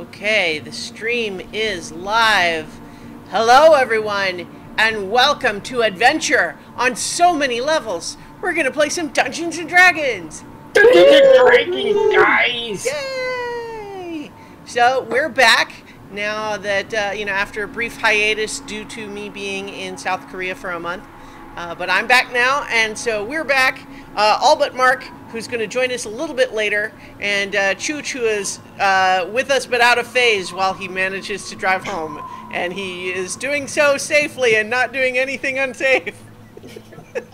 Okay, the stream is live. Hello, everyone, and welcome to Adventure on so many levels. We're gonna play some Dungeons and Dragons. Dragons, guys! Yay! So we're back now that after a brief hiatus due to me being in South Korea for a month. But I'm back now, and so we're back. All but Mark, who's going to join us a little bit later, and Chooch, who is with us but out of phase while he manages to drive home. And he is doing so safely and not doing anything unsafe.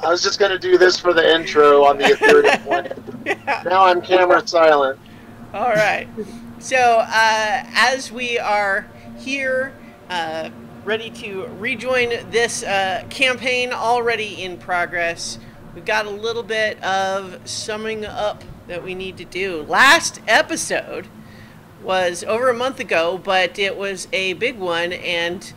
I was just going to do this for the intro on the Ethereum one. Yeah. Now I'm camera silent. All right. So as we are here, ready to rejoin this campaign already in progress, we've got a little bit of summing up that we need to do. Last episode was over a month ago, but it was a big one and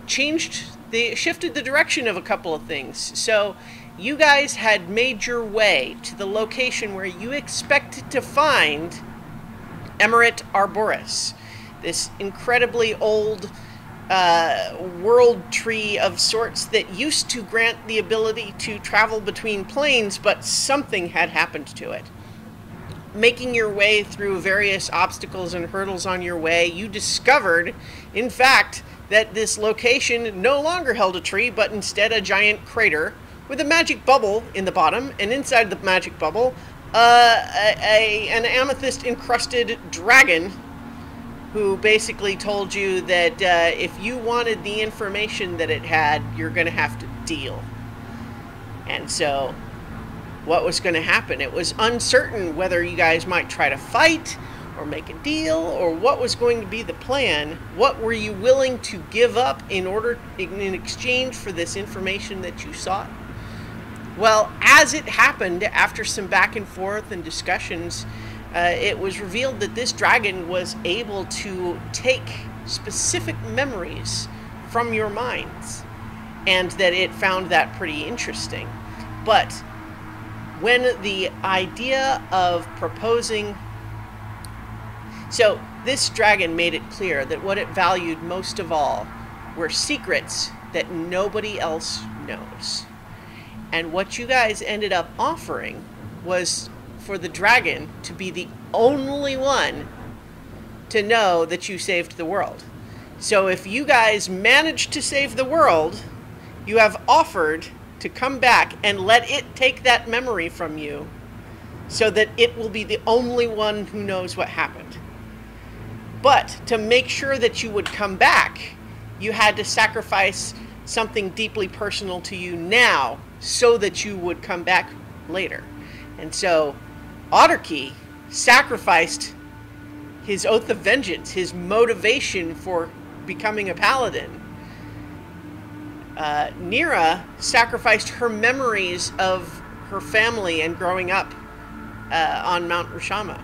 shifted the direction of a couple of things. So you guys had made your way to the location where you expected to find Emerit Arboris, this incredibly old world tree of sorts that used to grant the ability to travel between planes, but something had happened to it. Making your way through various obstacles and hurdles on your way, you discovered, in fact, that this location no longer held a tree, but instead a giant crater with a magic bubble in the bottom, and inside the magic bubble, an amethyst-encrusted dragon who basically told you that if you wanted the information that it had, you're going to have to deal. And so, what was going to happen? It was uncertain whether you guys might try to fight or make a deal, or what was going to be the plan. What were you willing to give up in exchange for this information that you sought? Well, as it happened, after some back and forth and discussions, it was revealed that this dragon was able to take specific memories from your minds, and that it found that pretty interesting. But when the idea of proposing... So, this dragon made it clear that what it valued most of all were secrets that nobody else knows. And what you guys ended up offering was for the dragon to be the only one to know that you saved the world. So if you guys managed to save the world, you have offered to come back and let it take that memory from you so that it will be the only one who knows what happened. But to make sure that you would come back, you had to sacrifice something deeply personal to you now so that you would come back later. And so Otterkey sacrificed his oath of vengeance, his motivation for becoming a paladin. Nira sacrificed her memories of her family and growing up on Mount Rashama.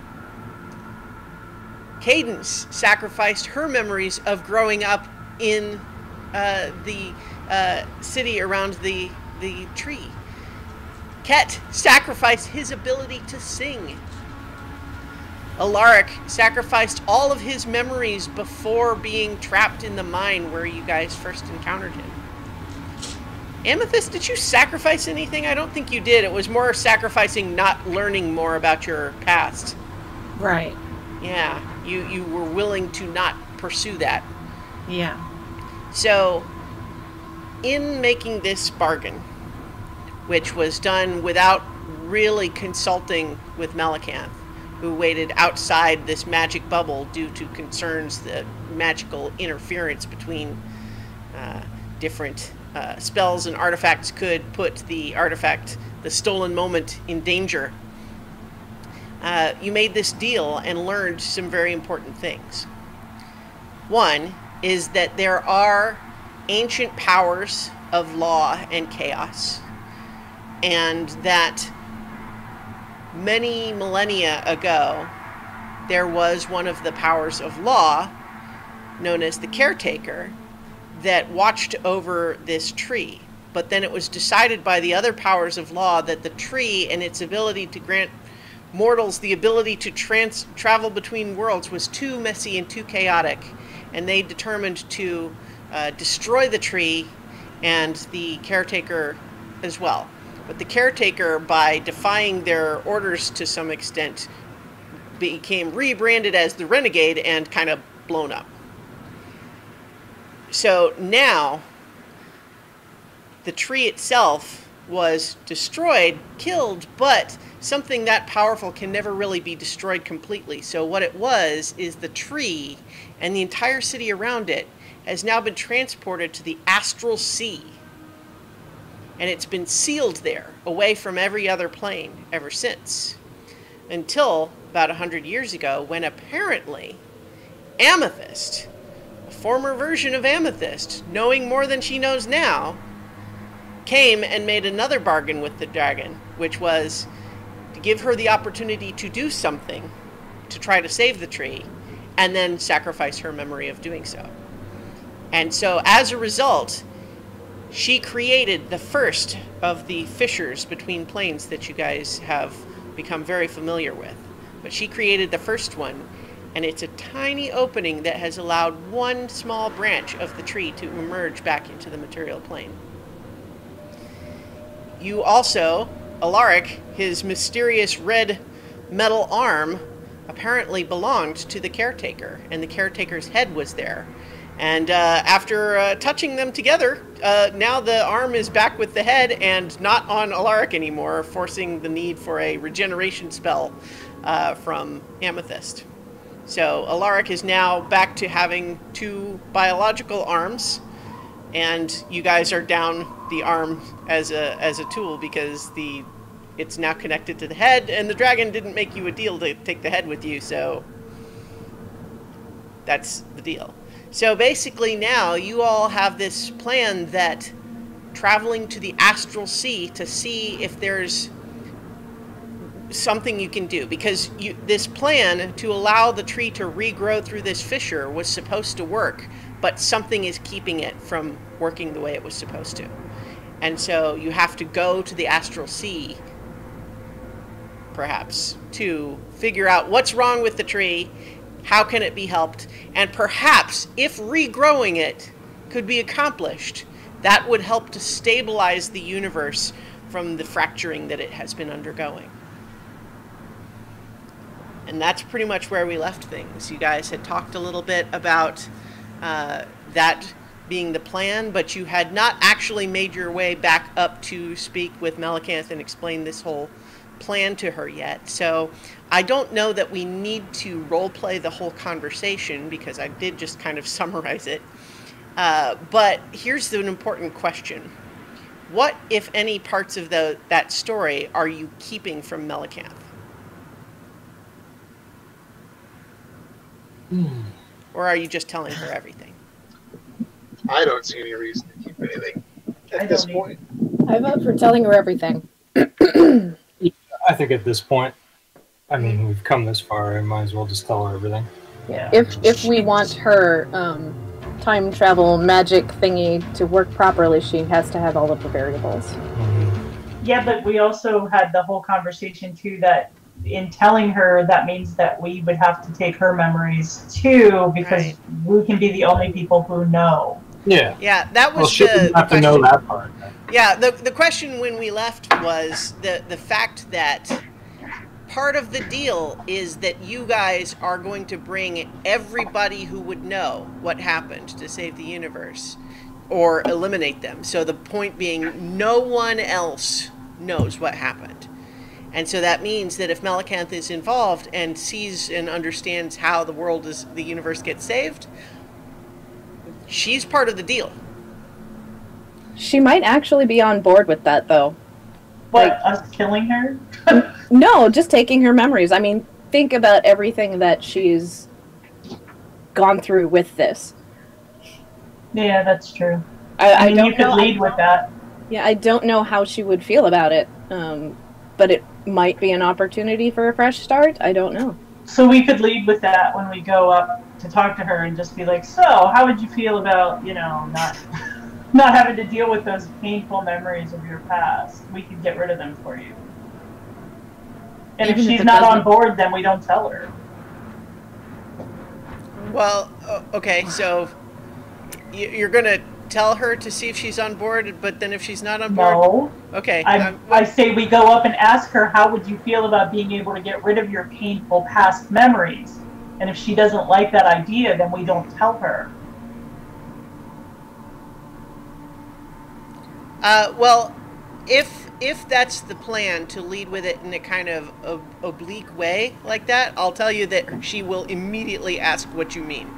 Cadence sacrificed her memories of growing up in the city around the tree. Ket sacrificed his ability to sing. Alaric sacrificed all of his memories before being trapped in the mine where you guys first encountered him. Amethyst, did you sacrifice anything? I don't think you did. It was more sacrificing not learning more about your past. Right. Yeah, you were willing to not pursue that. Yeah. So, in making this bargain, which was done without really consulting with Melicanth, who waited outside this magic bubble due to concerns that magical interference between different spells and artifacts could put the artifact, the stolen moment, in danger. You made this deal and learned some very important things. One is that there are ancient powers of law and chaos, and that many millennia ago there was one of the powers of law, known as the Caretaker, that watched over this tree. But then it was decided by the other powers of law that the tree and its ability to grant mortals the ability to travel between worlds was too messy and too chaotic, and they determined to destroy the tree and the caretaker as well. But the caretaker, by defying their orders to some extent, became rebranded as the Renegade and kind of blown up. So now the tree itself was destroyed, killed, but something that powerful can never really be destroyed completely. So what it was is the tree and the entire city around it has now been transported to the astral sea. And it's been sealed there, away from every other plane ever since. Until about 100 years ago, when apparently Amethyst, a former version of Amethyst, knowing more than she knows now, came and made another bargain with the dragon, which was to give her the opportunity to do something to try to save the tree, and then sacrifice her memory of doing so. And so as a result, she created the first of the fissures between planes that you guys have become very familiar with. But she created the first one, and it's a tiny opening that has allowed one small branch of the tree to emerge back into the material plane. You also, Alaric, his mysterious red metal arm, apparently belonged to the caretaker, and the caretaker's head was there. And after touching them together, now the arm is back with the head and not on Alaric anymore, forcing the need for a regeneration spell from Amethyst. So Alaric is now back to having two biological arms, and you guys are down the arm as a tool because it's now connected to the head, and the dragon didn't make you a deal to take the head with you, so that's the deal. So basically now you all have this plan that traveling to the astral sea to see if there's something you can do, because this plan to allow the tree to regrow through this fissure was supposed to work, but something is keeping it from working the way it was supposed to. And so you have to go to the astral sea, perhaps, to figure out what's wrong with the tree, how can it be helped, and perhaps if regrowing it could be accomplished, that would help to stabilize the universe from the fracturing that it has been undergoing. And that's pretty much where we left things. You guys had talked a little bit about that being the plan, but you had not actually made your way back up to speak with Melicanth and explain this whole plan to her yet. So I don't know that we need to role play the whole conversation, because I did just kind of summarize it. But here's an important question. What, if any, parts of that story are you keeping from Melicanth? Or are you just telling her everything? I don't see any reason to keep anything at this point. I vote for telling her everything. I think at this point, I mean, we've come this far, I might as well just tell her everything. Yeah. If we want her time travel magic thingy to work properly, she has to have all of the variables. Mm-hmm. Yeah, but we also had the whole conversation too that in telling her, that means that we would have to take her memories too, because we can be the only people who know. Yeah. Yeah, that was she didn't have to know that part. Yeah, the question when we left was the fact that part of the deal is that you guys are going to bring everybody who would know what happened to save the universe, or eliminate them. So the point being, no one else knows what happened. And so that means that if Melicanth is involved and sees and understands how the universe gets saved, she's part of the deal. She might actually be on board with that, though. What, us killing her? No, just taking her memories. I mean, think about everything that she's gone through with this. Yeah, that's true. I mean, don't you could know. lead with that. Yeah, I don't know how she would feel about it, but it might be an opportunity for a fresh start. I don't know. So we could lead with that when we go up to talk to her and just be like, so, how would you feel about, not having to deal with those painful memories of your past? We could get rid of them for you. And Even if if she's it not on doesn't- board, then we don't tell her. Well, okay, so you're gonna tell her to see if she's on board, but then if she's not on board, No. okay. I say we go up and ask her, how would you feel about being able to get rid of your painful past memories? And if she doesn't like that idea, then we don't tell her. Well, if that's the plan, to lead with it in a kind of oblique way like that, I'll tell you that she will immediately ask what you mean.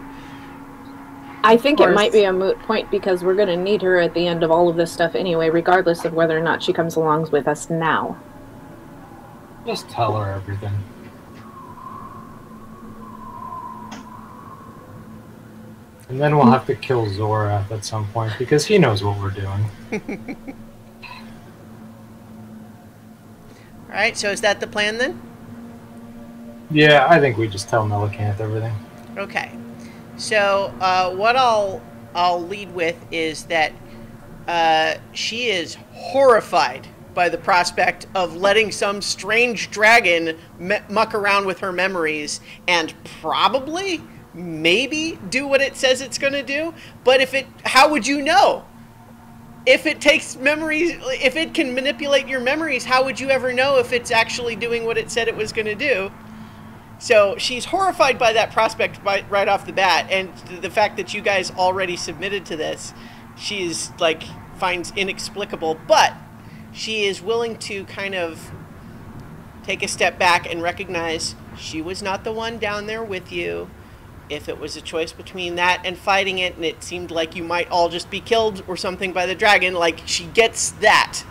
I think Of it might course. be a moot point because we're going to need her at the end of all of this stuff anyway, regardless of whether or not she comes along with us now. Just tell her everything. And then we'll have to kill Zora at some point because he knows what we're doing. All right, so is that the plan then? Yeah, I think we just tell Melicanth everything. Okay. So what I'll lead with is that she is horrified by the prospect of letting some strange dragon muck around with her memories and probably, maybe, do what it says it's going to do. But how would you know? If it takes memories, if it can manipulate your memories, how would you ever know if it's actually doing what it said it was going to do? So she's horrified by that prospect right off the bat, and the fact that you guys already submitted to this, she's like finds inexplicable. But she is willing to kind of take a step back and recognize she was not the one down there with you. If it was a choice between that and fighting it, and it seemed like you might all just be killed or something by the dragon, like, she gets that.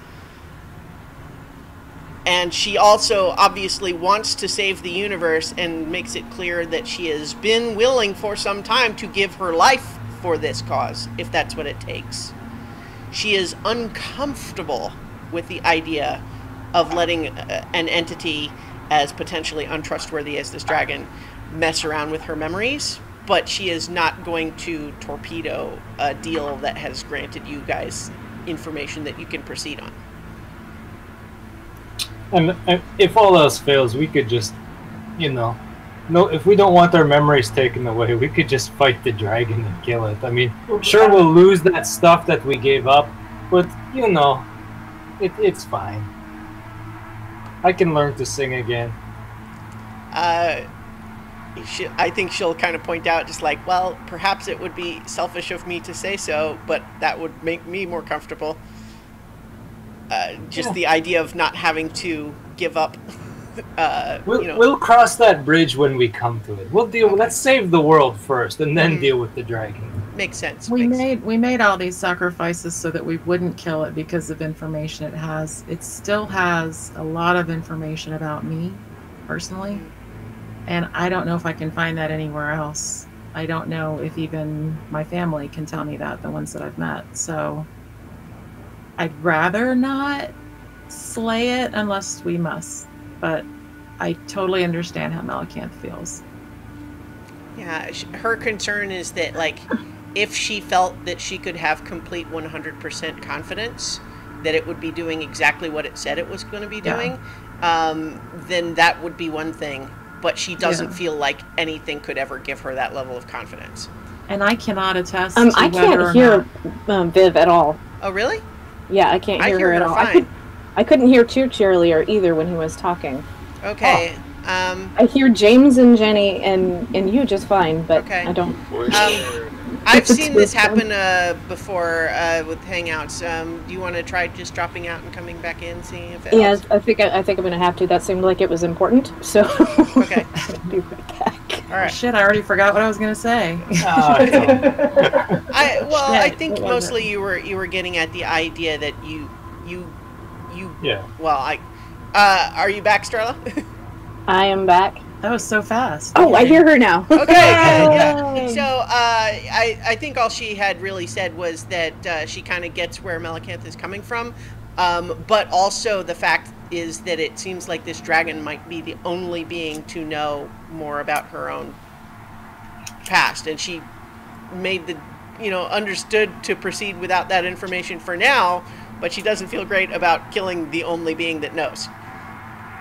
And she also obviously wants to save the universe and makes it clear that she has been willing for some time to give her life for this cause, if that's what it takes. She is uncomfortable with the idea of letting an entity as potentially untrustworthy as this dragon mess around with her memories, but she is not going to torpedo a deal that has granted you guys information that you can proceed on. And if all else fails, we could just, if we don't want our memories taken away, we could just fight the dragon and kill it. I mean, sure, we'll lose that stuff that we gave up, but, it's fine. I can learn to sing again. I think she'll kind of point out, just like, well, perhaps it would be selfish of me to say so, but that would make me more comfortable. The idea of not having to give up. We'll cross that bridge when we come to it. We'll deal. Okay. Let's save the world first, and then deal with the dragon. Makes sense. We made all these sacrifices so that we wouldn't kill it because of information it has. It still has a lot of information about me, personally, and I don't know if I can find that anywhere else. I don't know if even my family can tell me that, the ones that I've met. So I'd rather not slay it unless we must. But I totally understand how Melicanth feels. Yeah, her concern is that, like, if she felt that she could have complete 100% confidence that it would be doing exactly what it said it was going to be doing, then that would be one thing. But she doesn't feel like anything could ever give her that level of confidence. And I cannot attest to I can't hear Viv at all. Oh, really? Yeah, I can't hear her at all. I couldn't hear Chooch earlier either when he was talking. Okay. I hear James and Jenny and you just fine, but okay. I don't. I've seen this happen before with Hangouts. Do you want to try just dropping out and coming back in, seeing if it helps? I think I'm going to have to. That seemed like it was important, so. Okay. I'll be right back. All right. Shit, I already forgot what I was going to say. I think mostly you were getting at the idea that you. Yeah. Well, are you back, Starla? I am back. That was so fast. Oh, I hear her now. Okay. Yeah. So I think all she had really said was that she kind of gets where Melicanth is coming from, but also the fact is that it seems like this dragon might be the only being to know more about her own past, and she made understood to proceed without that information for now, but she doesn't feel great about killing the only being that knows.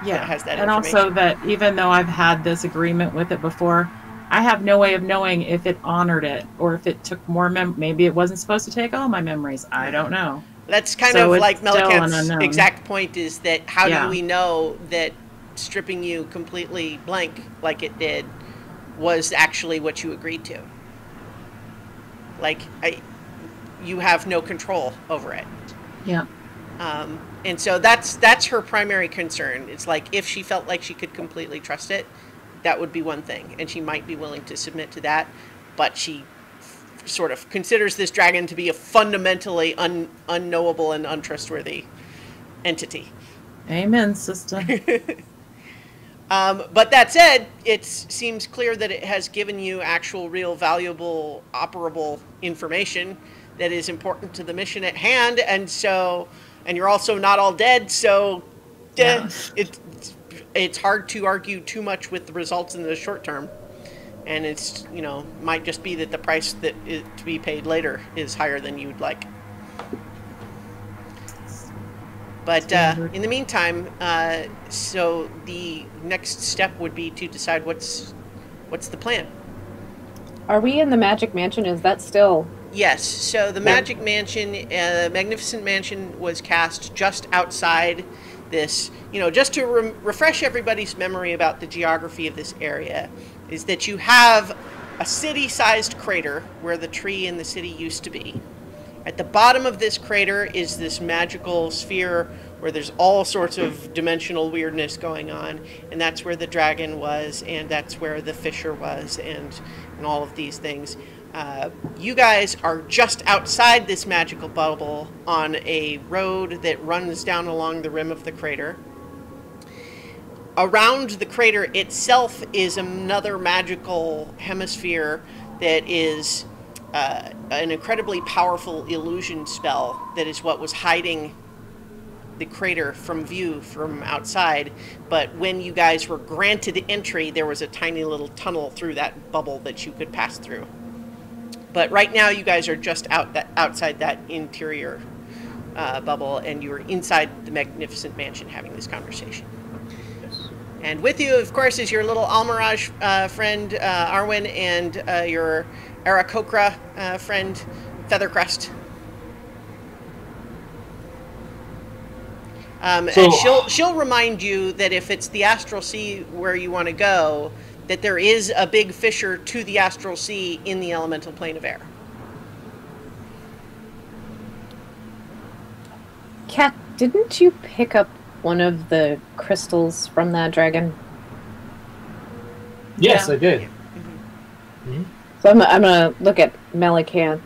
Yeah, has that and information. also that even though I've had this agreement with it before, I have no way of knowing if it honored it or if it took more maybe it wasn't supposed to take all my memories. I don't know. That's kind So of it's like still an Melicant's unknown. exact point, is that how Yeah. do we know that stripping you completely blank like it did was actually what you agreed to? Like, you have no control over it. Yeah. And so that's her primary concern. It's like, if she felt like she could completely trust it, that would be one thing, and she might be willing to submit to that, but she sort of considers this dragon to be a fundamentally unknowable and untrustworthy entity. Amen, sister. But that said, it seems clear that it has given you actual, real, valuable, operable information that is important to the mission at hand, and you're also not all dead, so Yeah. it's hard to argue too much with the results in the short term. And it's, might just be that the price that is to be paid later is higher than you'd like. But in the meantime, so the next step would be to decide what's the plan. Are we in the Magic Mansion? Is that still... Yes, so the Magic Mansion, Magnificent Mansion, was cast just outside this, just to refresh everybody's memory about the geography of this area, is that you have a city-sized crater where the tree in the city used to be. At the bottom of this crater is this magical sphere where there's all sorts of dimensional weirdness going on, and that's where the dragon was, and that's where the fisher was, and all of these things. You guys are just outside this magical bubble on a road that runs down along the rim of the crater. Around the crater itself is another magical hemisphere that is an incredibly powerful illusion spell that is what was hiding the crater from view from outside. But when you guys were granted entry, there was a tiny little tunnel through that bubble that you could pass through. But right now you guys are just outside that interior bubble, and you're inside the Magnificent Mansion having this conversation. And with you, of course, is your little Almiraj friend, Arwen, and your Aarakocra friend, Feathercrest. And she'll remind you that if it's the Astral Sea where you want to go, that there is a big fissure to the Astral Sea in the elemental plane of air. Kat, didn't you pick up one of the crystals from that dragon? Yes, Yeah. I did. Mm-hmm. So I'm gonna look at Melicant.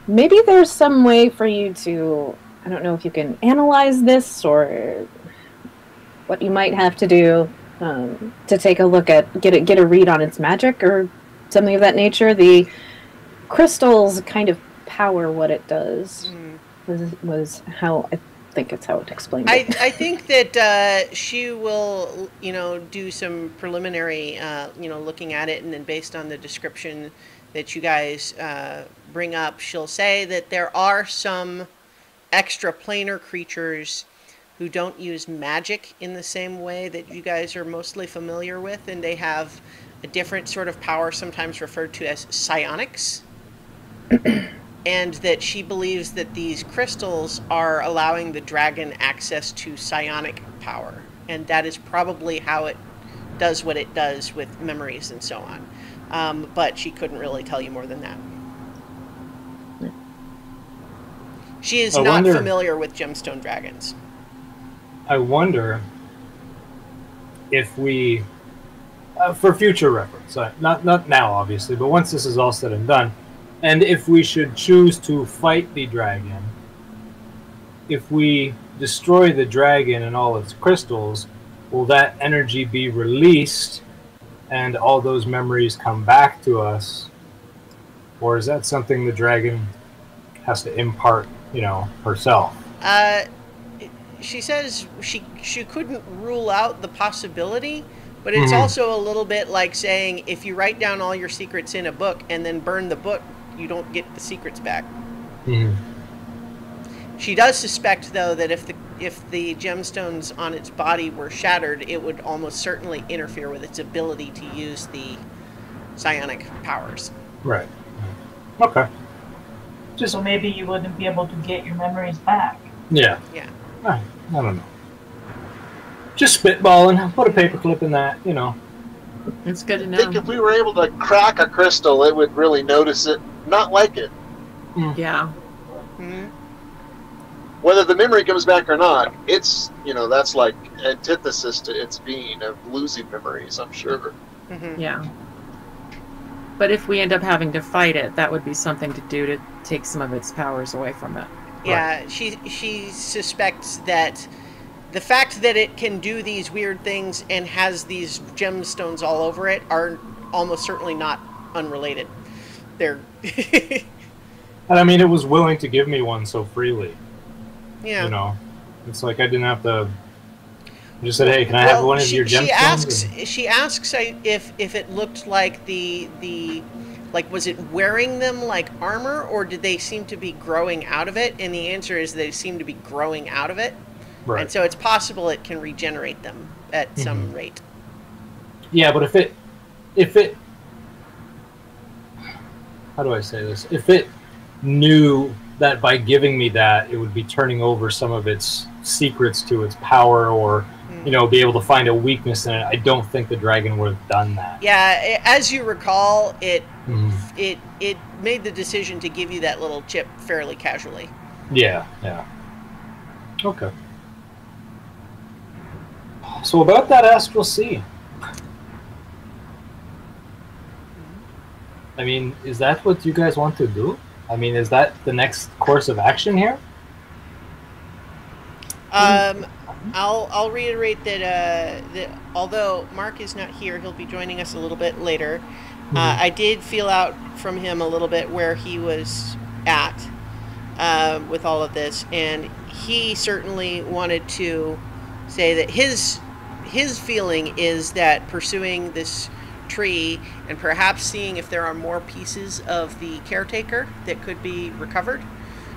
Maybe there's some way for you to, I don't know if you can analyze this or what you might have to do to take a look at, get a read on its magic or something of that nature. The crystals kind of power what it does. Was how I think it's how it explained it. I think that she will, do some preliminary, looking at it, and then based on the description that you guys bring up, she'll say that there are some extraplanar creatures who don't use magic in the same way that you guys are mostly familiar with, and they have a different sort of power, sometimes referred to as psionics. And that she believes that these crystals are allowing the dragon access to psionic power. And that is probably how it does what it does with memories and so on. But she couldn't really tell you more than that. She is not familiar with gemstone dragons. I wonder if we, for future reference, not now obviously, but once this is all said and done, and if we should choose to fight the dragon, if we destroy the dragon and all its crystals, will that energy be released and all those memories come back to us? Or is that something the dragon has to impart, herself? She says she couldn't rule out the possibility, but it's also a little bit like saying, if you write down all your secrets in a book and then burn the book, you don't get the secrets back. She does suspect, though, that if the gemstones on its body were shattered, it would almost certainly interfere with its ability to use the psionic powers. Right. Okay. So maybe you wouldn't be able to get your memories back. Yeah. Yeah. I don't know. Just spitballing. Put a paperclip in that, you know. It's good to I think know. if we were able to crack a crystal, it would really notice it, not like it. Yeah. Hmm. Whether the memory comes back or not, it's, that's like antithesis to its being of losing memories, I'm sure. Hmm. Yeah. But if we end up having to fight it, that would be something to do to take some of its powers away from it. Yeah, she suspects that the fact that it can do these weird things and has these gemstones all over it are almost certainly not unrelated. They're And I mean, it was willing to give me one so freely. yeah. You know, it's like I didn't have to. I just said, "Hey, can I have one of your gemstones?" She asks if it looked like like, was it wearing them like armor, or did they seem to be growing out of it? And the answer is they seem to be growing out of it. Right. And so it's possible it can regenerate them at some rate. Yeah, but if it, how do I say this? If it knew that by giving me that, it would be turning over some of its secrets to its power, or be able to find a weakness in it, I don't think the dragon would have done that. Yeah, as you recall, it made the decision to give you that little chip fairly casually. Yeah. Okay. So about that astral sea. I mean, is that what you guys want to do? I mean, is that the next course of action here? I'll reiterate that although Mark is not here, he'll be joining us a little bit later. I did feel out from him a little bit where he was at with all of this, and he certainly wanted to say that his feeling is that pursuing this tree and perhaps seeing if there are more pieces of the caretaker that could be recovered,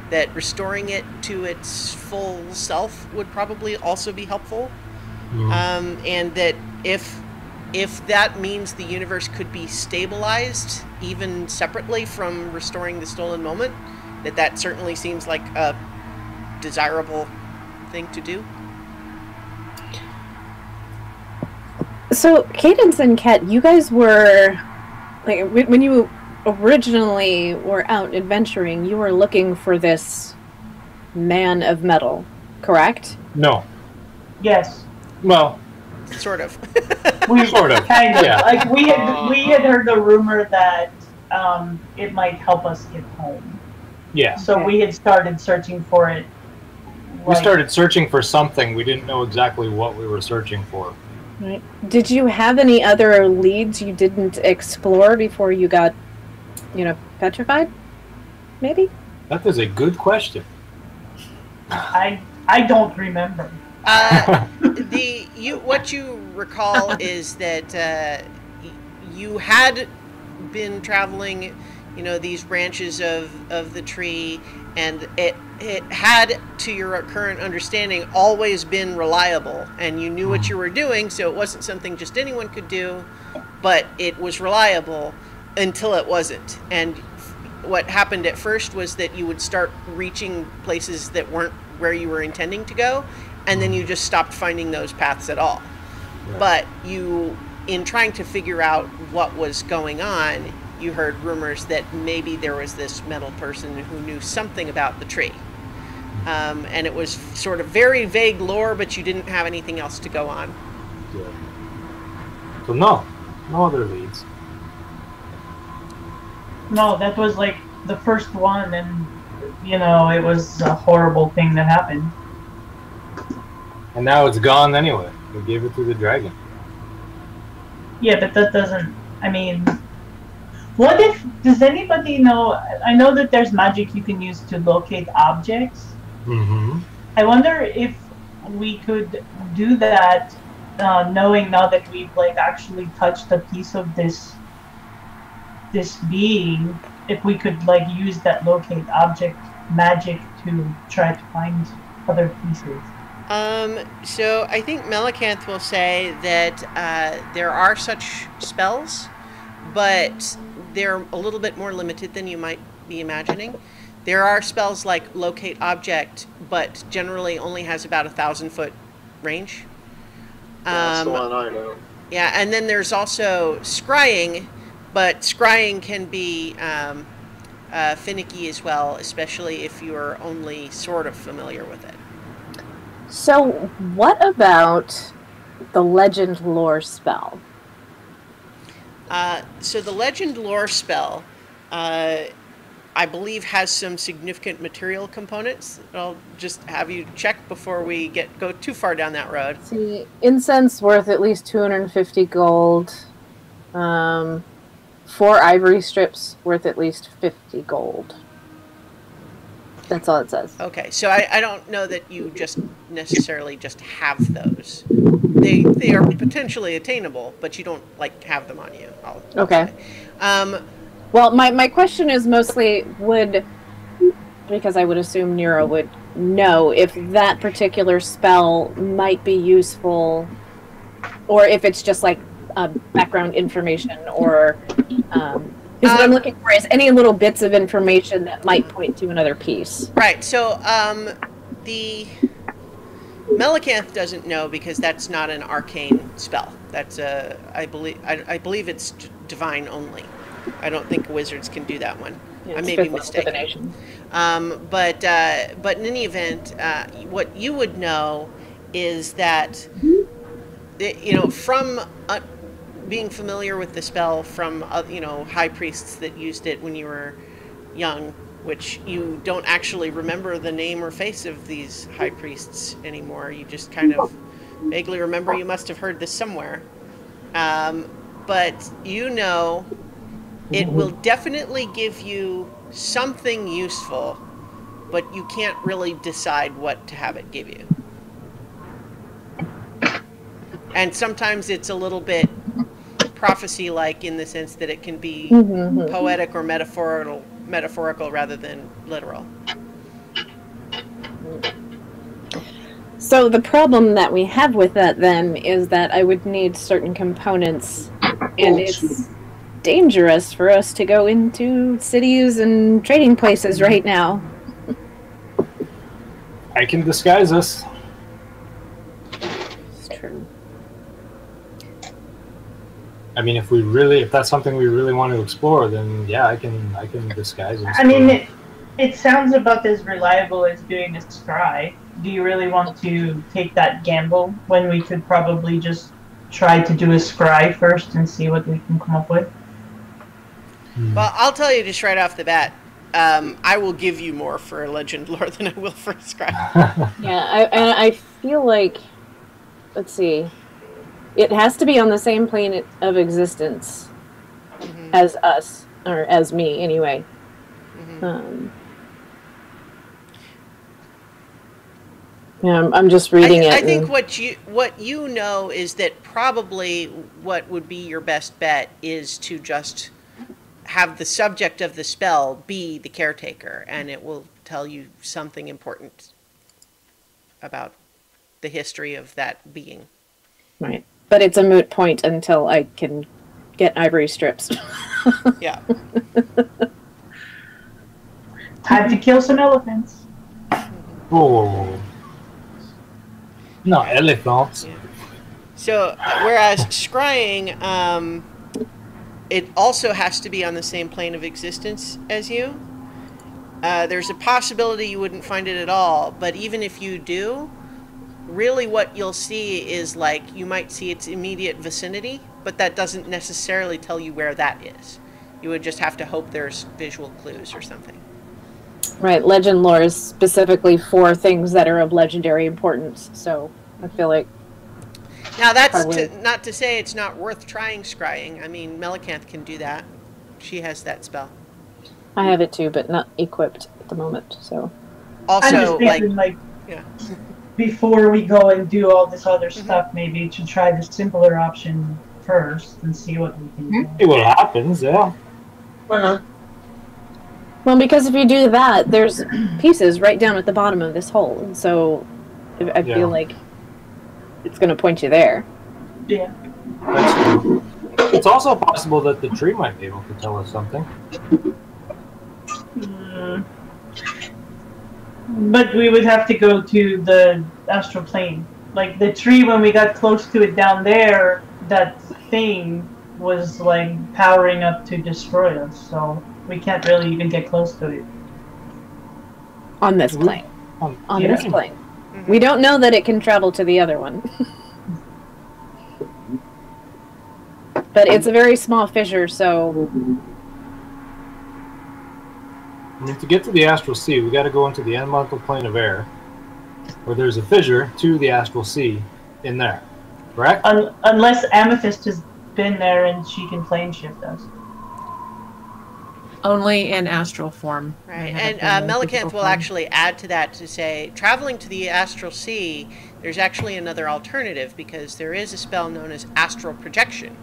that restoring it to its full self would probably also be helpful. And that if that means the universe could be stabilized even separately from restoring the stolen moment, that certainly seems like a desirable thing to do. So, Cadence and Ket, you guys were, like, when you originally were out adventuring, you were looking for this man of metal, correct? No. Yes. Well, Sort of. We sort of. kind of. Yeah. Like we had heard the rumor that it might help us get home. Yeah. So we had started searching for it. We started searching for something. We didn't know exactly what we were searching for. Right. Did you have any other leads you didn't explore before you got, petrified? Maybe? That is a good question. I don't remember. What you recall is that you had been traveling, these branches of the tree, and it had, to your current understanding, always been reliable, and you knew what you were doing, so it wasn't something just anyone could do, but it was reliable until it wasn't. And what happened at first was that you would start reaching places that weren't where you were intending to go, and then you just stopped finding those paths at all. Right. But in trying to figure out what was going on, you heard rumors that maybe there was this metal person who knew something about the tree. And it was sort of very vague lore, but you didn't have anything else to go on. Yeah. So no other leads. No, that was like the first one, and it was a horrible thing that happened. And now it's gone anyway. We gave it to the dragon. Yeah, but that doesn't. I mean, what if? Does anybody know? I know that there's magic you can use to locate objects. Mm-hmm. I wonder if we could do that, knowing now that we've actually touched a piece of this being. If we could use that locate object magic to try to find other pieces? So I think Melicanth will say that there are such spells, but they're a little bit more limited than you might be imagining. There are spells like Locate Object, but generally only has about 1,000-foot range. That's the one I know. Yeah, and then there's also Scrying, but Scrying can be finicky as well, especially if you're only sort of familiar with it. So, what about the Legend Lore spell? So the Legend Lore spell, I believe, has some significant material components. I'll just have you check before we go too far down that road. See, incense worth at least 250 gold. 4 ivory strips worth at least 50 gold. That's all it says. Okay, so I don't know that you just necessarily just have those. They are potentially attainable, but you don't like have them on you. Okay. Say. Well, my question is mostly because I would assume Nero would know if that particular spell might be useful, or if it's just like background information, or because what I'm looking for is any little bits of information that might point to another piece. Right. So the Melicanth doesn't know because that's not an arcane spell. That's I believe it's divine only. I don't think wizards can do that one. Yeah, I may be mistaken. But in any event, what you would know is that, from being familiar with the spell from, high priests that used it when you were young, which you don't actually remember the name or face of these high priests anymore. You just kind of vaguely remember you must have heard this somewhere. But it will definitely give you something useful, but you can't really decide what to have it give you. And sometimes it's a little bit prophecy-like in the sense that it can be poetic or metaphorical rather than literal. So the problem that we have with that then is that I would need certain components, and it's dangerous for us to go into cities and trading places right now. I can disguise us. It's true. I mean, if that's something we really want to explore, then yeah, I can disguise us. I mean, it sounds about as reliable as doing a scry. Do you really want to take that gamble when we could probably just try to do a scry first and see what we can come up with? Well, I'll tell you just right off the bat, I will give you more for a Legend Lore than I will for a scry. Yeah, I feel like, let's see, it has to be on the same plane of existence as us, or as me, anyway. Yeah, I'm just reading it. I think what you know is that probably what would be your best bet is to just have the subject of the spell be the caretaker, and it will tell you something important about the history of that being. Right. But it's a moot point until I can get ivory strips. Yeah. Time to kill some elephants. Oh. No, elephants. Yeah. So, whereas scrying, it also has to be on the same plane of existence as you. There's a possibility you wouldn't find it at all, but even if you do, really what you'll see is, like, you might see its immediate vicinity, but that doesn't necessarily tell you where that is. You would just have to hope there's visual clues or something. Right, legend lore is specifically for things that are of legendary importance, so I feel like... Now, that's not to say it's not worth trying scrying. I mean, Melicanth can do that. She has that spell. I have it too, but not equipped at the moment, so... Also, I'm just thinking, yeah. Before we go and do all this other stuff, maybe to try the simpler option first and see what we can do. See what happens, yeah. Well, because if you do that, there's pieces right down at the bottom of this hole, and so I Yeah. feel like it's going to point you there. Yeah. That's true. It's also possible that the tree might be able to tell us something. Mm. But we would have to go to the astral plane. Like the tree, when we got close to it down there, that thing was like powering up to destroy us. So we can't really even get close to it. On this plane. On Yeah. this plane. We don't know that it can travel to the other one. But it's a very small fissure, so I mean, to get to the astral sea, we got to go into the elemental plane of air, where there's a fissure to the astral sea in there. Correct? Unless Amethyst has been there and she can plane shift us. Only in astral form. Right, I and haven't been in Melicanth physical will form. actually add to that to say, traveling to the astral sea, there's actually another alternative because there is a spell known as astral projection,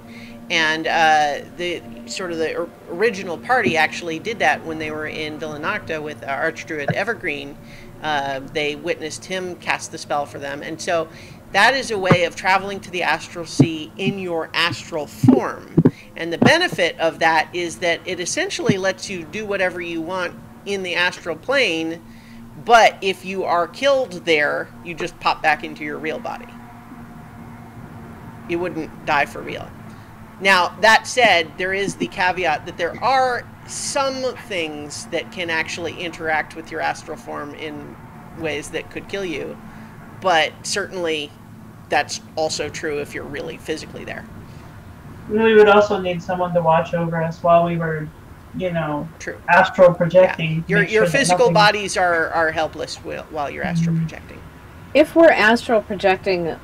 and the original party actually did that when they were in Villa Nocta with Archdruid Evergreen. They witnessed him cast the spell for them, and so that is a way of traveling to the astral sea in your astral form. And the benefit of that is that it essentially lets you do whatever you want in the astral plane, but if you are killed there, you just pop back into your real body. You wouldn't die for real. Now, that said, there is the caveat that there are some things that can actually interact with your astral form in ways that could kill you, but certainly that's also true if you're really physically there. We would also need someone to watch over us while we were, True. astral projecting. Yeah. Make Your sure that physical nothing- bodies are helpless while you're astral projecting. if we're astral projecting,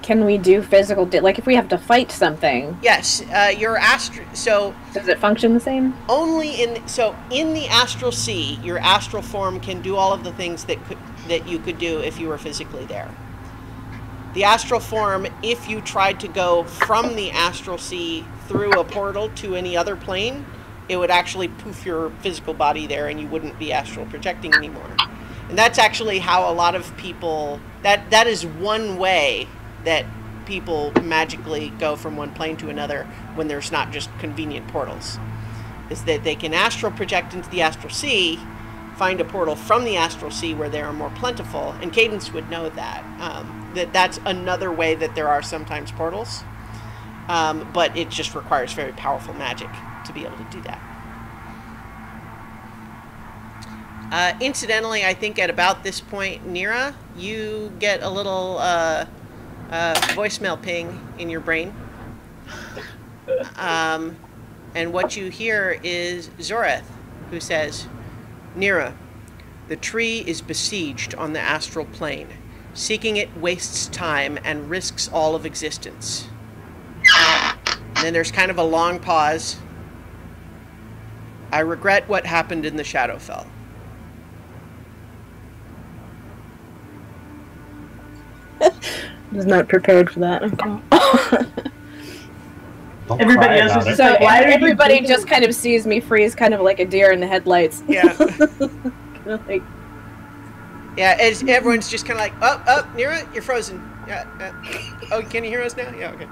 can we do physical? Like, if we have to fight something, Yes, your astral. So does it function the same? only in the astral sea, your astral form can do all of the things that you could do if you were physically there. The astral form, if you tried to go from the astral sea through a portal to any other plane, it would actually poof your physical body there and you wouldn't be astral projecting anymore. And that's actually how a lot of people, that is one way that people magically go from one plane to another when there's not just convenient portals, is that they can astral project into the astral sea, find a portal from the astral sea where they are more plentiful, and Cadence would know that. That's another way that there are sometimes portals, but it just requires very powerful magic to be able to do that. Incidentally, I think at about this point, Nira, you get a little voicemail ping in your brain. And what you hear is Zoreth, who says, Nira, the tree is besieged on the astral plane. Seeking it wastes time and risks all of existence. And then there's kind of a long pause. I regret what happened in the Shadowfell. I was not prepared for that. Don't Everybody cry else about is it. just So like, why are you everybody doing just kind of sees me freeze, kind of like a deer in the headlights. Yeah. Like, Yeah, everyone's just kind of like, oh, Nira, you're frozen. Yeah. Oh, can you hear us now? Yeah, okay.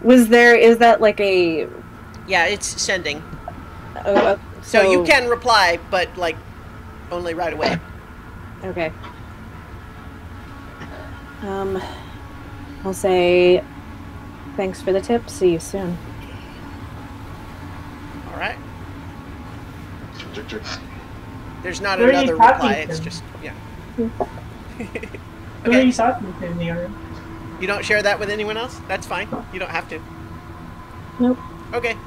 is that like a? Yeah, it's sending. So You can reply, but like only right away. Okay. I'll say thanks for the tip. See you soon. All right. There's not Who are you another talking reply. It's to? just yeah. Who are Okay. you talking to, Nira? You don't share that with anyone else? That's fine. You don't have to. Nope. Okay.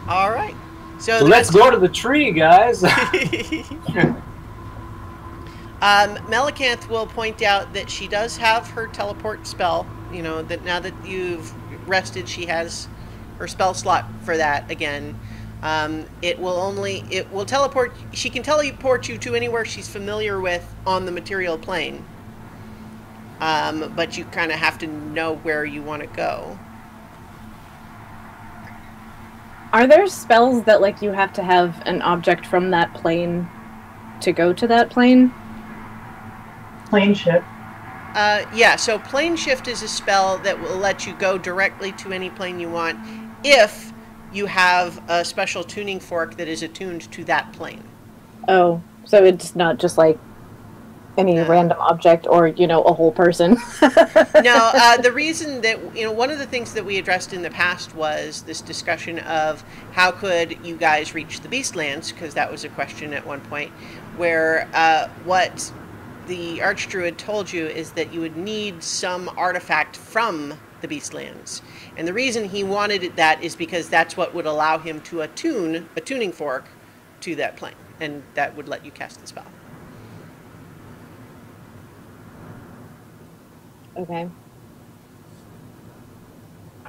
All right. So So let's go to the tree, guys. Melicanth will point out that she does have her teleport spell. You know, that now that you've rested, she has her spell slot for that again. It will teleport. She can teleport you to anywhere she's familiar with on the material plane. But you kind of have to know where you want to go. Are there spells that like you have to have an object from that plane to go to that plane? Plane shift. Yeah, so plane shift is a spell that will let you go directly to any plane you want if you have a special tuning fork that is attuned to that plane. Oh, so it's not just like any random object or, you know, a whole person. No, the reason that, you know, one of the things that we addressed in the past was this discussion of how could you guys reach the Beastlands, because that was a question at one point, where what the Archdruid told you is that you would need some artifact from the Beastlands. And the reason he wanted that is because that's what would allow him to attune a tuning fork to that plane, and that would let you cast the spell. Okay.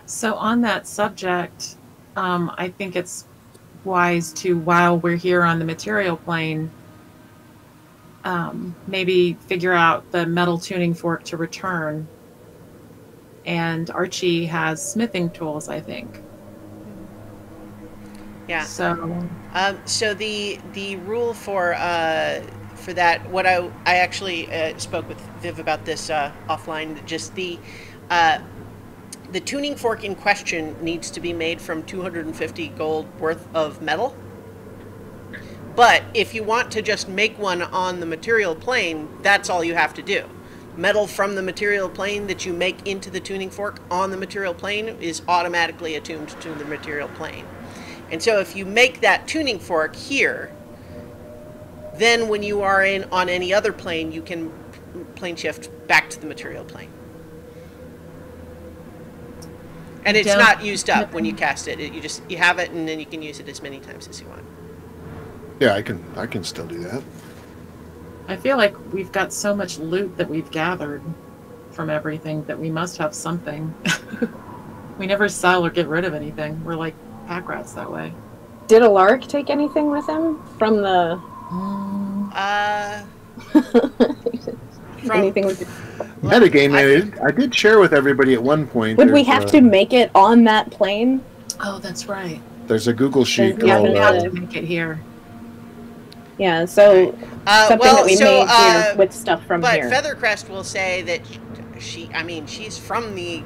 So on that subject, I think it's wise to, while we're here on the material plane, maybe figure out the metal tuning fork to return. And Archie has smithing tools, I think. Yeah. So, so the rule for that, what I actually spoke with Viv about this offline. Just the tuning fork in question needs to be made from 250 gold worth of metal. But if you want to just make one on the material plane, that's all you have to do. Metal from the material plane that you make into the tuning fork on the material plane is automatically attuned to the material plane. And so if you make that tuning fork here, then when you are on any other plane, you can plane shift back to the material plane. And it's not used up when you cast it. You have it, and then you can use it as many times as you want. Yeah, I can still do that. I feel like we've got so much loot that we've gathered from everything that we must have something. We never sell or get rid of anything. We're like pack rats that way. Did Alaric take anything with him from the... anything with... Metagame, I did share with everybody at one point. Would we have to make it on that plane? Oh, that's right. There's a Google sheet Yeah, called... We have to make it here. Yeah, so something that we made here with stuff from here. But Feathercrest will say that she's from the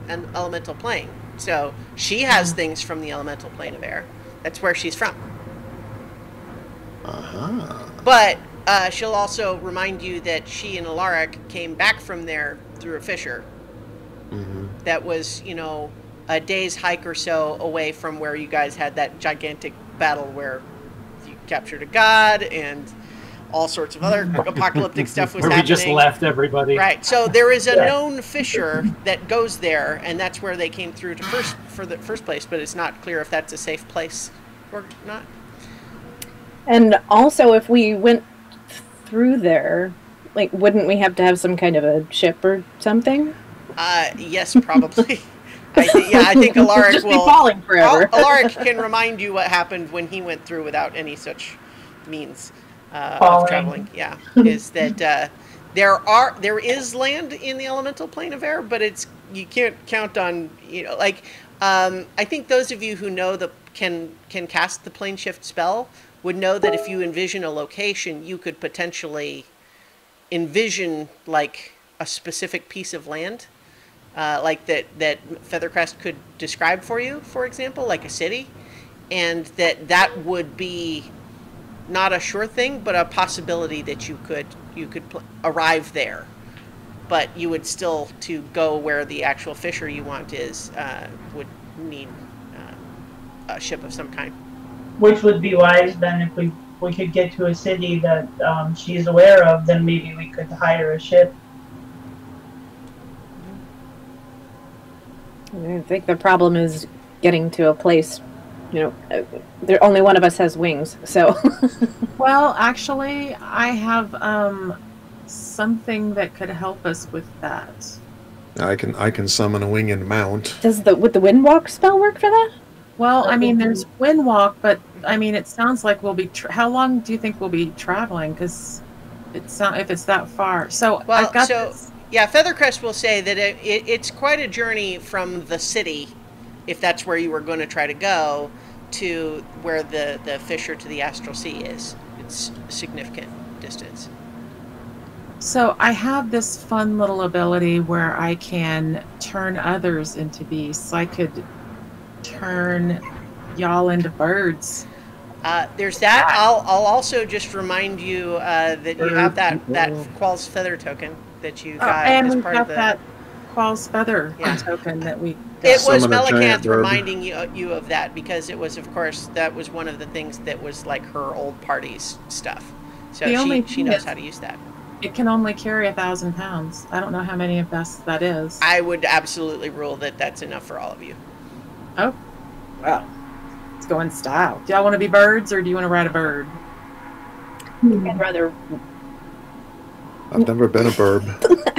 elemental plane. So she has things from the elemental plane of air. That's where she's from. Uh-huh. But she'll also remind you that she and Alaric came back from there through a fissure. Mm-hmm. That was, a day's hike or so away from where you guys had that gigantic battle where you captured a god and all sorts of other apocalyptic stuff was where happening. We just left everybody. Right. So there is a known fissure that goes there, and that's where they came through for the first place, but it's not clear if that's a safe place or not. And also, if we went through there, like, wouldn't we have to have some kind of a ship or something? Yes, probably. I think Alaric just will be falling forever. Alaric can remind you what happened when he went through without any such means of traveling. Yeah, is that there is land in the elemental plane of air, but you can't count on I think those of you who know can cast the plane shift spell would know that if you envision a location, you could potentially envision like a specific piece of land. Like that Feathercrest could describe for you, for example, like a city, and that would be not a sure thing, but a possibility that you could arrive there, but you would still, to go where the actual fissure you want is, would need a ship of some kind. Which would be wise then if we could get to a city that she's aware of, then maybe we could hire a ship. I think the problem is getting to a place, only one of us has wings, so. Well, actually, I have something that could help us with that. I can summon a winged mount. Would the Windwalk spell work for that? Well, there's Windwalk, but it sounds like we'll be. How long do you think we'll be traveling? Because if it's that far. So I've got this. Yeah, Feathercrest will say that it's quite a journey from the city, if that's where you were going to try to go, to where the fissure to the astral sea is. It's a significant distance. So I have this fun little ability where I can turn others into beasts. I could turn y'all into birds. There's that. I'll also just remind you that you have that Qual's feather token that you got and as we part got of the. that Qual's feather Yeah. token that we. It was Summon a giant Melicanth bird. reminding you of that because it was, of course, that was one of the things that was like her old party's stuff. So The only she thing knows is- how to use that. It can only carry 1,000 pounds. I don't know how many of us that is. I would absolutely rule that that's enough for all of you. Oh, well, let's go in style. Do y'all want to be birds or do you want to ride a bird? I'd rather. I've never been a bird.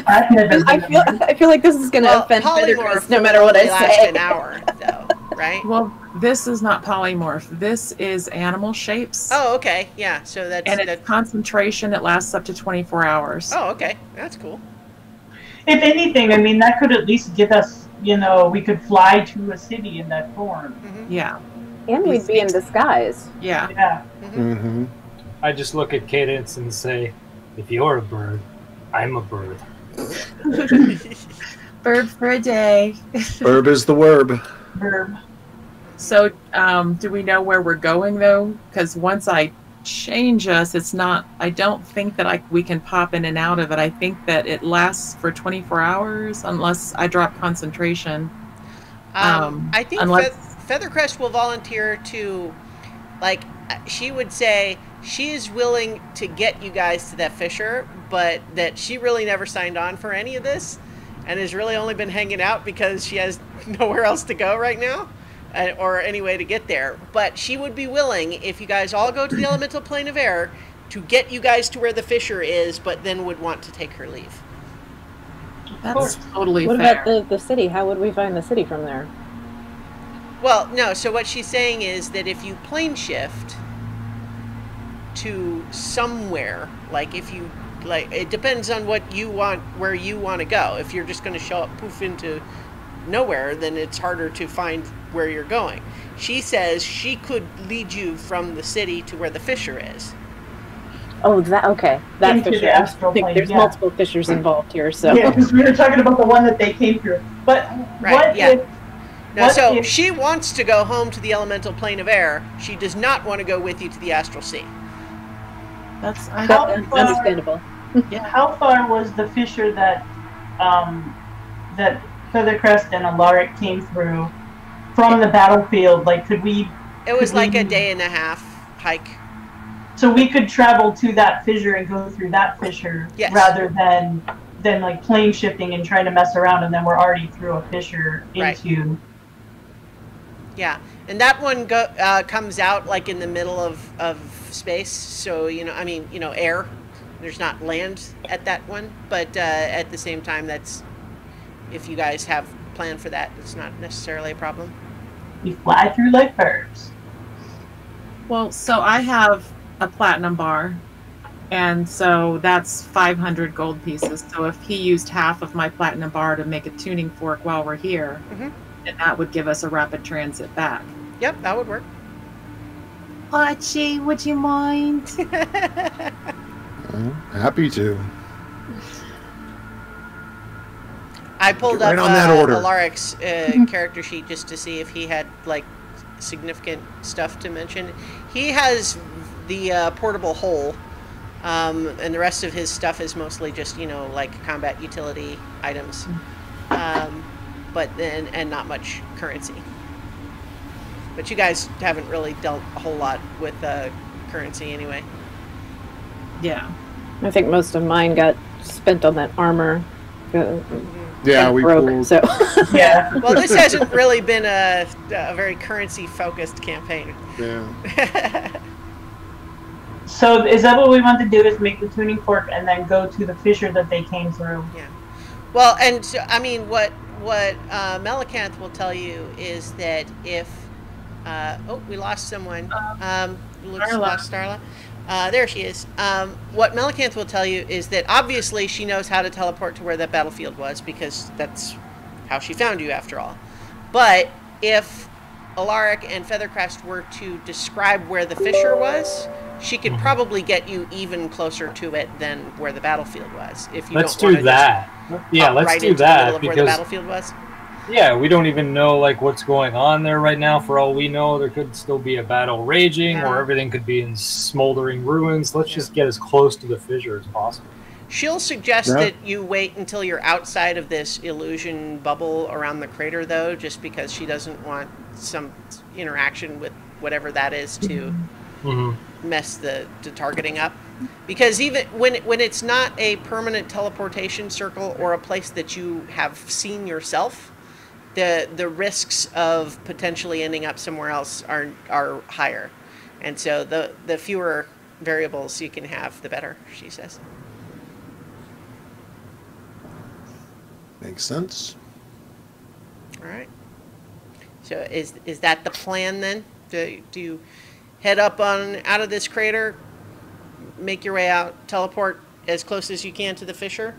I've never I been feel like this is going to Well, offend polymorph Feathercrest no matter what I only lasts say. an hour, though, right? Well, this is not polymorph. This is animal shapes. Oh, okay, yeah. So that's And it's concentration. It lasts up to 24 hours. Oh, okay, that's cool. If anything, I mean, that could at least give us, we could fly to a city in that form. Yeah. And we'd be in disguise. Yeah. Yeah. Mm-hmm. I just look at Cadence and say, if you're a bird, I'm a bird. Bird for a day. Verb is the verb. Verb. So, do we know where we're going though? Because once I change us, it's not. I don't think that we can pop in and out of it. I think that it lasts for 24 hours unless I drop concentration. I think unless- Feathercrest will volunteer to, like, she would say she is willing to get you guys to that fissure, but that she really never signed on for any of this and has really only been hanging out because she has nowhere else to go right now or any way to get there. But she would be willing, if you guys all go to the elemental plane of air, to get you guys to where the fissure is, but then would want to take her leave. That's totally What fair. about the city? How would we find the city from there? Well, no, so what she's saying is that if you plane shift to somewhere, like if you, like, it depends on what you want, where you want to go. If you're just going to show up poof into nowhere, then it's harder to find where you're going. She says she could lead you from the city to where the fissure is. Oh, okay. That Into the fissure. astral I think plane, there's yeah. multiple fissures involved here, so. Yeah, because we were talking about the one that they came through. But Right, what yeah. if... No, what so if- she wants to go home to the elemental plane of air. She does not want to go with you to the astral sea. That's Understandable. How far was the fissure that that Feathercrest and Alaric came through from the battlefield? Like, could we? It was Could like we- a day and a half hike. So we could travel to that fissure and go through that fissure Yes. rather than like plane shifting and trying to mess around, and then we're already through a fissure Right. into. Yeah, and that one comes out like in the middle of space. So air. There's not land at that one, but at the same time, that's, if you guys have planned for that, it's not necessarily a problem. We fly through like birds. Well, so I have a platinum bar, and so that's 500 gold pieces. So if he used half of my platinum bar to make a tuning fork while we're here, Mhm. then that would give us a rapid transit back. Yep, that would work. Archie, would you mind? Happy to. I pulled Get up right on that order. Alaric's character sheet just to see if he had like significant stuff to mention. He has the portable hole, and the rest of his stuff is mostly just like combat utility items, but then and not much currency. But you guys haven't really dealt a whole lot with currency anyway. Yeah. I think most of mine got spent on that armor. Yeah, and we broke, pulled. so. Yeah. Well, this hasn't really been a very currency-focused campaign. Yeah. So is that what we want to do? Is make the tuning fork and then go to the fissure that they came through? Well, and so, I mean, what Melicanth will tell you is that if we lost someone. Looks Starla. lost Starla. There she is. What Melicanth will tell you is that obviously she knows how to teleport to where that battlefield was because that's how she found you after all. But if Alaric and Feathercrest were to describe where the fissure was, she could probably get you even closer to it than where the battlefield was. If you Let's don't do that. Yeah, let's right do into the middle that of where the because battlefield was. yeah, we don't even know like what's going on there right now. For all we know, there could still be a battle raging, or everything could be in smoldering ruins. Let's just get as close to the fissure as possible. She'll suggest Yeah. that you wait until you're outside of this illusion bubble around the crater, though, just because she doesn't want some interaction with whatever that is to mess the targeting up. Because even when it's not a permanent teleportation circle or a place that you have seen yourself, the risks of potentially ending up somewhere else are higher, and so the fewer variables you can have, the better, she says. Makes sense. All right. So is that the plan then? Do you head up out of this crater, make your way out, teleport as close as you can to the fissure?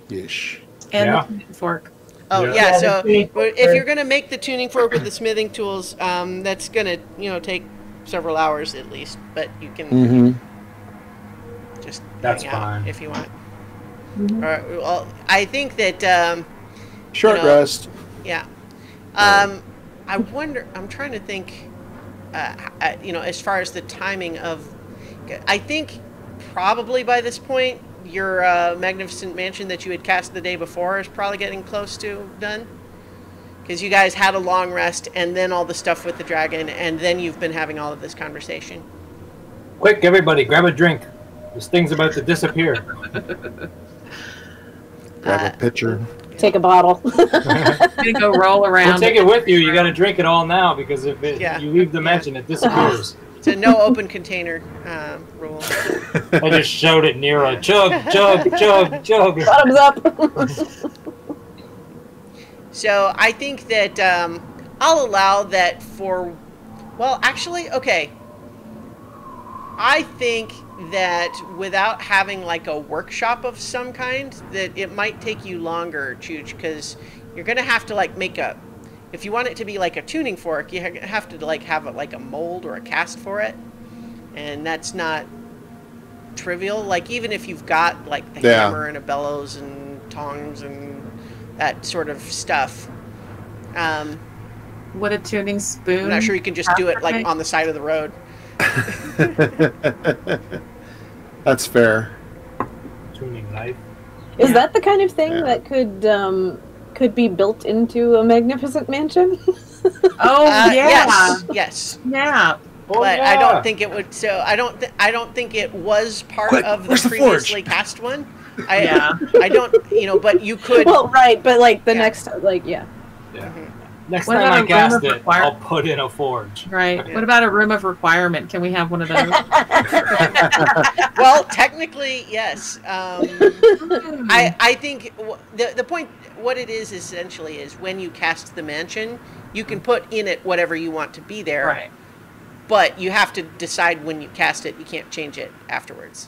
Yeesh. And Yeah. the tuning fork. Oh Yeah. yeah. Yeah, So the tuning fork. if you're gonna make the tuning fork with the smithing tools, that's gonna take several hours at least. But you can Mm-hmm. just That's hang out fine. if you want. All right, well, I think that Short You know, rest. yeah. I wonder. I'm trying to think. As far as the timing of, I think probably by this point your magnificent mansion that you had cast the day before is probably getting close to done. Because you guys had a long rest and then all the stuff with the dragon, and then you've been having all of this conversation. Quick, everybody, grab a drink. This thing's about to disappear. Grab a pitcher. Take a bottle. I'm gonna go roll Don't around. take it with you. You got to drink it all now because if Yeah. you leave the mansion, it disappears. It's a no open container rule. I just showed it Nero. Chug, chug, chug, chug. Bottoms up. So I think that I'll allow that for. Well, actually, okay. I think that without having like a workshop of some kind, that it might take you longer, Chooch, because you're gonna have to like make a. If you want it to be like a tuning fork, you have to like have a mold or a cast for it, and that's not trivial. Like even if you've got like the Yeah. hammer and a bellows and tongs and that sort of stuff. Would a tuning spoon? I'm not sure you can just do it like on the side of the road. That's fair. Tuning knife. Is that the kind of thing Yeah. that could be built into a magnificent mansion? Oh yeah, Yes. yeah. Oh, But yeah. I don't think it would. So I don't think it was part Quick, of the where's the previously forge? cast one. Yeah. I don't. But you could. Well, right, but like the Yeah. next, like yeah. Next What time about I a room cast of it, require- I'll put in a forge. Right. Yeah. What about a room of requirement? Can we have one of those? Well, technically, yes. I think the point, what it is essentially is when you cast the mansion, you can put in it whatever you want to be there. Right. But you have to decide when you cast it. You can't change it afterwards.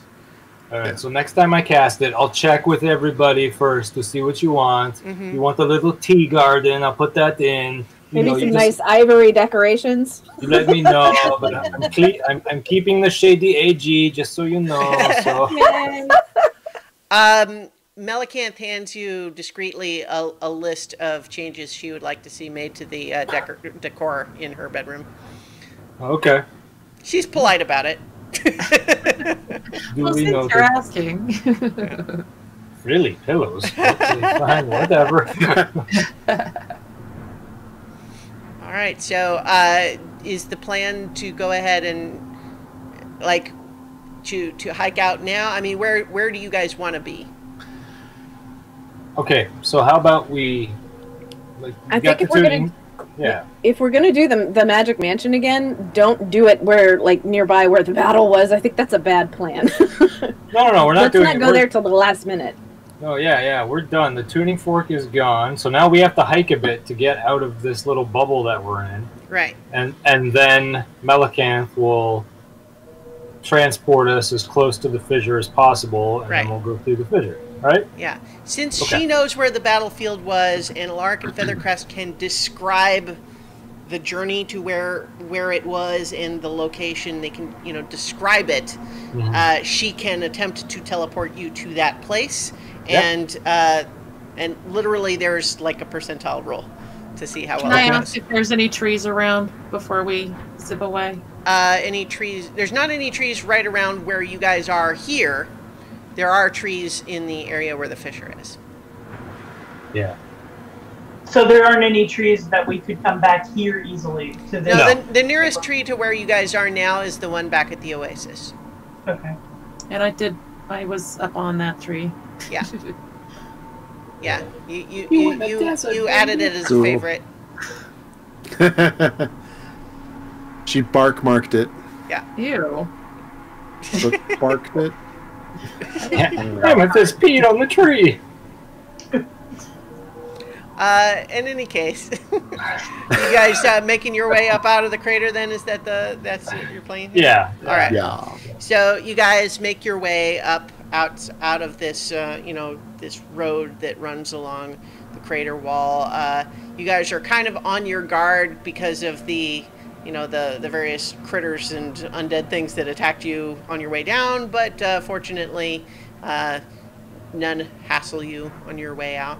All right, so next time I cast it, I'll check with everybody first to see what you want. Mhm. You want the little tea garden? I'll put that in. You Maybe know, some you nice ivory decorations. You let me know, but I'm keeping the shady AG just so you know. So Melicanth hands you discreetly a list of changes she would like to see made to the decor in her bedroom. okay, She's polite about it. Well, duly since noted. you're asking. Really, pillows? Okay, fine, whatever. All right. So, is the plan to go ahead and like to hike out now? I mean, where do you guys want to be? Okay, so how about we? Like, I you got think the if we're tuning. Yeah. If we're gonna do the Magic Mansion again, don't do it where like nearby where the battle was. I think that's a bad plan. No, we're not Let's doing not it. go there till the last minute. Oh yeah, we're done. The tuning fork is gone. So now we have to hike a bit to get out of this little bubble that we're in, Right. and then Melicanth will transport us as close to the fissure as possible, and Right. then we'll go through the fissure. Right? Yeah. Since Okay. she knows where the battlefield was, and Alaric and Feathercrest can describe the journey to where it was and the location. They can, you know, describe it. She can attempt to teleport you to that place, and literally there's like a percentile roll to see how well Can I it ask goes. if there's any trees around before we zip away? Any trees? There's not any trees right around where you guys are here. There are trees in the area where the fissure is. Yeah. So there aren't any trees that we could come back here easily to this. No, the nearest tree to where you guys are now is the one back at the oasis. Okay. And I was up on that tree. Yeah. Yeah. You You in the desert, added it as a Cool. favorite. She bark-marked it. Ew. Barked it. Amethyst peed on the tree. In any case, you guys making your way up out of the crater. Then is that's what you're playing? Yeah. All right. Yeah. So you guys make your way up out of this this road that runs along the crater wall. You guys are kind of on your guard because of the the various critters and undead things that attacked you on your way down, but fortunately none hassle you on your way out.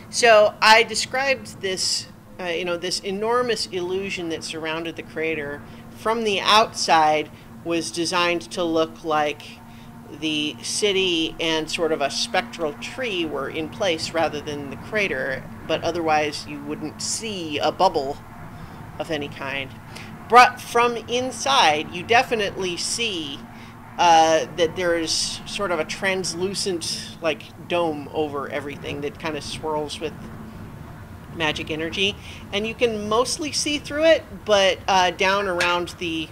So I described this this enormous illusion that surrounded the crater from the outside was designed to look like the city and sort of a spectral tree were in place rather than the crater, but otherwise you wouldn't see a bubble of any kind. But from inside, you definitely see that there is sort of a translucent like dome over everything that kind of swirls with magic energy, and you can mostly see through it, but down around the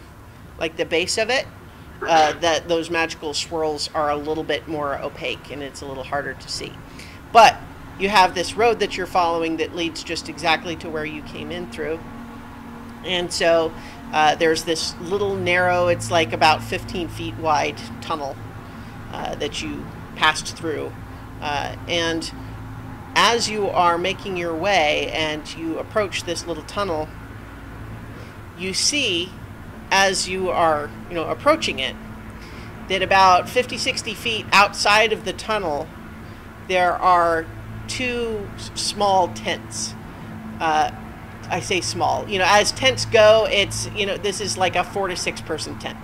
base of it, that those magical swirls are a little bit more opaque and it's a little harder to see. But you have this road that you're following that leads just exactly to where you came in through. And so there's this little narrow, it's like about 15 feet wide tunnel that you passed through. And as you are making your way and you approach this little tunnel, you see, as you are approaching it, that about 50-60 feet outside of the tunnel there are two small tents. I say small, as tents go, it's this is like a 4 to 6 person tent,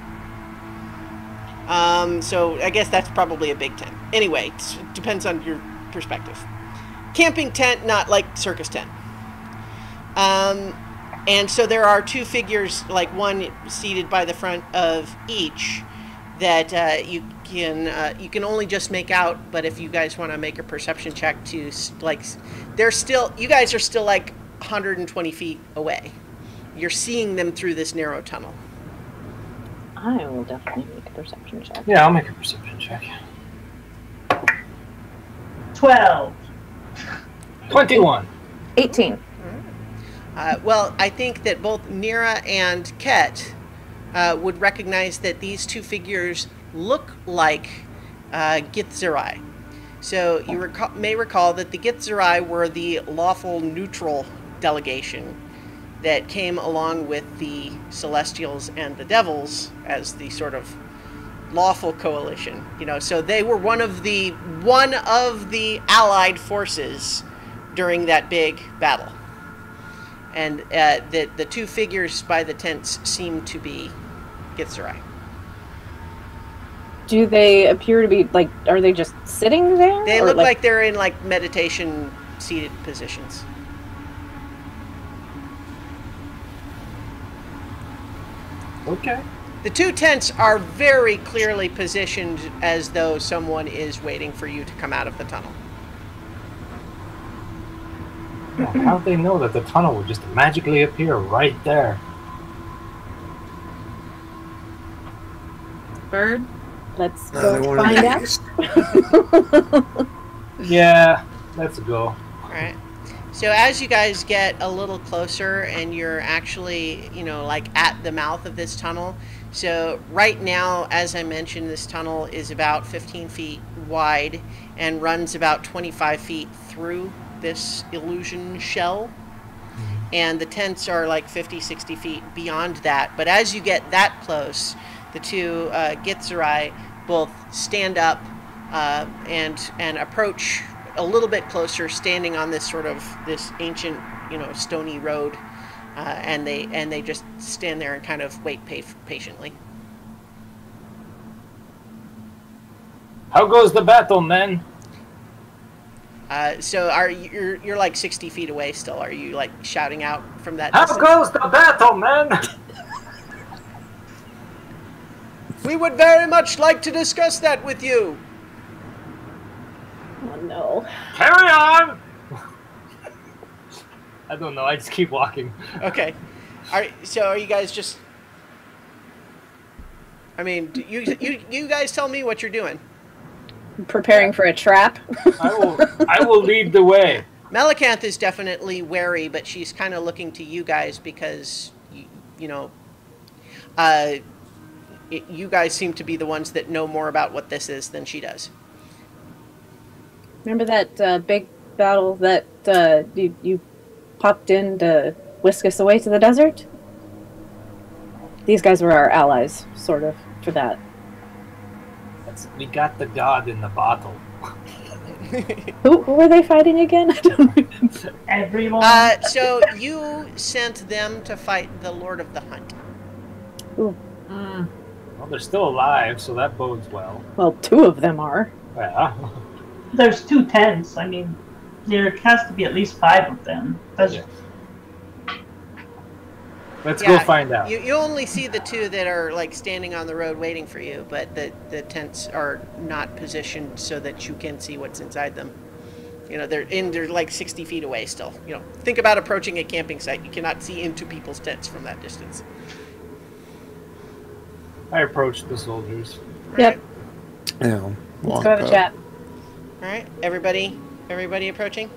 so I guess that's probably a big tent. Anyway, it depends on your perspective. Camping tent, not like circus tent. And so there are two figures, like one seated by the front of each, that you can only just make out. But if you guys want to make a perception check to you guys are still like 120 feet away. You're seeing them through this narrow tunnel. I will definitely make a perception check. Yeah, I'll make a perception check. 12. 21. 18. Well, I think that both Nira and Ket would recognize that these two figures look like Githzerai. So you may recall that the Githzerai were the lawful neutral delegation that came along with the Celestials and the Devils as the sort of lawful coalition. So they were one of the allied forces during that big battle. And the two figures by the tents seem to be Githzerai. Do they appear to be, are they just sitting there? They or look like they're in, meditation seated positions. Okay. The two tents are very clearly positioned as though someone is waiting for you to come out of the tunnel. How do they know that the tunnel would just magically appear right there? Bird? Let's I go wanna find be out. Yeah, let's go. All right. So as you guys get a little closer and you're actually, at the mouth of this tunnel. So right now, as I mentioned, this tunnel is about 15 feet wide and runs about 25 feet through this illusion shell. and the tents are like 50, 60 feet beyond that. But as you get that close, the two Githzerai both stand up and approach a little bit closer, standing on this sort of this ancient, stony road, and they just stand there and kind of wait patiently. How goes the battle, men? So you're like 60 feet away still? Are you like shouting out from that How distance? goes the battle, men? We would very much like to discuss that with you. Oh no. Carry on! I don't know, I just keep walking. Okay. So are you guys just... I mean, you guys tell me what you're doing. Preparing for a trap. I will lead the way. Melicanth is definitely wary, but she's kind of looking to you guys because, you guys seem to be the ones that know more about what this is than she does. Remember that big battle that you popped in to whisk us away to the desert? These guys were our allies, sort of, for that. We got the god in the bottle. Who were they fighting again? I don't remember. Everyone. So you sent them to fight the Lord of the Hunt. Ooh. Well, they're still alive, so that bodes well. Well, two of them are. Yeah. There's 2 tents. I mean, there has to be at least 5 of them. That's Yeah. Let's go find out. You only see the 2 that are like standing on the road waiting for you, but the tents are not positioned so that you can see what's inside them. They're like 60 feet away still. Think about approaching a camping site. You cannot see into people's tents from that distance. I approached the soldiers. Yep. Yeah. Let's go have a chat. All right, everybody approaching.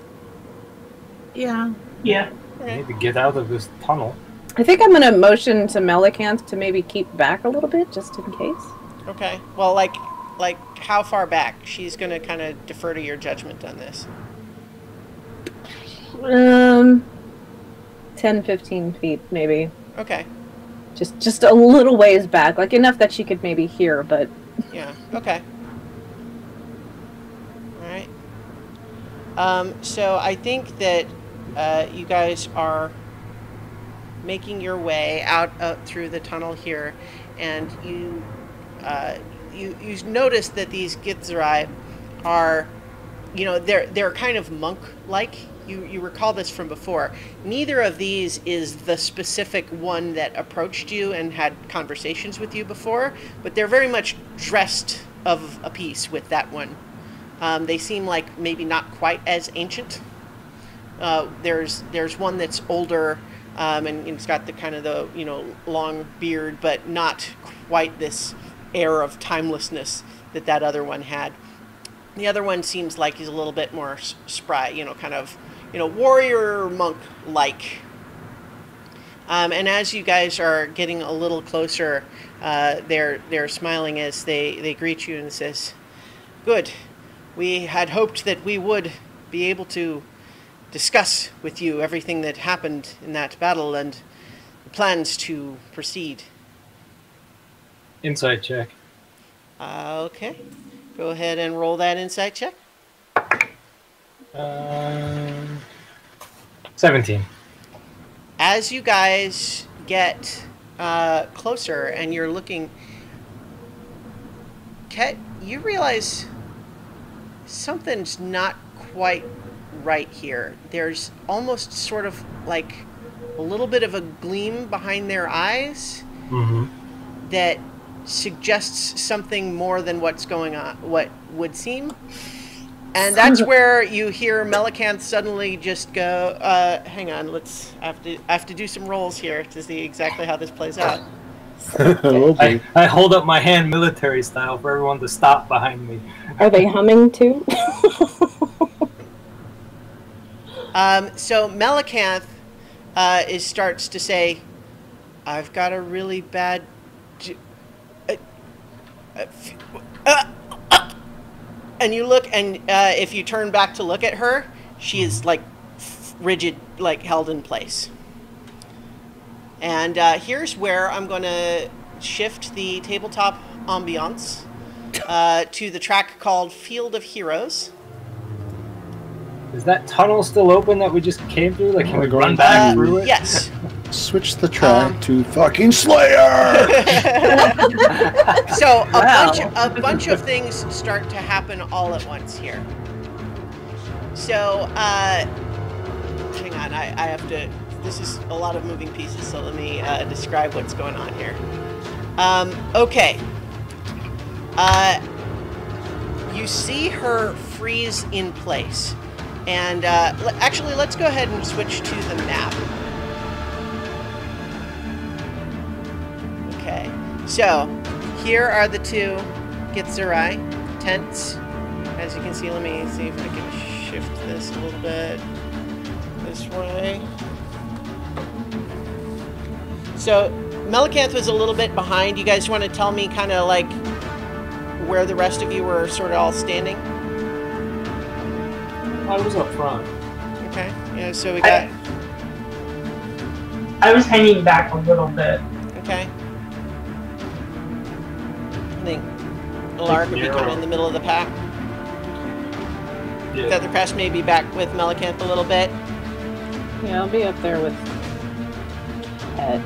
Yeah. yeah. I need to get out of this tunnel. I think I'm going to motion to Melicanth to maybe keep back a little bit, just in case. Okay. Well, like how far back? She's going to kind of defer to your judgment on this. 10, 15 feet, maybe. Okay. Just a little ways back, like enough that she could maybe hear, but... Yeah, okay. Alright. So I think that you guys are making your way out through the tunnel here, and you notice that these Githzerai are, they're kind of monk-like. You recall this from before. Neither of these is the specific one that approached you and had conversations with you before, but they're very much dressed of a piece with that one. They seem like maybe not quite as ancient. There's one that's older, and it's got the kind of the long beard, but not quite this air of timelessness that other one had. The other one seems like he's a little bit more spry, kind of warrior monk-like. And as you guys are getting a little closer, they're smiling as they greet you and says, "Good. We had hoped that we would be able to discuss with you everything that happened in that battle and the plans to proceed." Insight check. Okay. Go ahead and roll that insight check. 17. As you guys get closer and you're looking, Ket, you realize something's not quite right here. There's almost sort of like a little bit of a gleam behind their eyes that suggests something more than what's going on, what would seem. And that's where you hear Melicanth suddenly just go, hang on, I have to do some rolls here to see exactly how this plays out. Okay. I hold up my hand military style for everyone to stop behind me. Are they humming too? So Melicanth starts to say, "I've got a really bad... and you look, and if you turn back to look at her, she is like rigid, like held in place. And here's where I'm going to shift the tabletop ambiance to the track called Field of Heroes. Is that tunnel still open that we just came through? Like, can we We're run going back through- through it? Yes. Switch the track to fucking Slayer. So Wow. a bunch of things start to happen all at once here. So hang on, I have to. This is a lot of moving pieces, so let me describe what's going on here. Okay. You see her freeze in place, and actually, let's go ahead and switch to the map. Okay, so here are the two Githzerai tents. As you can see, let me see if I can shift this a little bit this way. So Melicanth was a little bit behind. You guys want to tell me kind of like where the rest of you were sort of all standing? I was up front. Okay, yeah, so we got... I was hanging back a little bit. Okay. I think Alark would be kind of in the middle of the pack. Yeah. Feathercrest may be back with Melicanth a little bit. Yeah, I'll be up there with Ed.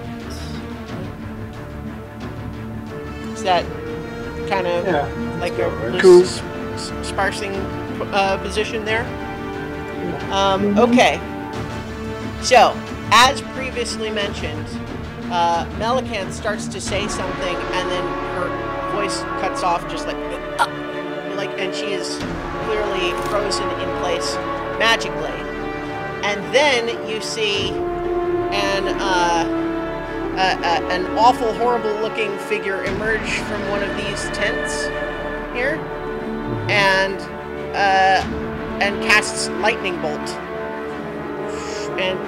Is that kind of Yeah. like a Cool. loose sparsing position there? Okay. So, as previously mentioned, Melicanth starts to say something, and then her voice cuts off, just like, and she is clearly frozen in place magically. And then you see an awful, horrible-looking figure emerge from one of these tents here, and casts lightning bolt. And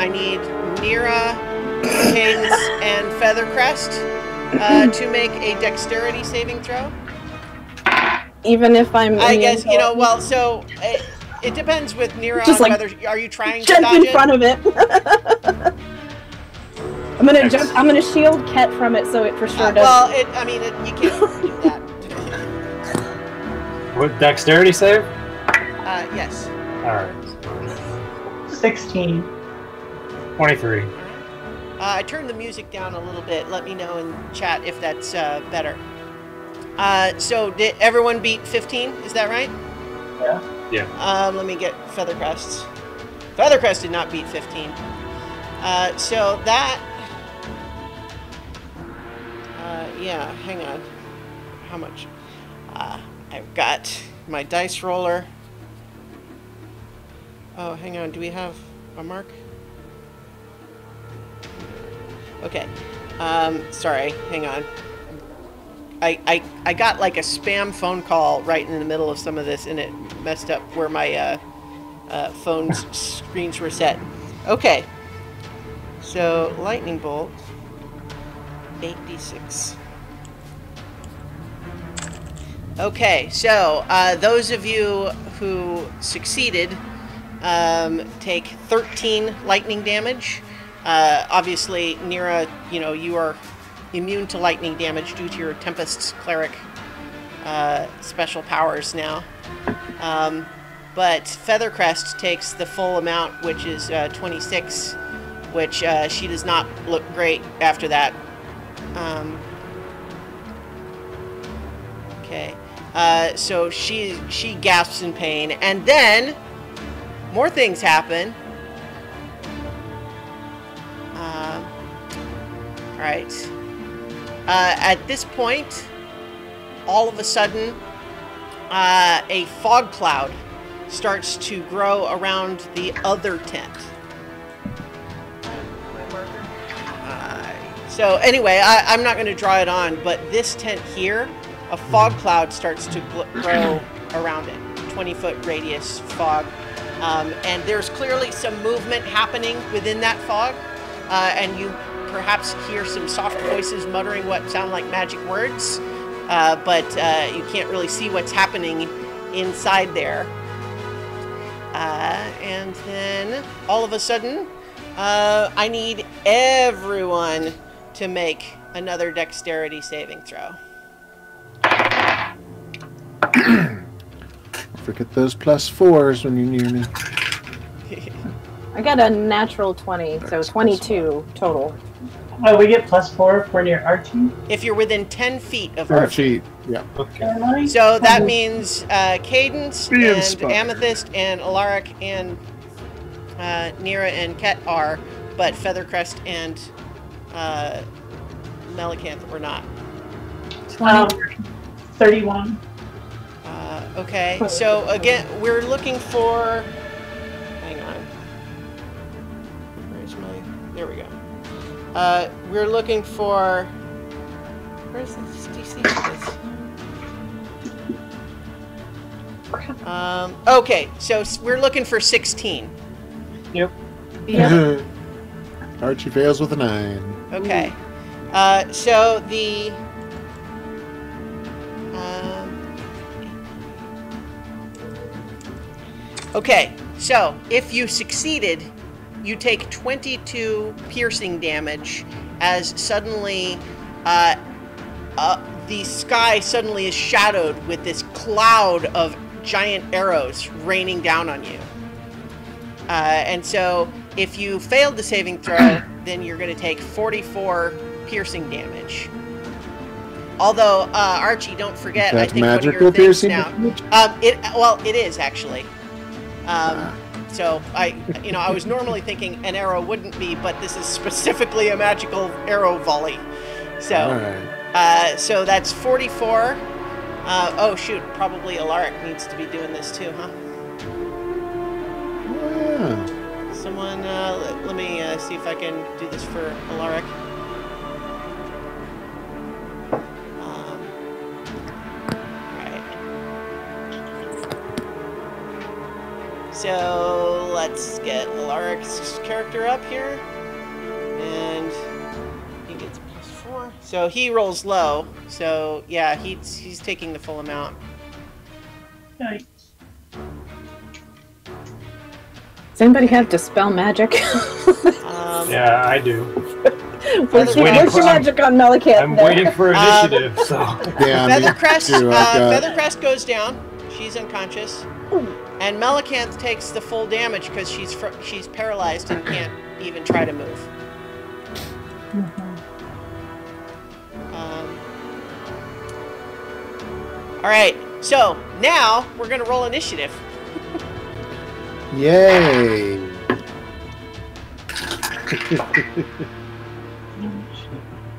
I need Nira, Cadence, and Feathercrest to make a dexterity saving throw. Even if I'm I immune guess, to you know, it, well, so it depends with Nira Just on like whether, are you trying to jump dodge in it? front of it. I'm gonna jump. I'm gonna shield Ket from it, so it for sure does. Well, you can't do that. What, dexterity save? Yes. Alright. 16. 23. I turned the music down a little bit. Let me know in chat if that's better. So did everyone beat 15? Is that right? Yeah. Let me get Feathercrest's. Feathercrest did not beat 15. So that... yeah, hang on. How much? I've got my dice roller. Oh, hang on. Do we have a mark? Okay. Sorry. Hang on. I got like a spam phone call right in the middle of some of this, and it messed up where my phone's screens were set. Okay. So, lightning bolt. 8d6. Okay, so those of you who succeeded take 13 lightning damage. Obviously, Nira, you know, you are immune to lightning damage due to your Tempest's Cleric special powers now. But Feathercrest takes the full amount, which is 26, which she does not look great after that. Okay. So she gasps in pain, and then more things happen. All right. At this point, all of a sudden, a fog cloud starts to grow around the other tent. So anyway, I'm not going to draw it on, but this tent here, a fog cloud starts to grow around it. 20-foot radius fog. And there's clearly some movement happening within that fog. And you perhaps hear some soft voices muttering what sound like magic words. But you can't really see what's happening inside there. And then all of a sudden, I need everyone to make another dexterity saving throw. Forget those +4s when you're near me. I got a natural 20, so 22 total. Oh, we get +4 if we're near Archie. If you're within 10 feet of Archie, yeah. Okay. So that means Cadence Be and inspired. Amethyst and Alaric and Nira and Ket are, but Feathercrest and Melicanth were not. 31. Okay, so again, we're looking for. Hang on. Where's my? There we go. We're looking for. Where's the DC for this? Okay, so we're looking for 16. Yep. Archie fails with a 9. Okay. So the. Okay, so if you succeeded, you take 22 piercing damage as suddenly the sky suddenly is shadowed with this cloud of giant arrows raining down on you. And so if you failed the saving throw, then you're going to take 44 piercing damage. Although, Archie, don't forget, I That's think one of magical your things piercing now. damage? It is actually. So I was normally thinking an arrow wouldn't be, but this is specifically a magical arrow volley. So, Alright. so that's 44. Oh shoot, probably Alaric needs to be doing this too, huh? Yeah. Someone, let me see if I can do this for Alaric. Right. So let's get Alaric's character up here, and he gets +4. So he rolls low. So yeah, he's taking the full amount. Yikes. Does anybody have Dispel Magic? Yeah, I do. Where's waiting your for- magic on Melicanth? I'm there? waiting for initiative, so. Yeah, me Feathercrest, too. I've got- Feathercrest goes down. She's unconscious, and Melicanth takes the full damage because she's paralyzed and can't even try to move. All right, so now we're gonna roll initiative. Yay!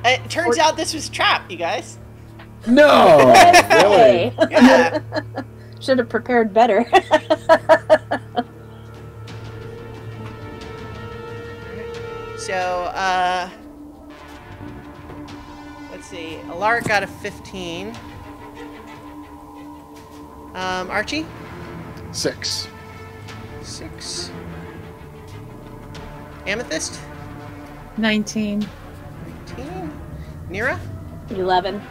It turns out this was trap, you guys. No! Really? Hey. Yeah. Should have prepared better. So, let's see. Alaric got a 15. Archie? 6. 6. Amethyst? 19. 19. Nira? 11.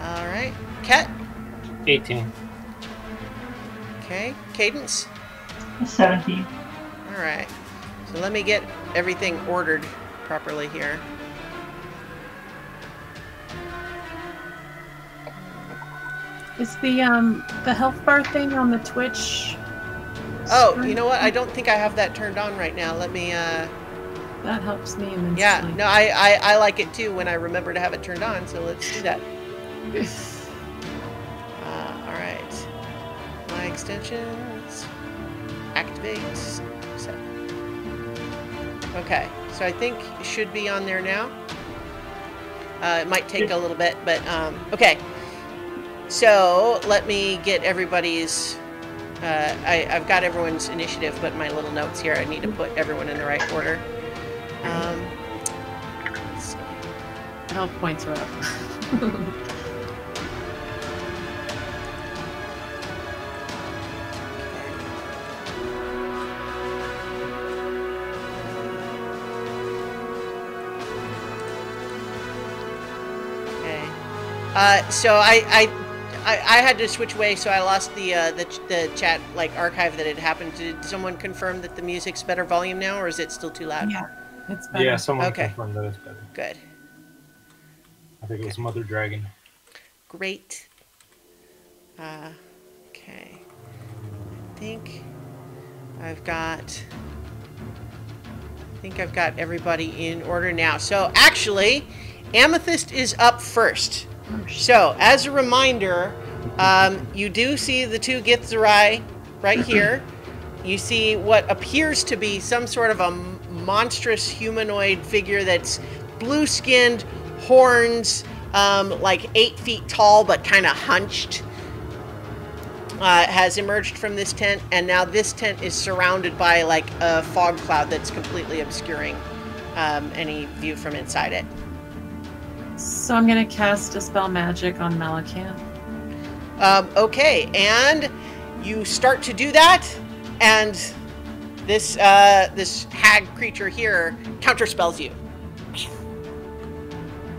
All right. Ket? 18. Okay. Cadence? 17. All right. So let me get everything ordered properly here. Is the health bar thing on the Twitch? Oh, screen? you know what? I don't think I have that turned on right now. Let me, That helps me immensely. yeah. No, I like it too when I remember to have it turned on, so let's do that. All right. My extensions. Activate. Set. Okay, so I think it should be on there now. It might take a little bit, but okay. So let me get everybody's. I've got everyone's initiative, but my little notes here. I need to put everyone in the right order. Let's see. Health points are up. Okay. So I had to switch away, so I lost the chat like archive that had happened. Did someone confirm that the music's better volume now, or is it still too loud? Yeah, it's better. Yeah, someone Okay. confirmed that it's better. Good. I think it was Mother Dragon. Great. Okay. I think I've got everybody in order now. So actually, Amethyst is up first. So as a reminder, you do see the two Githzerai right here. You see what appears to be some sort of a monstrous humanoid figure that's blue-skinned, horns, like 8 feet tall but kind of hunched. Has emerged from this tent, and now this tent is surrounded by like a fog cloud that's completely obscuring any view from inside it. So I'm going to cast Dispel Magic on Malakanth. Okay, and you start to do that, and this this hag creature here counterspells you.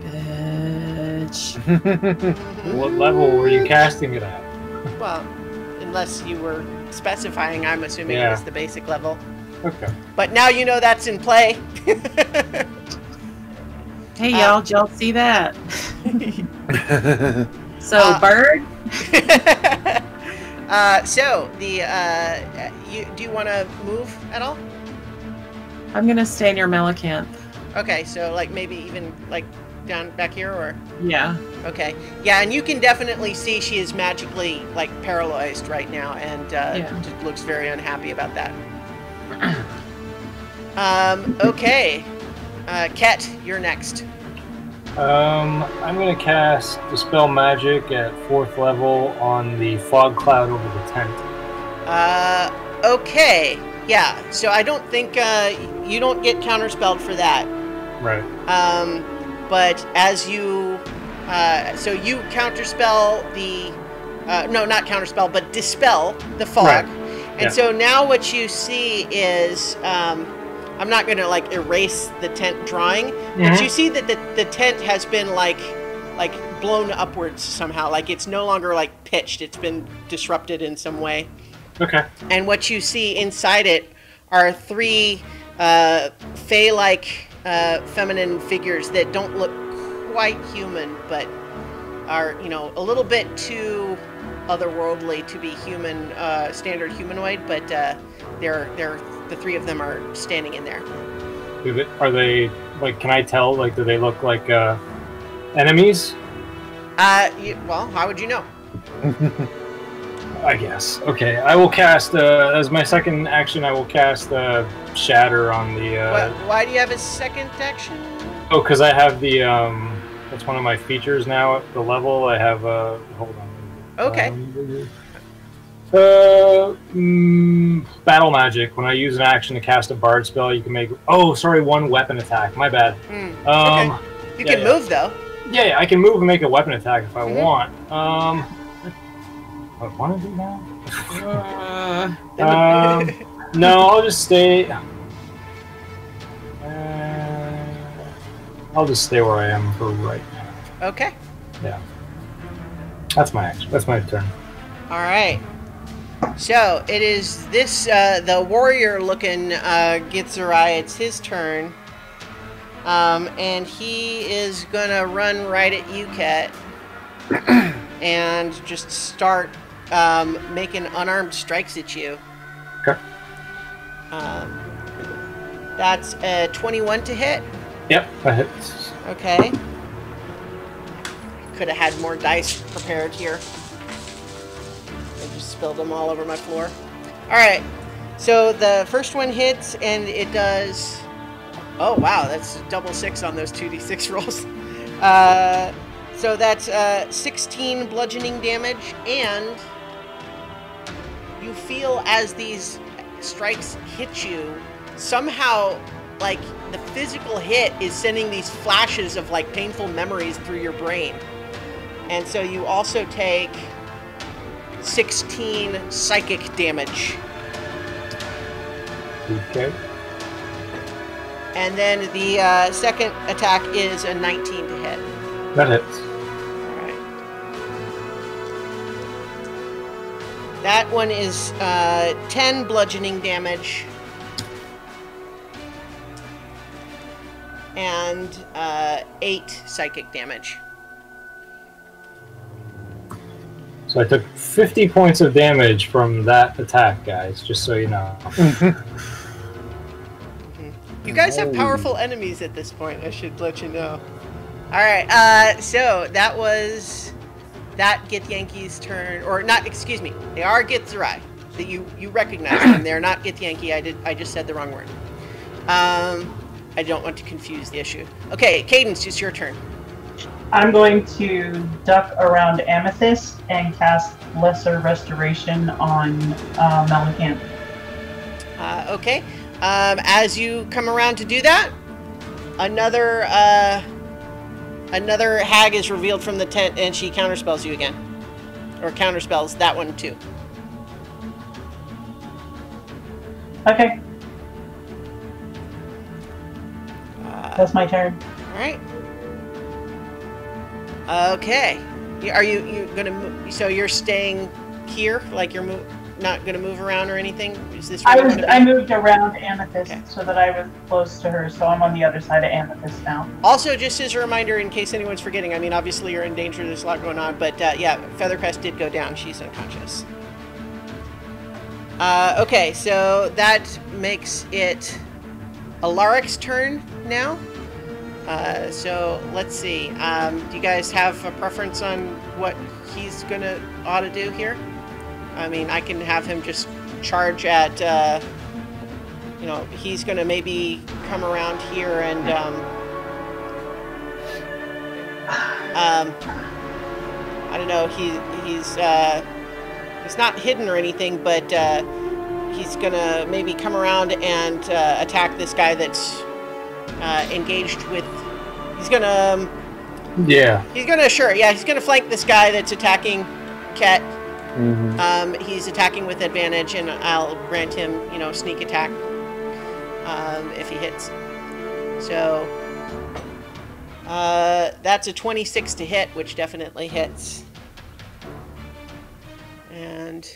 Bitch. What level were you casting it at? Well, unless you were specifying, I'm assuming it was the basic level. Okay. But now you know that's in play. Hey, y'all, did y'all see that? So, bird? So, the, do you want to move at all? I'm going to stay near Malakanth. Okay, so, like, maybe even, like, down back here, or? Yeah. Okay. Yeah, and you can definitely see she is magically, like, paralyzed right now, and just looks very unhappy about that. Okay. Ket, you're next. I'm going to cast Dispel Magic at 4th level on the fog cloud over the tent. Okay. Yeah, so I don't think, you don't get counterspelled for that. Right. But as you, so you counterspell the, no, not counterspell, but dispel the fog. Right. And so now what you see is, I'm not going to like erase the tent drawing, but you see that the tent has been like blown upwards somehow. Like it's no longer like pitched. It's been disrupted in some way. Okay. And what you see inside it are 3 fae-like feminine figures that don't look quite human, but are, you know, a little bit too otherworldly to be human, standard humanoid, but they're the 3 of them are standing in there. Are they, like, can I tell, like, do they look like enemies? Well, how would you know? I guess. Okay, I will cast, as my second action, I will cast Shatter on the... Why do you have a second action? Oh, because I have the, that's one of my features now at the level. I have, hold on. Okay. Battle magic. When I use an action to cast a bard spell, you can make... Oh, sorry, 1 weapon attack. My bad. Okay. You can move, though. Yeah, I can move and make a weapon attack if I want. I want to do that? No, I'll just stay... I'll just stay where I am for right now. Okay. Yeah. That's my action. That's my turn. All right. So it is this the warrior-looking Githzerai. It's his turn, and he is gonna run right at you, Ket, and just start making unarmed strikes at you. Okay. That's a 21 to hit. Yep, that hits. Okay. Could have had more dice prepared here. I just spilled them all over my floor. Alright, so the first one hits, and it does... Oh, wow, that's double 6 on those 2d6 rolls. So that's 16 bludgeoning damage, and you feel as these strikes hit you, somehow, like, the physical hit is sending these flashes of, like, painful memories through your brain. And so you also take 16 psychic damage. Okay. And then the second attack is a 19 to hit. That hits. Alright. That one is 10 bludgeoning damage. And 8 psychic damage. So I took 50 points of damage from that attack, guys, just so you know. You guys have powerful enemies at this point, I should let you know. Alright, so that was that Githyanki's turn, or not, excuse me, they are Githzerai. That you recognize them, they're not Githyanki, I just said the wrong word. I don't want to confuse the issue. Okay, Cadence, it's your turn. I'm going to duck around Amethyst and cast Lesser Restoration on Melicanth. Okay. As you come around to do that, another hag is revealed from the tent, and she counterspells you again, or counterspells that one too. Okay. That's my turn. All right. Okay. Are you gonna move? So you're staying here, like you're not gonna move around or anything? Is this? I moved around Amethyst okay. so that I was close to her, so I'm on the other side of Amethyst now. Also, just as a reminder, in case anyone's forgetting, I mean, obviously you're in danger. There's a lot going on, but yeah, Feathercrest did go down. She's unconscious. Okay, so that makes it Alaric's turn now. So let's see. Do you guys have a preference on what he's ought to do here? I mean, I can have him just charge at, he's gonna maybe come around here and, I don't know, he's not hidden or anything, but, he's gonna maybe come around and, attack this guy that's, engaged with, he's gonna flank this guy that's attacking Ket. Mm-hmm. He's attacking with advantage, and I'll grant him, sneak attack, if he hits. So, that's a 26 to hit, which definitely hits. And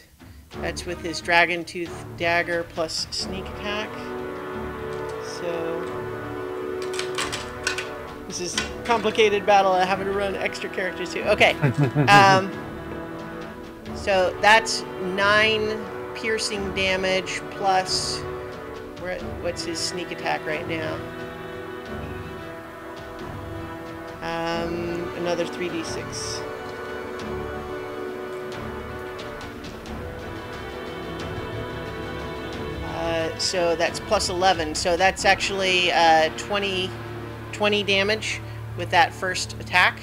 that's with his Dragon Tooth Dagger plus sneak attack. So, this is a complicated battle. I have to run extra characters too. Okay. So that's 9 piercing damage plus, what's his sneak attack right now? Another 3d6. So that's plus 11. So that's actually 20 damage with that first attack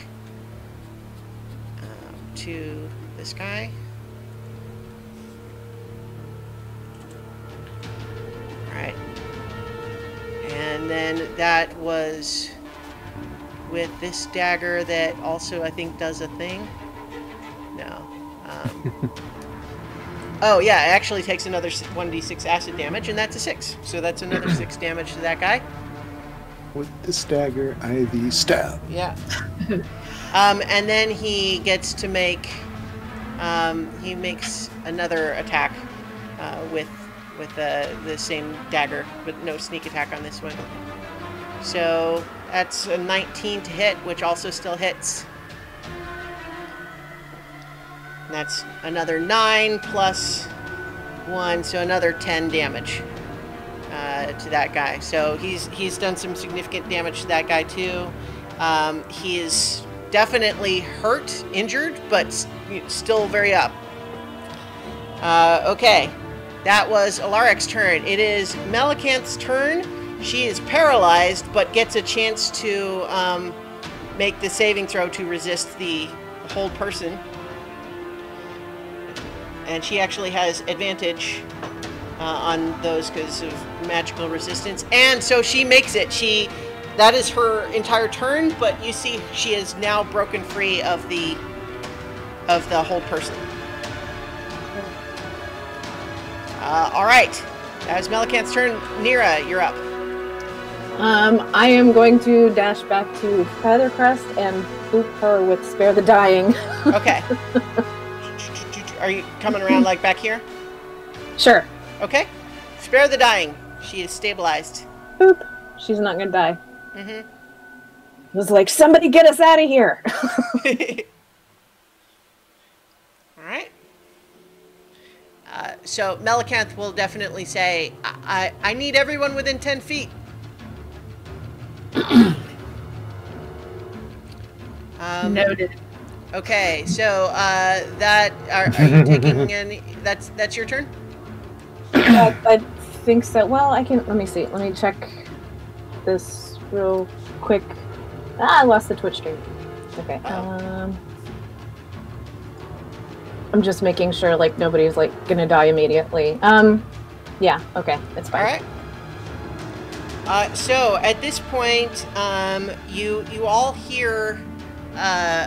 to this guy. Alright. And then that was with this dagger that also, I think, does a thing. No. Oh, yeah, it actually takes another 1d6 acid damage, and that's a 6. So that's another 6 damage to that guy. With this dagger, I stab. Yeah. And then he gets to make, he makes another attack with the same dagger, but no sneak attack on this one. So that's a 19 to hit, which also still hits. And that's another 9 plus 1, so another 10 damage to that guy. So he's done some significant damage to that guy too. He is definitely hurt, injured, but still very up. Okay, that was Alaric's turn. It is Melicanth's turn. She is paralyzed, but gets a chance to make the saving throw to resist the hold person. And she actually has advantage on those because of magical resistance. And so she makes it. That is her entire turn, but you see she is now broken free of the hold person. All right. That was Melicanth's turn. Nira, you're up. I am going to dash back to Feathercrest and boop her with Spare the Dying. Okay. Are you coming around like back here? Sure. Okay. Spare the dying. She is stabilized. Boop. She's not gonna die. Mm-hmm. It was like, somebody get us out of here. All right. So Melicanth will definitely say, I need everyone within 10 feet. Noted. Okay, so that are you taking any? That's your turn. I think so. Well, I can. Let me see. Let me check this real quick. I lost the Twitch stream. Okay. I'm just making sure like nobody's like gonna die immediately. Yeah. Okay. It's fine. All right. So at this point, you all hear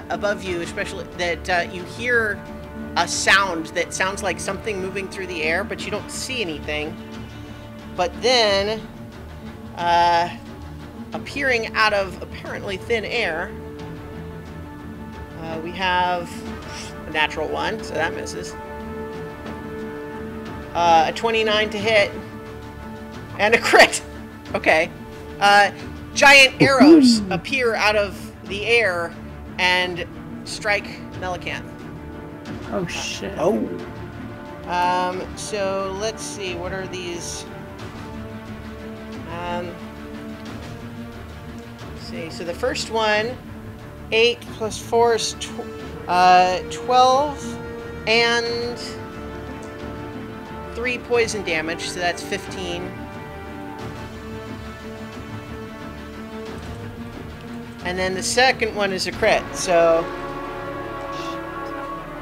above you, especially that you hear a sound that sounds like something moving through the air, but you don't see anything. But then, appearing out of apparently thin air, we have a natural 1, so that misses. A 29 to hit, and a crit. Okay. Giant arrows appear out of the air and strike Melicanth. Oh shit. Oh. So let's see, what are these? Let's see, so the first one, 8 plus 4 is 12, and 3 poison damage, so that's 15. And then the second one is a crit, so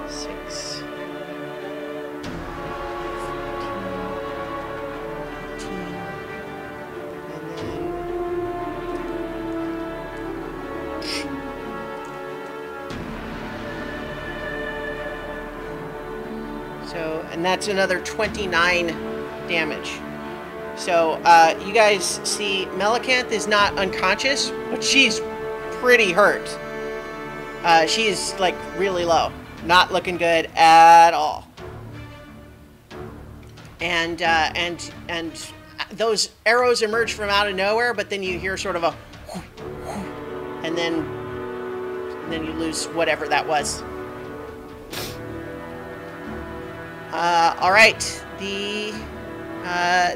6, 15, and then so, and that's another 29 damage. So, you guys see Melicanth is not unconscious, but she's pretty hurt. She is like really low, not looking good at all. And those arrows emerge from out of nowhere, but then you hear sort of a, and then you lose whatever that was. All right,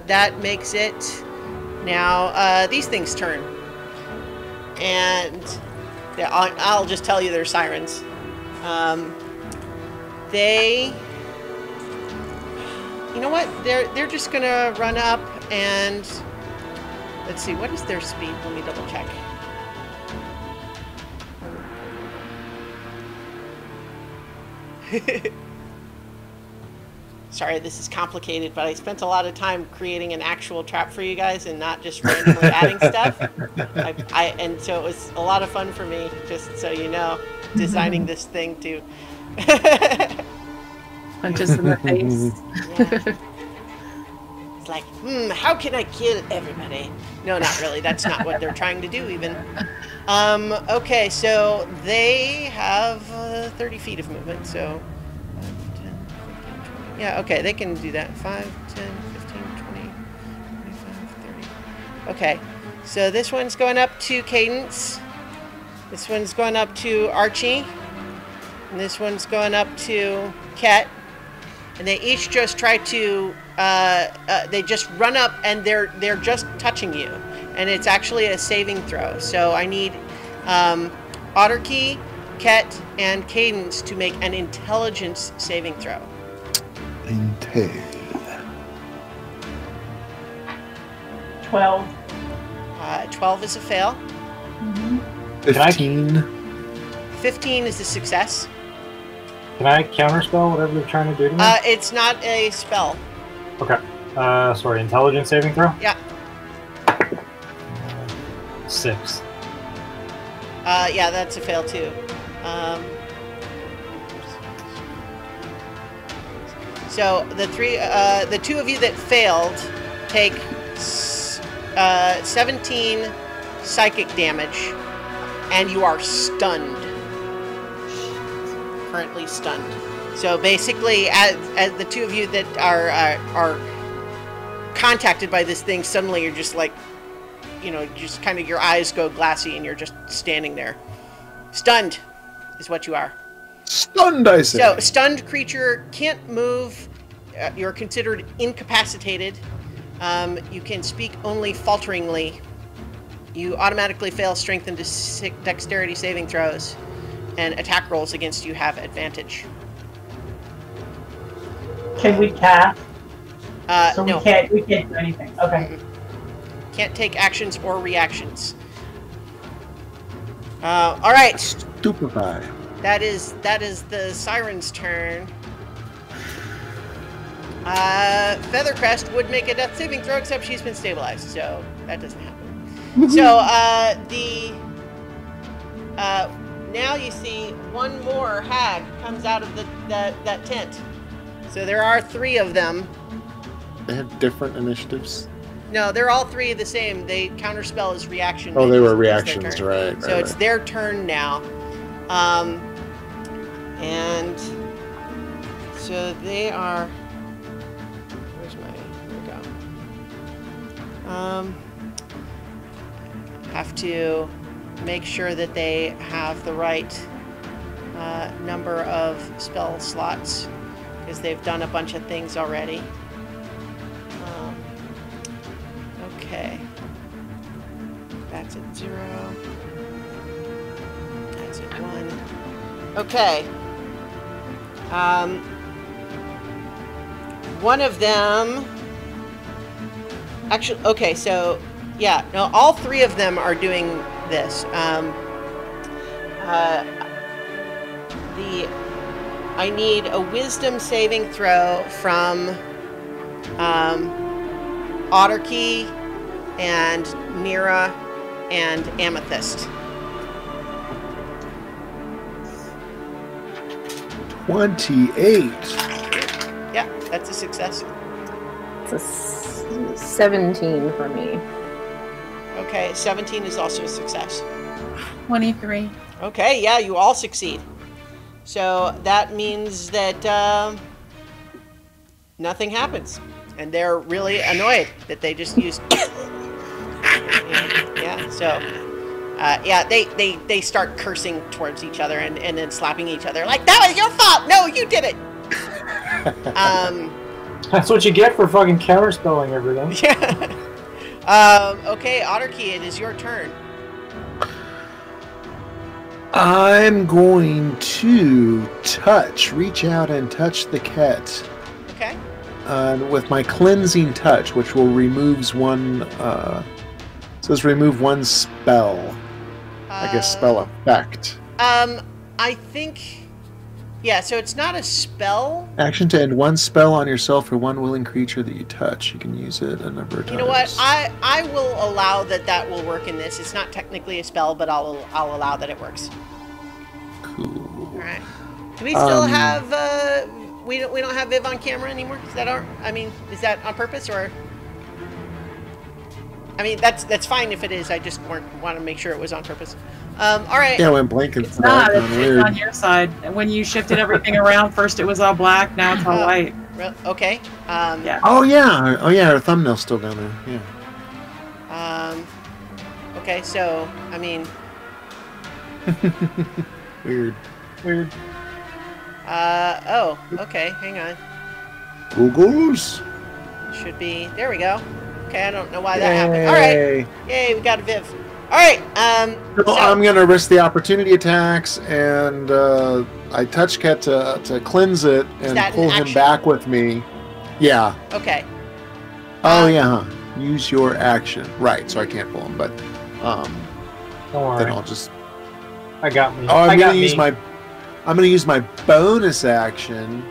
that makes it now these things turn. And I'll just tell you they're sirens. They, you know what? They're just gonna run up and let's see. What is their speed? Let me double check. Sorry, this is complicated, but I spent a lot of time creating an actual trap for you guys and not just randomly adding stuff. And so it was a lot of fun for me, just so you know, designing this thing to... Punches in the face. Yeah. It's like, how can I kill everybody? No, not really. That's not what they're trying to do, even. Okay, so they have 30 feet of movement, so... Yeah, okay, they can do that. 5, 10, 15, 20, 25, 30. Okay, so this one's going up to Cadence. This one's going up to Archie. And this one's going up to Ket. And they each just try to, they just run up and they're just touching you. And it's actually a saving throw. So I need Otterkey, Ket, and Cadence to make an intelligence saving throw. Intel. 12. 12 is a fail. 15. 15 is a success. Can I counterspell whatever they're trying to do to me? It's not a spell. Okay. Sorry, intelligence saving throw? Yeah. 6. Yeah, that's a fail too. So the two of you that failed take 17 psychic damage, and you are stunned. Currently stunned. So basically, as the two of you that are contacted by this thing, suddenly you're just like, just kind of your eyes go glassy and you're just standing there. Stunned is what you are. Stunned, I say. So, stunned creature can't move. You're considered incapacitated. You can speak only falteringly. You automatically fail strength and dexterity saving throws, and attack rolls against you have advantage. Can we cast? So no. we can't do anything. Okay. Can't take actions or reactions. All right. Stupefy. That is the siren's turn. Feathercrest would make a death saving throw, except she's been stabilized, so that doesn't happen. So now you see one more hag comes out of that tent. So there are 3 of them. They have different initiatives. No, they're all 3 the same. They counterspell as reaction. Oh, they were It's their reactions, turn. right? So it's their turn now. And so they are. Where's my? Here we go. Have to make sure that they have the right number of spell slots because they've done a bunch of things already. Okay. That's at 0. That's at 1. Okay. One of them... Actually, okay, so... Yeah, no, all 3 of them are doing this. I need a wisdom saving throw from Otterkey and Mira and Amethyst. 28. Yeah, that's a success. It's a 17 for me. Okay, 17 is also a success. 23. Okay, yeah, you all succeed. So that means that nothing happens. And they're really annoyed that they just used... yeah, so... they start cursing towards each other and then slapping each other. Like, that was your fault! No, you did it! That's what you get for fucking counterspelling everything. Yeah. Okay, Otterkey, it is your turn. I'm going to reach out and touch the cat. Okay. With my cleansing touch, which will removes one. Says remove one spell. I guess spell effect. I think. Yeah, so it's not a spell. Action to end one spell on yourself or one willing creature that you touch. You can use it a number of times. You know what? I will allow that will work in this. It's not technically a spell, but I'll allow that it works. Cool. All right. Do we still have? We don't have Viv on camera anymore. Is that is that on purpose or? I mean, that's fine if it is. I just want to make sure it was on purpose. All right. Yeah, when blinking. It's not. It's on your side. When you shifted everything around, first it was all black, now it's all white. Okay. Yeah. Oh yeah. Our thumbnail's still down there. Yeah. Okay, so I mean. Weird. Oh. Okay. Hang on. Googles. Should be. There we go. Okay, I don't know why that happened. All right. Yay, we got a Viv. All right. So I'm going to risk the opportunity attacks, and I touch Ket to cleanse it and pull him back with me. Yeah. Okay. Oh, yeah. Use your action. Right, so I can't pull him, but don't worry. then I'll just... I got me. Oh, I'm going to use my bonus action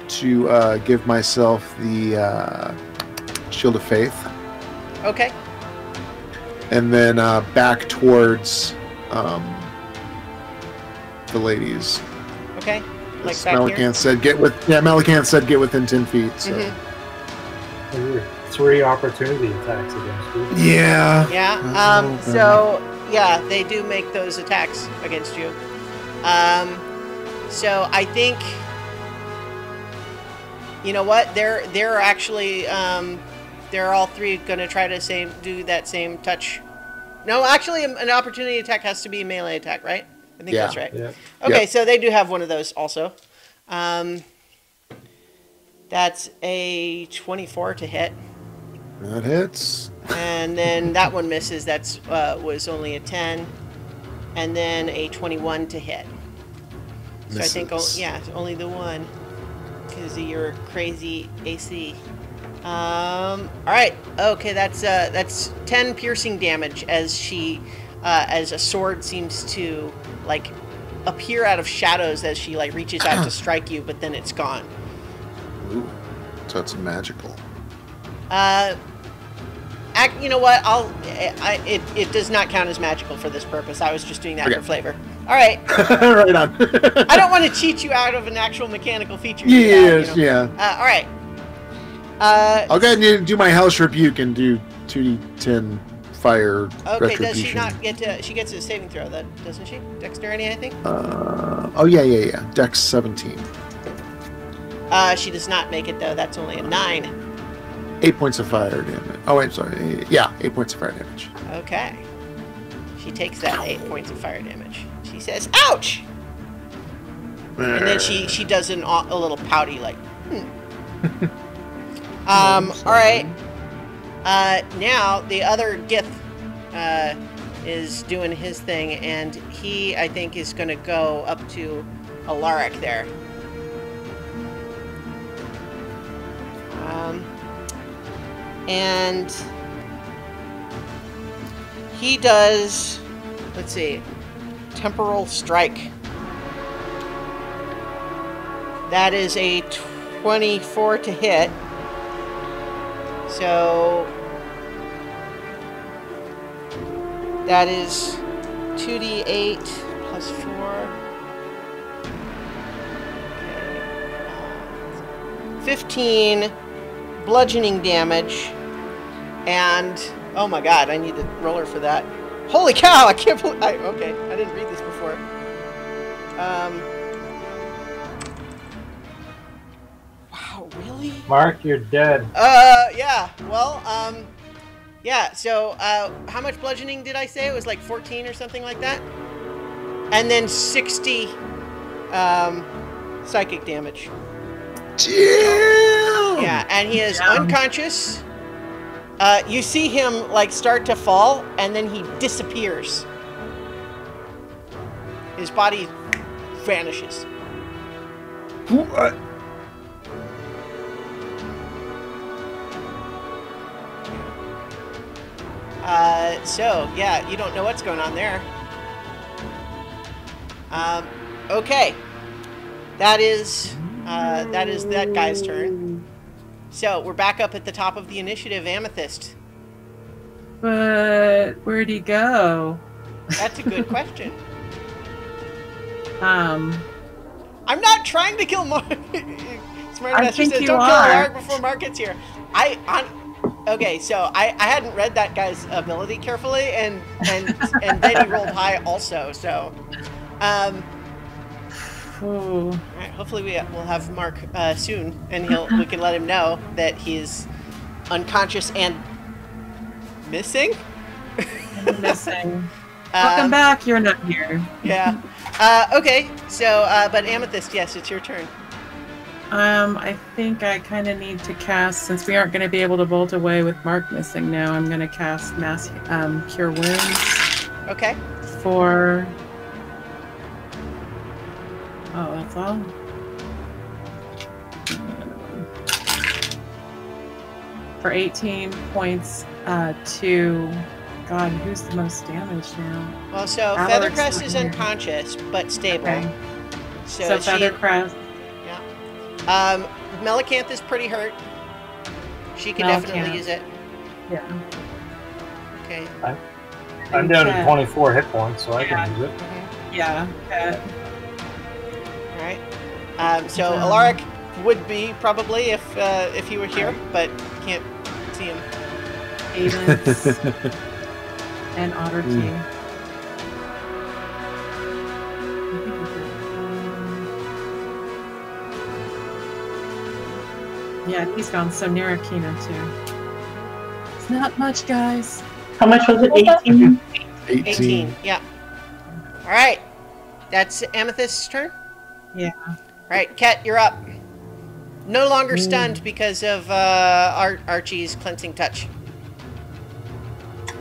to give myself the Shield of Faith. Okay. And then back towards the ladies. Okay. Like As back Melicanth here? said, Melicanth said get within 10 feet. So. 3 opportunity attacks against you. Yeah. Yeah. So yeah, they do make those attacks against you. So I think You know what? They're actually they're all three going to try to do that same touch. No, actually, an opportunity attack has to be a melee attack, right? I think that's right. Yeah. Okay, Yep. so they do have one of those also. That's a 24 to hit. That hits. And then that one misses. That's was only a 10. And then a 21 to hit. So I think, Misses. only the one. Because of your crazy AC. All right. Okay, that's 10 piercing damage as she, as a sword seems to like appear out of shadows as she like reaches out to strike you, but then it's gone. Ooh. So it's magical. You know what? It does not count as magical for this purpose. I was just doing that Okay. for flavor. All right. Right on. I don't want to cheat you out of an actual mechanical feature. Yes, yeah. All right. I'll go ahead and do my Hellish Rebuke and do 2d10 fire Okay. retribution. Does she not get to? She gets a saving throw, then, doesn't she? Dexterity, I think. Oh, yeah. Dex 17. She does not make it though. That's only a 9. 8 points of fire damage. Oh, wait, sorry. Yeah, 8 points of fire damage. Okay. She takes that 8 points of fire damage. She says, "Ouch!" And then she does a little pouty like. All right. Now the other Gith is doing his thing, and he, I think, is going to go up to Alaric there. And he does, let's see, Temporal Strike. That is a 24 to hit. So that is 2d8 plus 4. 15 bludgeoning damage. And, oh my god, I need the roller for that. Holy cow, I can't believe... Okay, I didn't read this before. Wow, really? Mark, you're dead. Yeah, well, yeah, so, how much bludgeoning did I say? It was like 14 or something like that? And then 60, psychic damage. Damn! Yeah, and he is unconscious. You see him, like, start to fall, and then he disappears. His body vanishes. What? So, yeah, you don't know what's going on there. Okay. That is that guy's turn. So, we're back up at the top of the initiative, Amethyst. But where'd he go? That's a good question. Um, I'm not trying to kill Mark. Smart I enough. She think says, you don't kill are. Mark before Mark gets here. Okay, so I hadn't read that guy's ability carefully, and then he rolled high also. So, ooh. all right, hopefully we'll have Mark soon, and we can let him know that he's unconscious and missing. Missing. Welcome back. You're not here. Yeah. Okay. So, but Amethyst, yes, it's your turn. I think I kind of need to cast, since we aren't going to be able to bolt away with Mark missing now, I'm going to cast Mass Cure Wounds Okay. for... Oh, that's all? For 18 points to... God, who's the most damaged now? Well, so Alaric's Feathercrest not is here. unconscious but stable. Okay. So, So Feathercrest... Yeah. Melicanth is pretty hurt. She can definitely Melicanth. use it. Yeah. Okay. I'm down to Okay. 24 hit points, so I can use it. Yeah. All right. So Alaric would be probably if he were here, but can't see him. Avens and Otter Key. Yeah, he's gone so near Akina too. It's not much, guys. How much was it? 18? 18. Yeah. All right. That's Amethyst's turn? Yeah. All right, Ket, you're up. No longer stunned because of Archie's cleansing touch.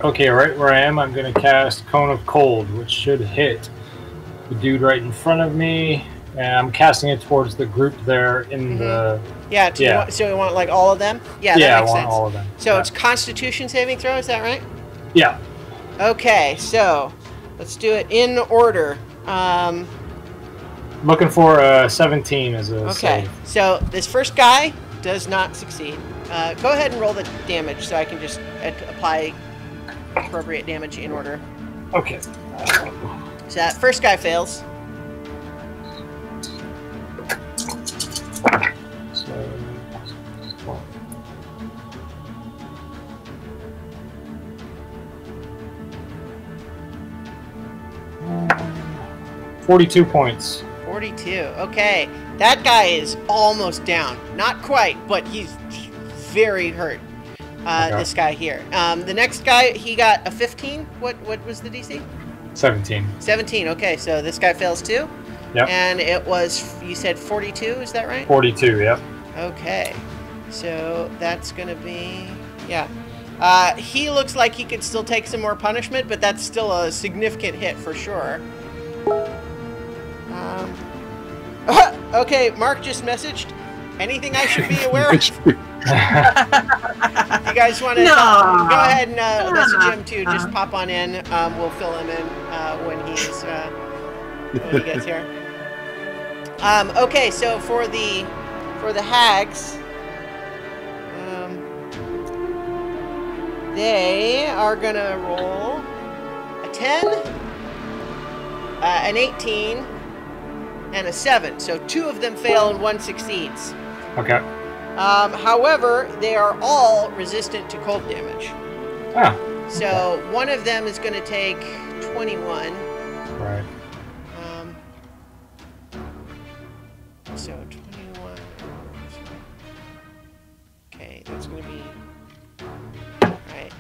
Okay, right where I am, I'm going to cast Cone of Cold, which should hit the dude right in front of me. And I'm casting it towards the group there in the... Yeah, so you want like all of them? Yeah, that Yeah, makes I want sense. all of them. So Yeah. it's Constitution saving throw, is that right? Yeah. Okay, so let's do it in order. Looking for a 17 as a Okay, save. so this first guy does not succeed. Go ahead and roll the damage so I can just apply appropriate damage in order. Okay. So that first guy fails. So, 42 points. 42. Okay, that guy is almost down. Not quite, but he's very hurt. Okay. This guy here. The next guy, he got a 15. What was the DC? 17. 17. Okay, so this guy fails too. Yep. And it was, you said 42, is that right? 42, yep. Okay, so that's gonna be, yeah. He looks like he could still take some more punishment, but that's still a significant hit for sure. Okay, Mark just messaged. Anything I should be aware of? If you guys want to go ahead and message him too. Just pop on in. We'll fill him in when he gets here. Okay, so for the hags, they are gonna roll a 10, an 18, and a 7. So 2 of them fail and 1 succeeds. Okay. However, they are all resistant to cold damage. Ah. So one of them is going to take 21. Right. So 21. Okay, that's going to be... Right.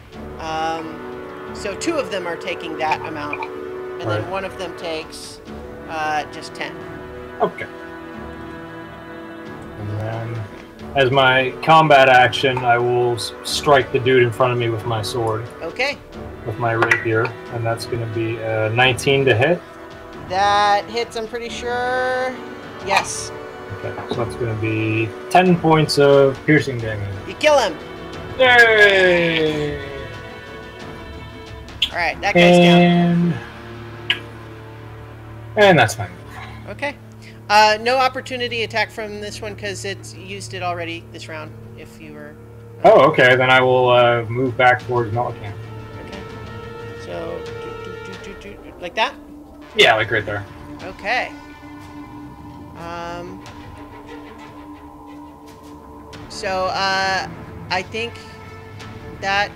So 2 of them are taking that amount. And then Right. one of them takes just 10. Okay. And then, as my combat action, I will strike the dude in front of me with my sword, Okay. with my rapier, and that's going to be 19 to hit. That hits, I'm pretty sure. Yes. Okay, so that's going to be 10 points of piercing damage. You kill him. Yay! All right, that guy's down. And that's fine. Okay. No opportunity attack from this one because it's used it already this round. If you were. Oh, okay. Then I will move back towards Melican. Okay. So, like that? Yeah, like right there. Okay. So, I think that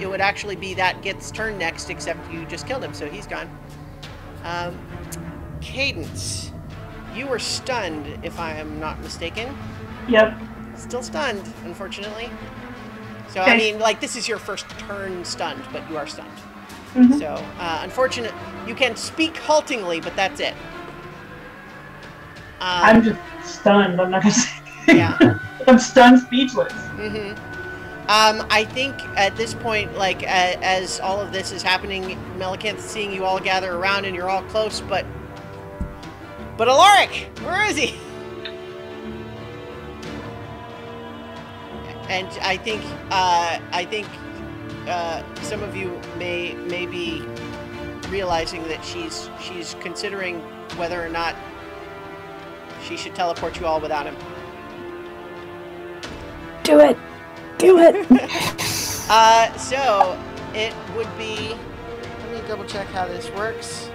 it would actually be that gets turn next, except you just killed him, so he's gone. Cadence, you were stunned, if I am not mistaken. Yep. Still stunned, unfortunately. So, Okay. I mean, like, this is your first turn stunned, but you are stunned. Mhm. So, unfortunate. You can speak haltingly, but that's it. I'm just stunned. I'm not gonna say. Yeah. I'm stunned, speechless. Mm-hmm. I think at this point, like, as all of this is happening, Melicanth's seeing you all gather around and you're all close, but Alaric, where is he? And I think some of you may be realizing that she's considering whether or not she should teleport you all without him. Do it. Do it. So it would be. Let me double check how this works.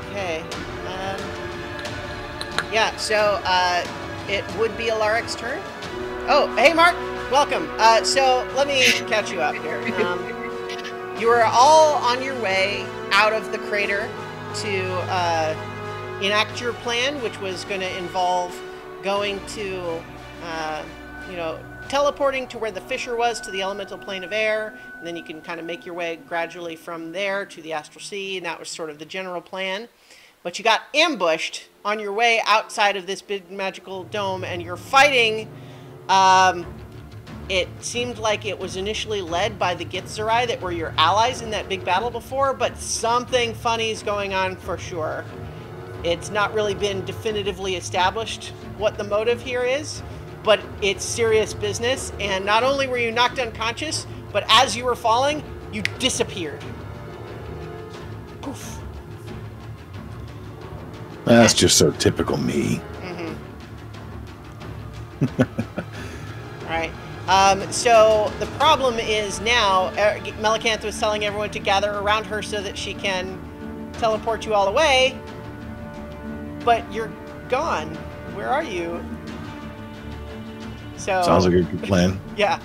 Okay. Yeah. So it would be Alaric's turn. Oh, hey, Mark. Welcome. So let me catch you up here. You are all on your way out of the crater to enact your plan, which was going to involve going to, teleporting to where the fissure was to the elemental plane of air, and then you can kind of make your way gradually from there to the astral sea, and that was sort of the general plan. But you got ambushed on your way outside of this big magical dome, and you're fighting. It seemed like it was initially led by the Githzerai that were your allies in that big battle before, but something funny is going on for sure. It's not really been definitively established what the motive here is, but it's serious business. And not only were you knocked unconscious, but as you were falling, you disappeared. Poof. That's just so typical me. All right. So the problem is now, Melicantha was telling everyone to gather around her so that she can teleport you all away, but you're gone. Where are you? So sounds like a good plan. Yeah.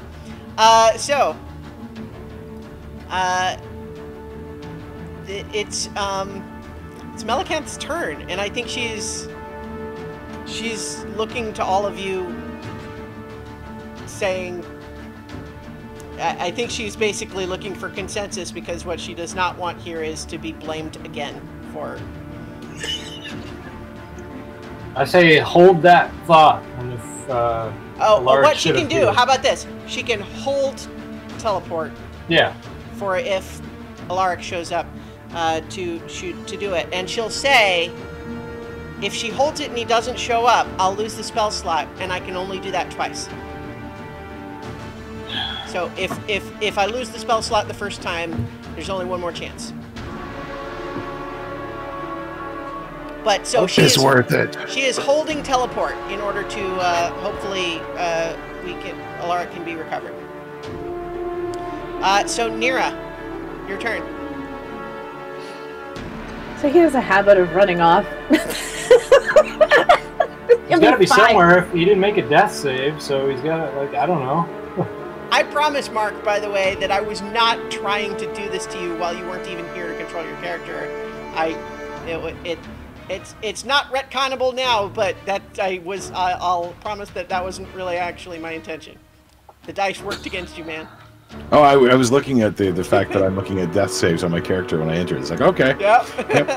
It's Melicantha's turn, and I think she's looking to all of you, saying, I think she's basically looking for consensus, because what she does not want here is to be blamed again for. I say hold that thought, and if what she can do? How about this? She can hold teleport. Yeah. For if Alaric shows up to do it, and she'll say, if she holds it and he doesn't show up, I'll lose the spell slot, and I can only do that twice. So if I lose the spell slot the first time, there's only one more chance. But so it's worth it. She is holding teleport in order to hopefully Alaric can be recovered. So Nira, your turn. So he has a habit of running off. He's got to be somewhere. If he didn't make a death save, so he's got to, I don't know. I promise, Mark, by the way, that I was not trying to do this to you while you weren't even here to control your character. It's not retconnable now, but I'll promise that wasn't really actually my intention. The dice worked against you, man. Oh, I was looking at the fact that I'm looking at death saves on my character when I enter. It's like, okay. Yep.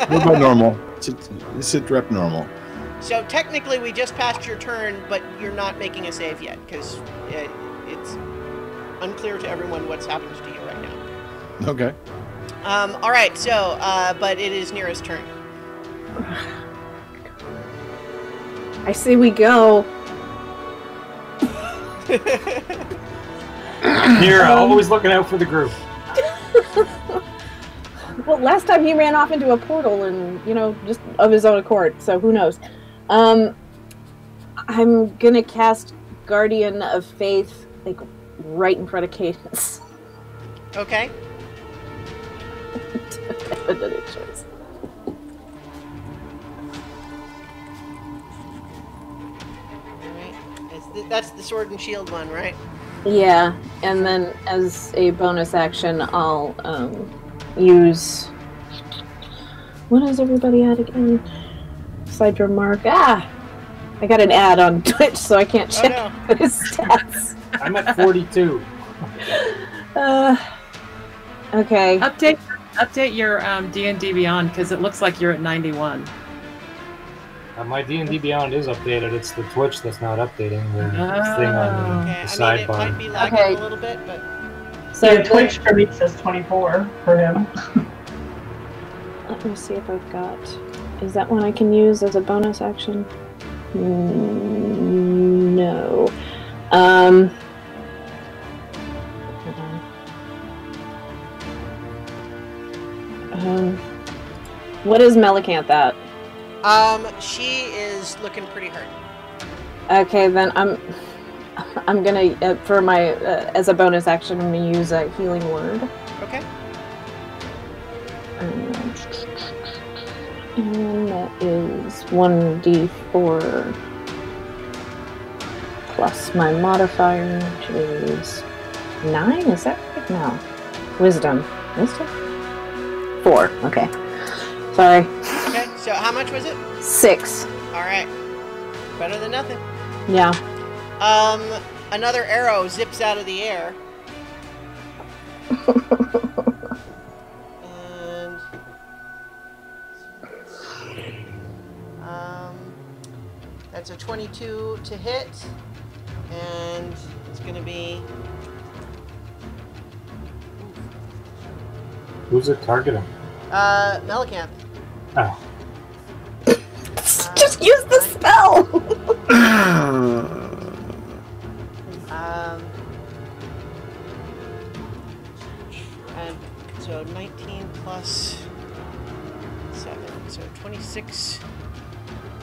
We're about normal. It's rep normal. So technically we just passed your turn, but you're not making a save yet, because it's unclear to everyone what's happened to you right now. Okay. All right, so, but it is Nira's turn. I say we go. Nira, always looking out for the group. Well, last time he ran off into a portal and, just of his own accord, so who knows. I'm gonna cast Guardian of Faith, like, right in front of Cadence. Okay. Another choice. Alright. That's the sword and shield one, right? Yeah, and then as a bonus action, I'll use... What is everybody at again? Aside from Mark. I got an ad on Twitch, so I can't check his stats. I'm at 42. Okay. Update your D&D Beyond, because it looks like you're at 91. My D&D Beyond is updated. It's the Twitch that's not updating the thing on the sidebar. It might be lagging a little bit, but... So yeah, Twitch for me says 24 for him. Let me see if I've got... Is that one I can use as a bonus action? No. Hold on. What is Melicantha at? She is looking pretty hurt. Okay, then I'm gonna for my as a bonus action, I'm gonna use a healing word. Okay. And that is 1d4 plus my modifier, which is 9. Is that right? No. Wisdom. 4. Okay. Sorry. Okay. So how much was it? 6. All right. Better than nothing. Yeah. Another arrow zips out of the air. And that's a 22 to hit, and it's going to be. Who's it targeting? Melicanth. Oh. Just use the spell! And so 19 plus 7, so 26.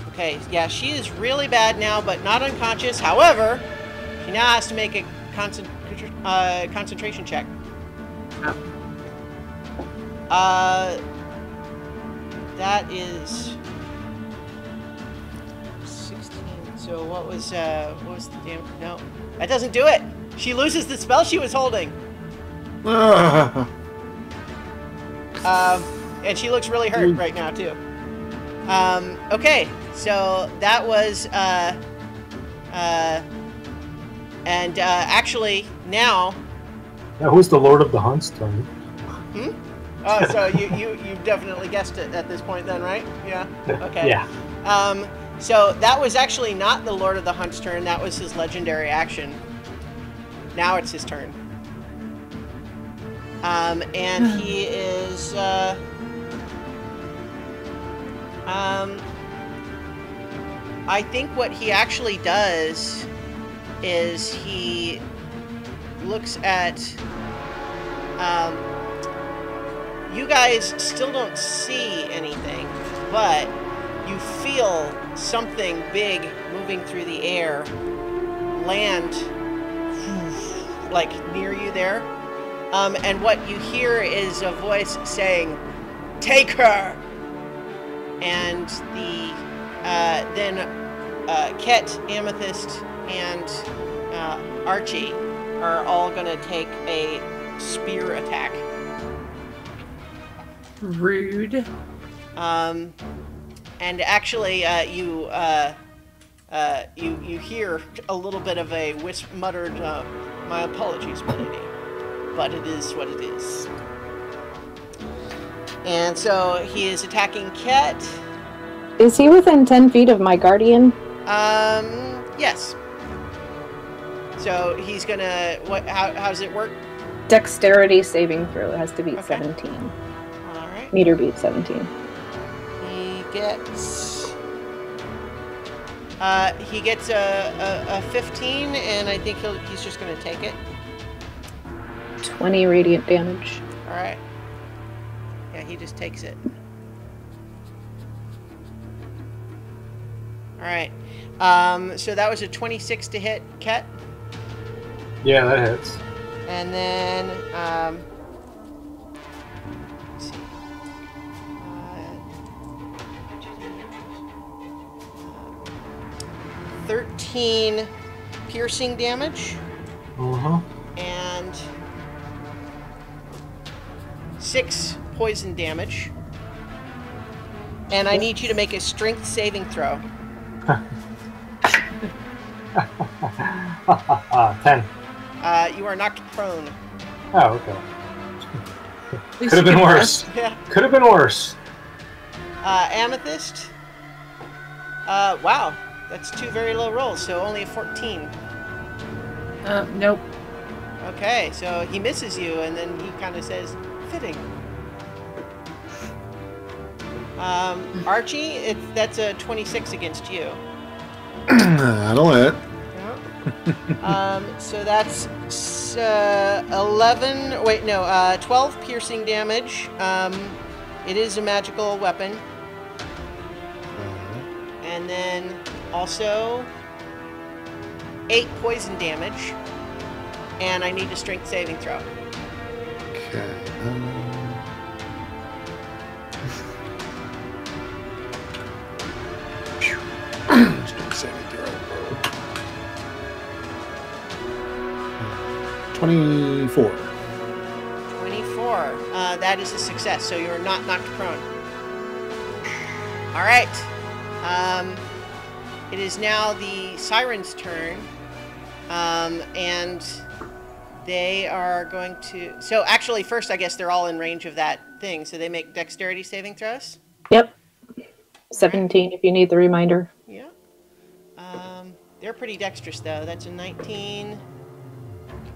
Okay, yeah, she is really bad now, but not unconscious. However, she now has to make a concentration check. That is 16. So what was the damage? No, that doesn't do it. She loses the spell she was holding. And she looks really hurt right now too. Okay, so that was actually now. Now who's the Lord of the Hunt's turn? Oh, so you definitely guessed it at this point then, right? Yeah. Okay. Yeah. So that was actually not the Lord of the Hunt's turn. That was his legendary action. Now it's his turn. And he is. I think what he actually does is he looks at. You guys still don't see anything, but you feel something big moving through the air land like near you there. And what you hear is a voice saying, "Take her!" And then Ket, Amethyst, and Archie are all going to take a spear attack. Rude. And actually, you hear a little bit of a muttered, "My apologies, milady, but it is what it is." And so he is attacking Ket. Is he within 10 feet of my guardian? Yes. So he's gonna. How does it work? Dexterity saving throw. It has to beat Okay. 17. All right. Meter beat 17. He gets a 15, and I think he's just going to take it. 20 radiant damage. All right. Yeah, he just takes it. All right. So that was a 26 to hit, Ket. Yeah, that hits. And then, let's see. 13 piercing damage. And 6 poison damage. And I need you to make a strength saving throw. 10. You are knocked prone. Oh, okay. At least Could have you been can worse. Yeah. Could have been worse. Amethyst. Wow. That's 2 very low rolls, so only a 14. Nope. Okay, so he misses you, and then he kind of says, "Fitting." Archie, that's a 26 against you. That'll hit. So that's 11. Wait, no, 12 piercing damage. It is a magical weapon, and then also 8 poison damage. And I need a strength saving throw. Okay. Strength saving throw. 24. 24. That is a success, so you're not knocked prone. All right. It is now the Siren's turn. And they are going to... So actually, first, I guess they're all in range of that thing. So they make dexterity saving throws? Yep. 17 if you need the reminder. Yeah. They're pretty dexterous, though. That's a 19,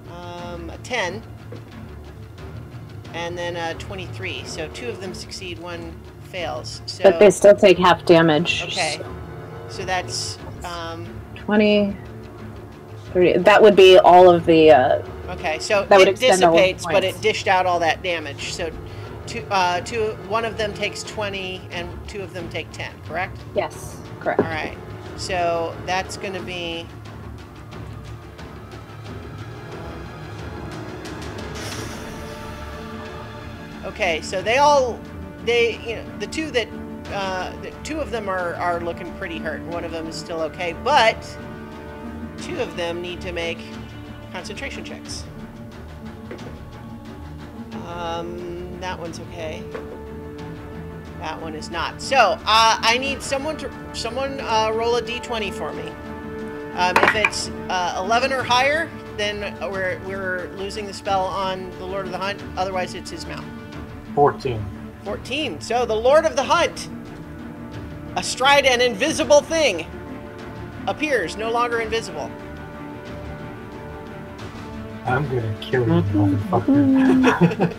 a 10, and then a 23. So 2 of them succeed, 1 fails. So, but they still take half damage. Okay. So that's... 20, 30. That would be all of the... okay, so that would it extend all dissipates, the but points. it dished out all that damage. So one of them takes 20, and 2 of them take 10, correct? Yes, correct. All right. So that's going to be... Okay, so the 2 that... the 2 of them are looking pretty hurt. One of them is still okay, but 2 of them need to make concentration checks. That one's okay. That one is not. So I need someone roll a d20 for me. If it's 11 or higher, then we're losing the spell on the Lord of the Hunt. Otherwise, it's his mount. 14. 14. So the Lord of the Hunt, astride an invisible thing, appears, no longer invisible. I'm gonna kill you, motherfucker.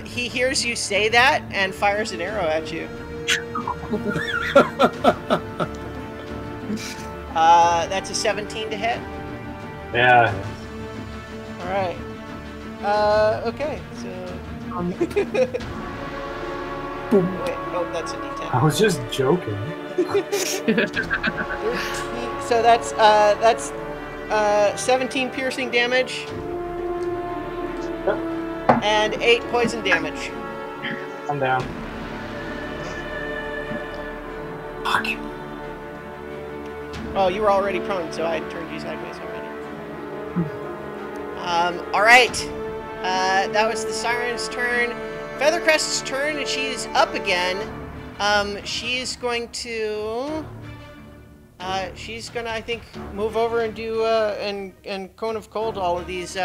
He hears you say that and fires an arrow at you. That's a 17 to hit. Yeah. All right. Okay. So. Wait. Oh, that's a D10. I was just joking. 13, so that's 17 piercing damage. And 8 poison damage. I'm down. Fuck. Oh, you were already prone, so I turned you sideways already. All right. That was the Siren's turn. Feathercrest's turn, and she's up again. She's going to, I think, move over and do and Cone of Cold all of these.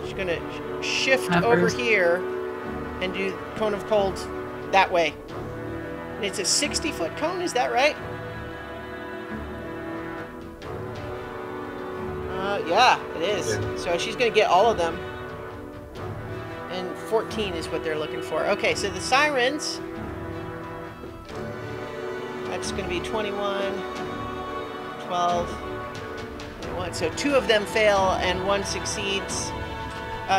She's gonna shift over here and do Cone of Cold that way. And it's a 60-foot cone, is that right? Yeah, it is. Yeah. So she's gonna get all of them. And 14 is what they're looking for. Okay, so the Sirens. That's gonna be 21, 12, 21. So 2 of them fail and 1 succeeds.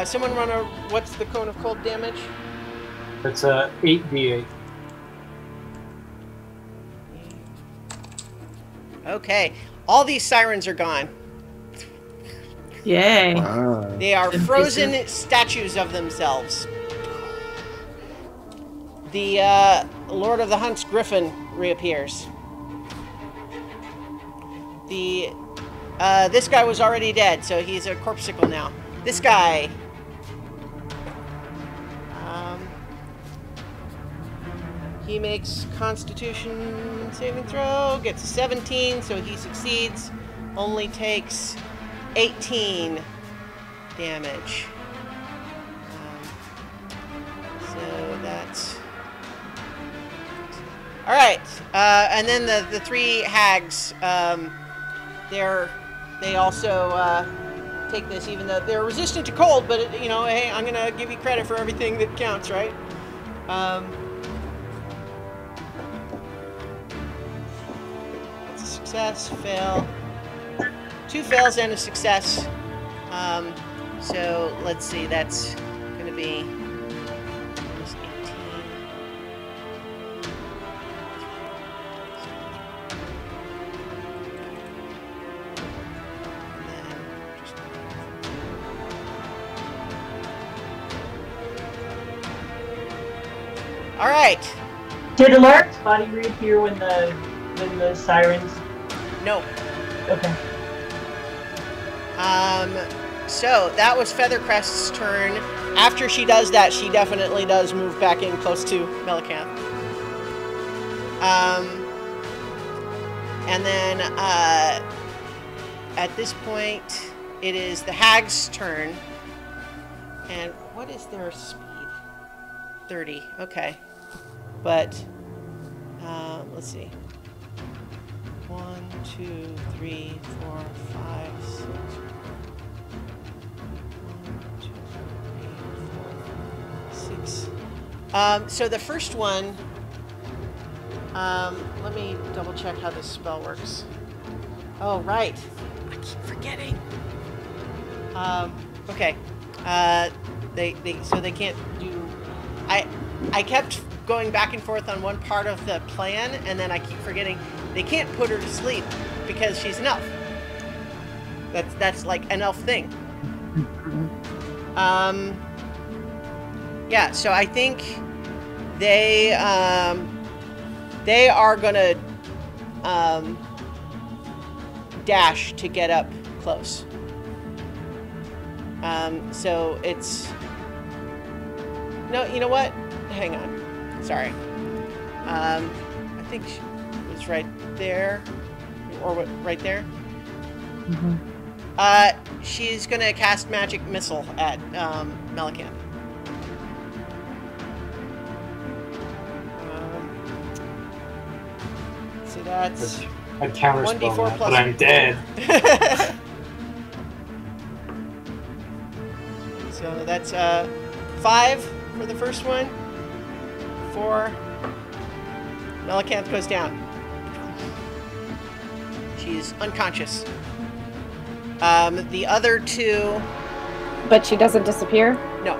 Someone run a, what's the Cone of Cold damage? It's a 8d8. Okay, all these Sirens are gone. Yay. Wow. They are In frozen pieces. statues of themselves. The Lord of the Hunt's Griffin reappears. This guy was already dead, so he's a corpsicle now. This guy. He makes Constitution saving throw, gets a 17, so he succeeds. Only takes 18 damage. So that's... Alright, and then the 3 hags, they also take this, even though they're resistant to cold, but, hey, I'm going to give you credit for everything that counts, right? That's a success, fail. 2 fails and a success. So let's see, that's going to be minus 18. All right. Did Alaric's body reappear when the Sirens? No. Okay. so that was Feathercrest's turn. After she does that, she definitely does move back in close to Melicanth. And then at this point, it is the hag's turn. And what is their speed? 30. Okay. But let's see. 1, 2, 3, 4, 5, 6. 1, 2, 3, 4, 5, 6. So the first one, let me double check how this spell works. Oh, right. I keep forgetting. Okay. So they can't do. I kept going back and forth on one part of the plan, and then I keep forgetting they can't put her to sleep because she's an elf. That's like an elf thing. Yeah. So I think they are gonna dash to get up close. So it's no, you know what? Hang on. Sorry. I think she was right there, or what? Right there. Mm-hmm. She's gonna cast magic missile at Melicanth. So that's I counterspell 1d4 that, plus but I'm dead. So that's 5 for the first one. 4. Melicanth goes down. She's unconscious. The other 2. But she doesn't disappear? No.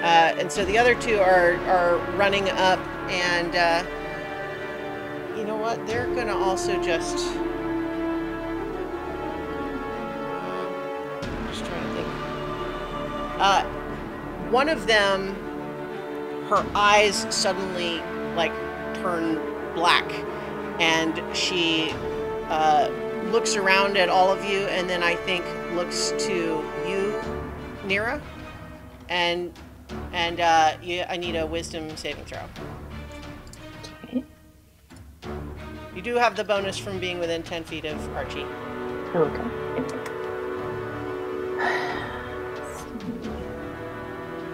And so the other 2 are running up, and you know what? They're gonna also just. Just trying to think. One of them, her eyes suddenly like turn black, and she looks around at all of you, and then I think looks to you, Nira, and I need a wisdom saving throw. Okay. You do have the bonus from being within 10 feet of Archie. Okay.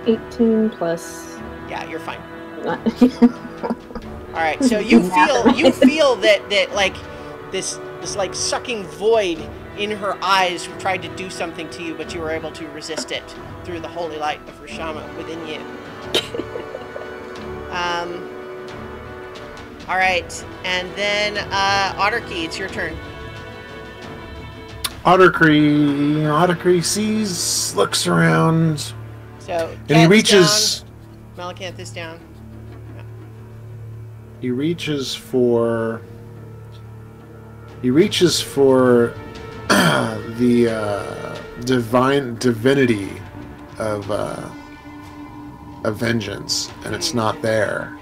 18 plus. Yeah, you're fine. All right, so you feel that like this like sucking void in her eyes tried to do something to you, but you were able to resist it through the holy light of Rashama within you. All right, and then Otterkey, it's your turn. Otterkey sees, looks around, So and he reaches. Down. Melicanth is down. He reaches for the divinity of vengeance, and it's not there.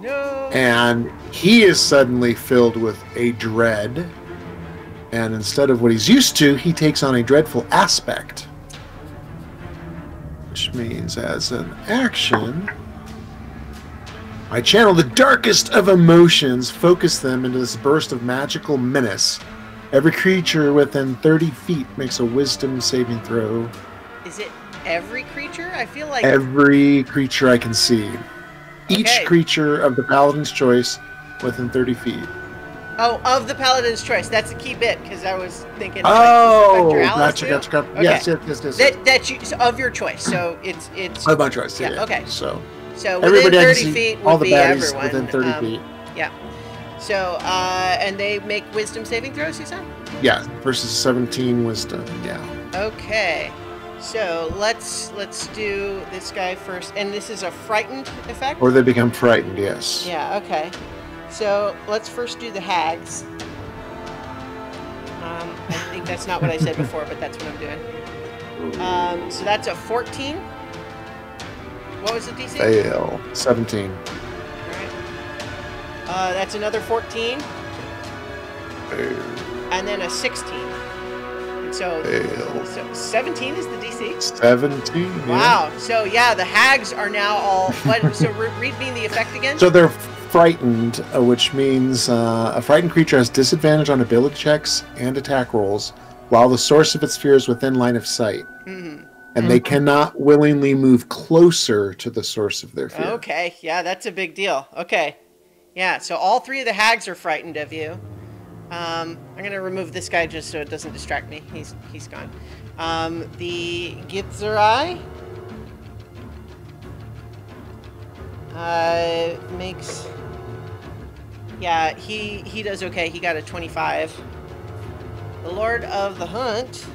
No. And he is suddenly filled with a dread, and instead of what he's used to, he takes on a dreadful aspect. Which means, as an action, I channel the darkest of emotions, focus them into this burst of magical menace. Every creature within 30 feet makes a wisdom saving throw. Is it every creature? I feel like Every creature I can see. Each Okay. creature of the paladin's choice within 30 feet. Oh, of the Paladin's choice. That's a key bit, because I was thinking. Oh, like, gotcha. Okay. Yes. That you of your choice. So it's Of my choice. Yeah, Yeah. okay. So so within everybody I can 30 see, feet all would the be baddies everyone. within 30 feet. Yeah. So and they make wisdom saving throws. You said. Yeah, versus 17 wisdom. Yeah. Okay. So let's do this guy first, and this is a frightened effect. Or they become frightened. Yes. Yeah. Okay. So let's first do the hags. I think that's not what I said before, but that's what I'm doing. So that's a 14. What was the DC? Fail. 17. Alright. That's another 14. Fail. And then a 16. So, Fail. so 17 is the DC? 17. yeah. Wow. So, yeah, the hags are now all... What, so read me the effect again? So they're frightened, which means a frightened creature has disadvantage on ability checks and attack rolls, while the source of its fear is within line of sight. Mm-hmm. And they cannot willingly move closer to the source of their fear. Okay. Yeah, that's a big deal. Okay. Yeah, so all 3 of the hags are frightened of you. I'm going to remove this guy just so it doesn't distract me. He's gone. The Gitzerai makes... Yeah, he does okay. He got a 25. The Lord of the Hunt...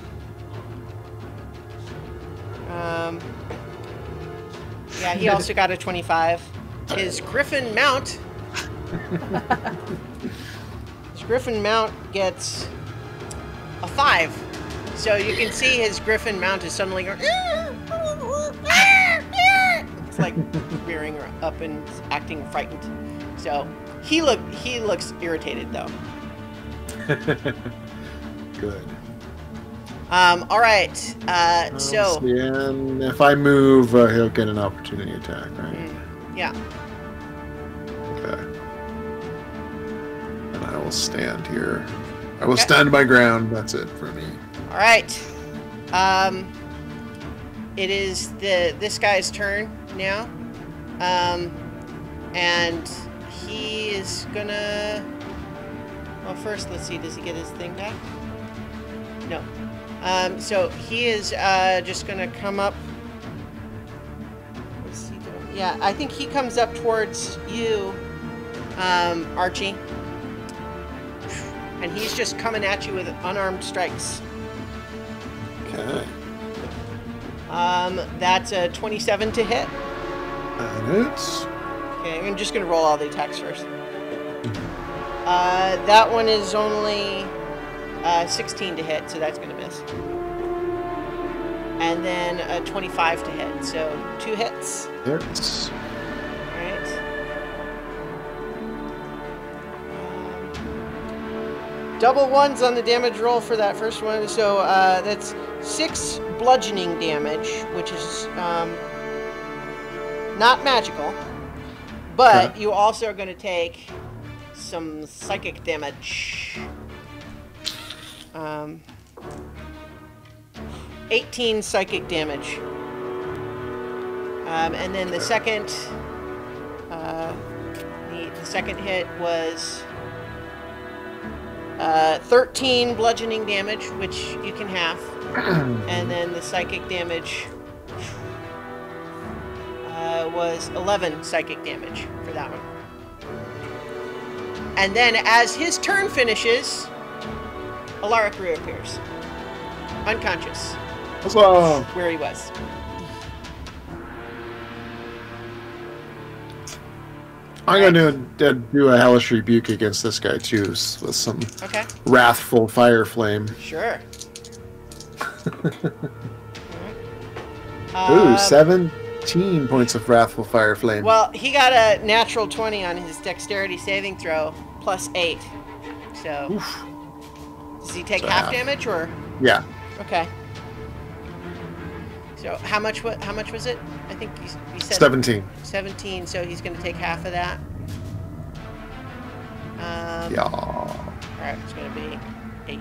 yeah, he also got a 25. His Griffin Mount... Griffin Mount gets a 5. So you can see his Griffin Mount is suddenly going... It's like rearing up and acting frightened. So he looks irritated though. Good. All right. So... And if I move, he'll get an opportunity attack, right? Yeah. Okay. And I will stand here. I will stand my ground. That's it for me. All right. It is this guy's turn now. And he is gonna... Well, first, let's see. Does he get his thing back? No. So he is just gonna come up. What's he doing? Yeah, I think he comes up towards you, Archie. And he's just coming at you with unarmed strikes. Okay. That's a 27 to hit. And it's... Okay, I'm just going to roll all the attacks first. That one is only 16 to hit, so that's going to miss. And then a 25 to hit, so 2 hits. Hits. Alright. Double ones on the damage roll for that first one, so that's 6 bludgeoning damage, which is not magical, but you also are going to take some psychic damage. 18 psychic damage. And then the second the second hit was 13 bludgeoning damage, which you can half. And then the psychic damage was 11 psychic damage for that one. And then as his turn finishes, Alaric reappears. Unconscious. Huzzah! Where he was. I'm going to do a hellish rebuke against this guy too, with some wrathful fire flame. Sure. Ooh, 17 points of wrathful fire flame. Well, he got a natural 20 on his dexterity saving throw, plus 8. So, oof. Does he take half damage or? Yeah. Okay. So how much was it? I think you said 17. 17. So he's going to take half of that. Yeah. All right, it's going to be 8.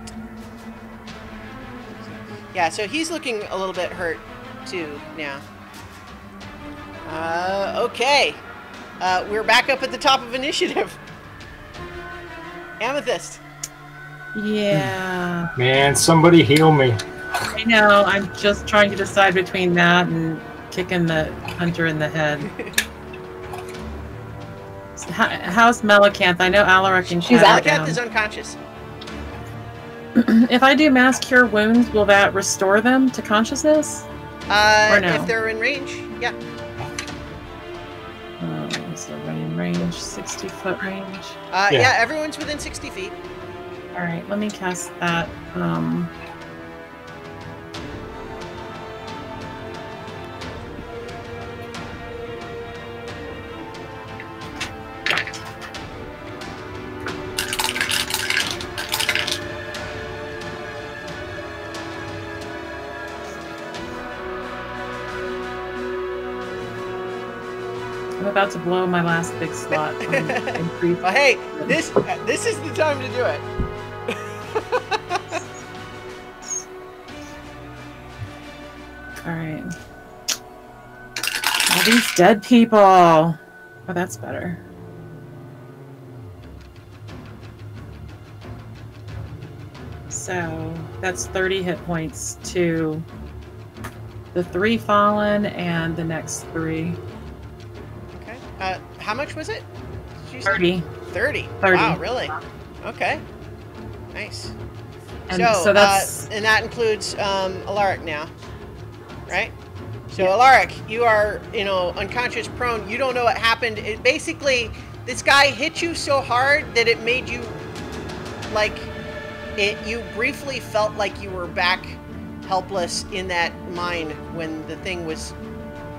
Yeah, so he's looking a little bit hurt too now. Okay. We're back up at the top of initiative. Amethyst. Yeah. Man, somebody heal me. I know. I'm just trying to decide between that and kicking the hunter in the head. So how's Melicanth? I know Alaric and She's out. Melicanth is unconscious. If I do mass cure wounds, will that restore them to consciousness? Or no? If they're in range, yeah. So range, 60-foot range. Yeah, everyone's within 60 feet. All right, let me cast that. about to blow my last big slot. Well, hey, this is the time to do it. All right. All these dead people. Oh, that's better. So that's 30 hit points to the 3 fallen and the next 3. Okay. How much was it? 30. 30. 30. Wow, really? Okay. Nice. And so that's and that includes Alaric now, right? So Alaric, you are, unconscious, prone. You don't know what happened. It basically, this guy hit you so hard that it made you, you briefly felt like you were back helpless in that mine when the thing was,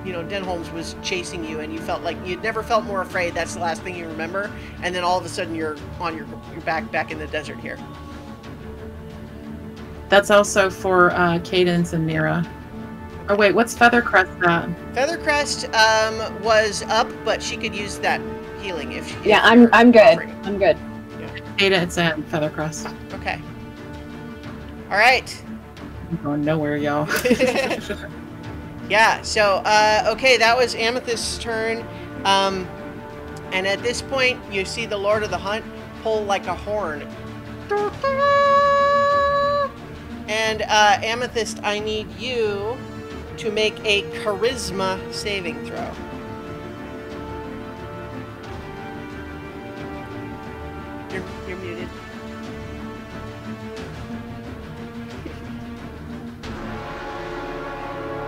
Denholmes was chasing you, and you felt like you'd never felt more afraid. That's the last thing you remember. And then all of a sudden you're on your back in the desert here. That's also for Cadence and Mira. Oh wait, what's Feathercrest at? Feathercrest was up, but she could use that healing if she. Yeah, I'm good. I'm good. Cadence and Feathercrest. Okay. All right. I'm going nowhere, y'all. Yeah. So okay, that was Amethyst's turn, and at this point, you see the Lord of the Hunt pull like a horn. And Amethyst, I need you to make a charisma saving throw. You're muted.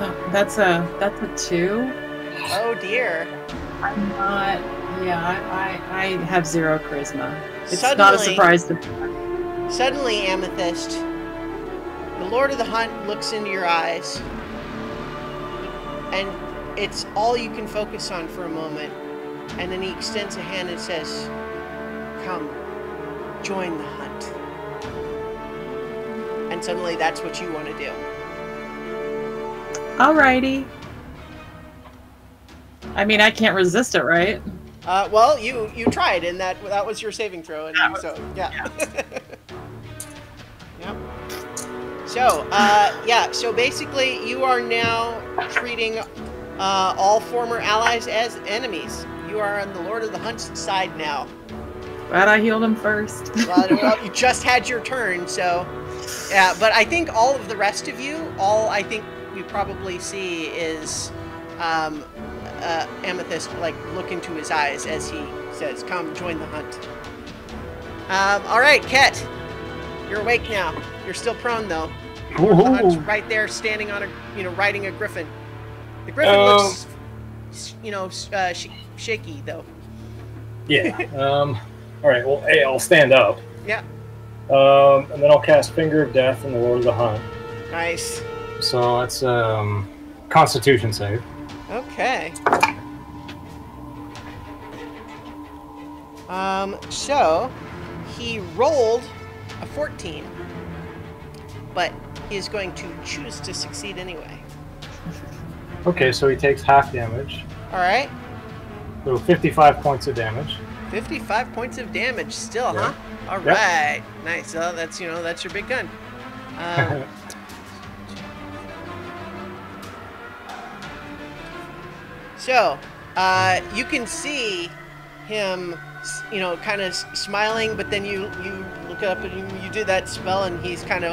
Oh, that's a 2. Oh dear. I'm not. Yeah, I have 0 charisma. It's Suddenly- not a surprise to me. Suddenly, Amethyst, the Lord of the Hunt looks into your eyes, and it's all you can focus on for a moment. And then he extends a hand and says, "Come, join the hunt." And suddenly that's what you want to do. Alrighty. I mean, I can't resist it, right? Well, you tried, and that was your saving throw, and so yeah. Yep. So so basically, you are now treating all former allies as enemies. You are on the Lord of the Hunt's side now. Glad I healed him first. Well, you just had your turn, so yeah. But I think all of the rest of you, I think we probably see is Amethyst look into his eyes as he says, "Come, join the hunt." All right, Ket, you're awake now. You're still prone though. The Hunt's right there, standing on riding a griffin. The griffin looks, shaky though. Yeah. All right. Well, hey, I'll stand up. Yeah. And then I'll cast Finger of Death in the Lord of the Hunt. Nice. So that's Constitution save. Okay. So he rolled a 14, but is going to choose to succeed anyway. Okay, so he takes half damage. All right. So 55 points of damage. 55 points of damage still, Yeah. huh? All Yep. right. Nice. So that's that's your big gun. So, you can see him, kind of smiling, but then you look up and you do that spell, and he's kind of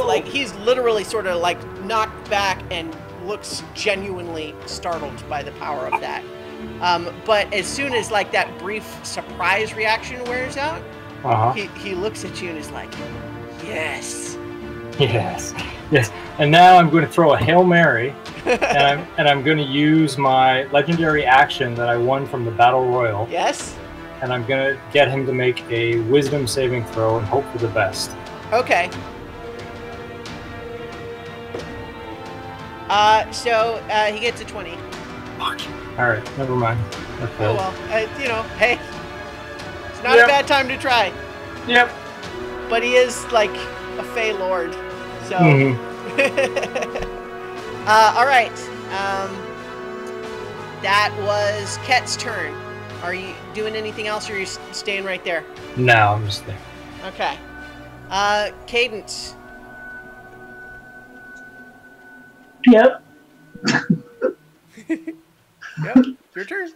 like, he's literally sort of knocked back and looks genuinely startled by the power of that. But as soon as that brief surprise reaction wears out, he looks at you and is like, "Yes." Yes. And now I'm going to throw a Hail Mary, and I'm going to use my legendary action that I won from the Battle Royal. Yes. And I'm going to get him to make a Wisdom saving throw and hope for the best. Okay. So he gets a 20. Fuck. All right, never mind. That Oh failed. well, hey, it's not a bad time to try. Yep. But he is a Fey Lord, so. Mhm. All right. that was Ket's turn. Are you doing anything else, or are you staying right there? No, I'm just there. Okay. Cadence. Yep. Yep, your turn.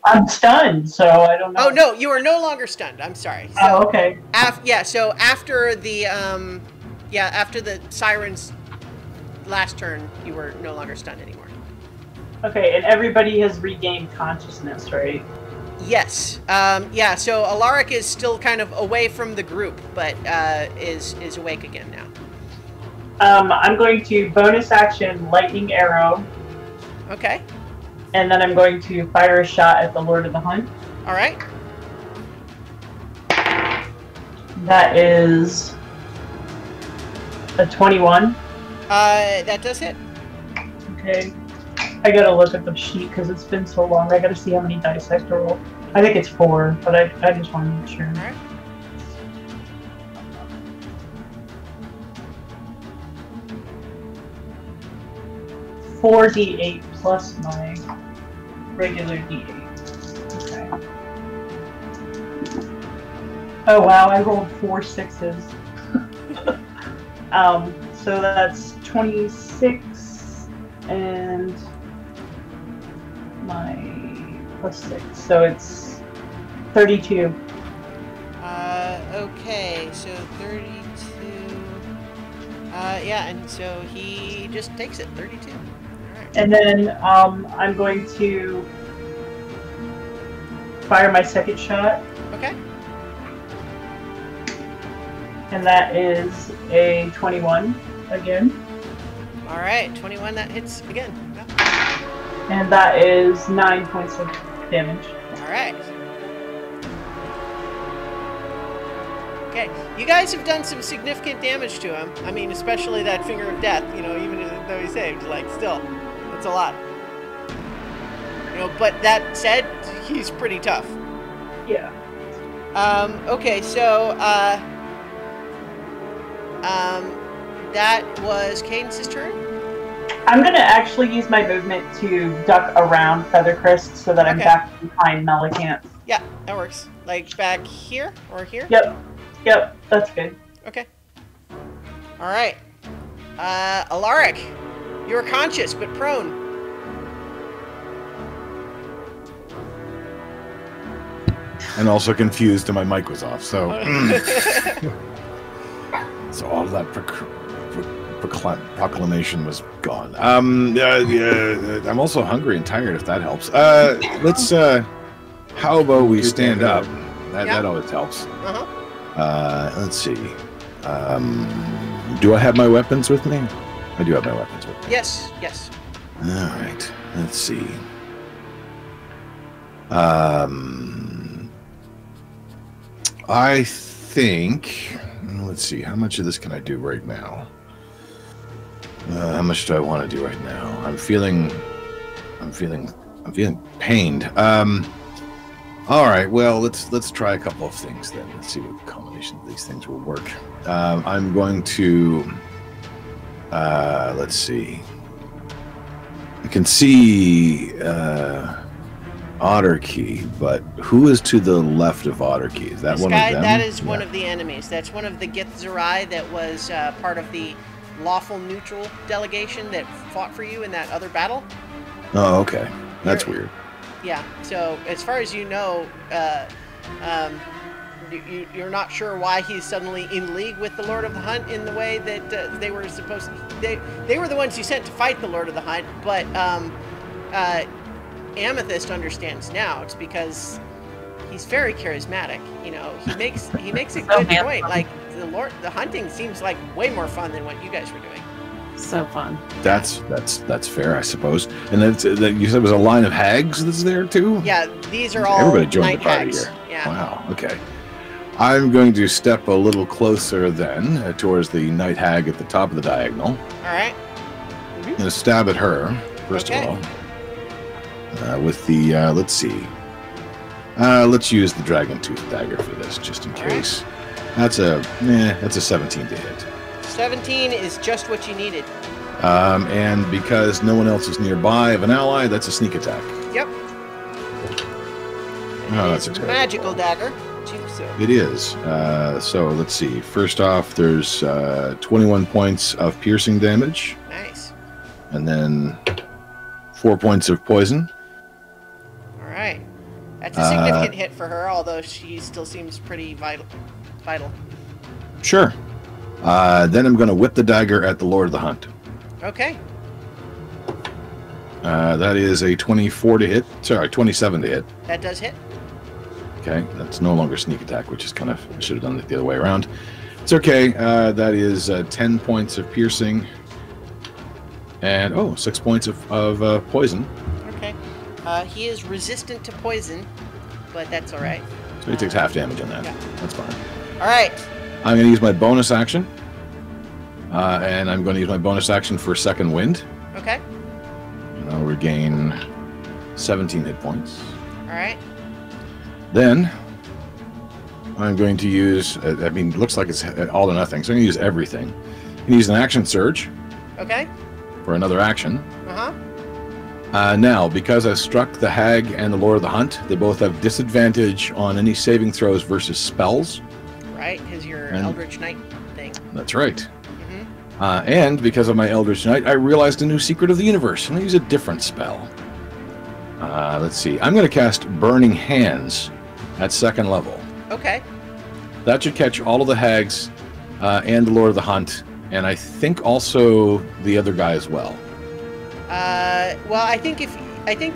I'm stunned, so I don't know. Oh no, you are no longer stunned. I'm sorry. So, Oh, okay. So after the after the siren's last turn, you were no longer stunned anymore. Okay, and everybody has regained consciousness, right? Yes. So Alaric is still kind of away from the group, but is awake again now. I'm going to bonus action lightning arrow, Okay. and then I'm going to fire a shot at the Lord of the Hunt. All right. That is a 21. That does hit. Okay. I gotta look at the sheet because it's been so long. I gotta see how many dice I have to roll. I think it's 4, but I just want to make sure. All right. Four D8 plus my regular D8. Okay. Oh wow, I rolled 4 6s. So that's 26 and my plus 6, so it's 32. Okay, so 32. And so he just takes it, 32. All right. And then I'm going to fire my second shot, Okay. and that is a 21 again, All right, 21, that hits again. Yep. and that is 9 points of damage. All right. Okay, you guys have done some significant damage to him. I mean, especially that finger of death, even though he saved, still, it's a lot. But that said, he's pretty tough. Yeah. Okay, so, that was Cadence's turn. I'm going to actually use my movement to duck around Feathercrest so that I'm Okay. back behind Melicant. Yeah, that works. Like back here or here? Yep, that's good. Okay. All right. Alaric, you're conscious but prone. And also confused, and my mic was off. So, so all of that proclamation was gone. I'm also hungry and tired. If that helps. Let's. How about we stand up? That always helps. Let's see. Do I have my weapons with me? I do have my weapons with me. Yes. All right. Let's see. I think. Let's see. How much of this can I do right now? How much do I want to do right now? I'm feeling pained. All right. Well, let's try a couple of things then. Let's see what combination of these things will work. I'm going to. Let's see. I can see Otterkey, but who is to the left of Otterkey? Is that This one guy, of them? that is one of the enemies. That's one of the Githzerai that was part of the lawful neutral delegation that fought for you in that other battle. Oh, okay. That's weird. Yeah. So as far as you know, you're not sure why he's suddenly in league with the Lord of the Hunt in the way that they were supposed to. They were the ones you sent to fight the Lord of the Hunt, but Amethyst understands now. It's because he's very charismatic. He makes a good point. Like the hunting seems like way more fun than what you guys were doing. So fun. That's fair, I suppose. And you said it was a line of hags that's there too? Yeah, these are all Everybody joined night the party hags. here. Yeah. Wow. Okay. I'm going to step a little closer then towards the night hag at the top of the diagonal. All right. I'm going to stab at her first Okay. of all. With the let's see. Let's use the dragon tooth dagger for this, just in All right. case. That's a 17 to hit. 17 is just what you needed. And because no one else is nearby of an ally, that's a sneak attack. Yep. Oh, that's It's a exciting. magical dagger, too, so. It is. So let's see. First off, there's 21 points of piercing damage, Nice. and then 4 points of poison. All right. That's a significant hit for her, although she still seems pretty vital. Sure. Then I'm going to whip the dagger at the Lord of the Hunt. Okay. That is a 24 to hit. Sorry, 27 to hit. That does hit. Okay, that's no longer sneak attack, which is kind of, I should have done it the other way around. It's okay. That is 10 points of piercing. And, 6 points of poison. Okay. He is resistant to poison, but that's all right. So he takes half damage on that. Yeah. That's fine. All right. I'm going to use my bonus action. And I'm going to use my bonus action for Second Wind. Okay. And I'll regain 17 hit points. All right. Then I'm going to use, it looks like it's all or nothing, so I'm going to use everything. I'm going to use an action surge Okay. for another action. Uh-huh. Now, because I struck the Hag and the Lord of the Hunt, they both have disadvantage on any saving throws versus spells. Right, because you're And- Eldritch Knight thing. That's right. Mm-hmm. And because of my Eldritch Knight, I realized a new secret of the universe, and I use a different spell. Let's see. I'm going to cast Burning Hands at second level. Okay. That should catch all of the hags and the Lord of the Hunt, and I think also the other guy as well. Well, I think you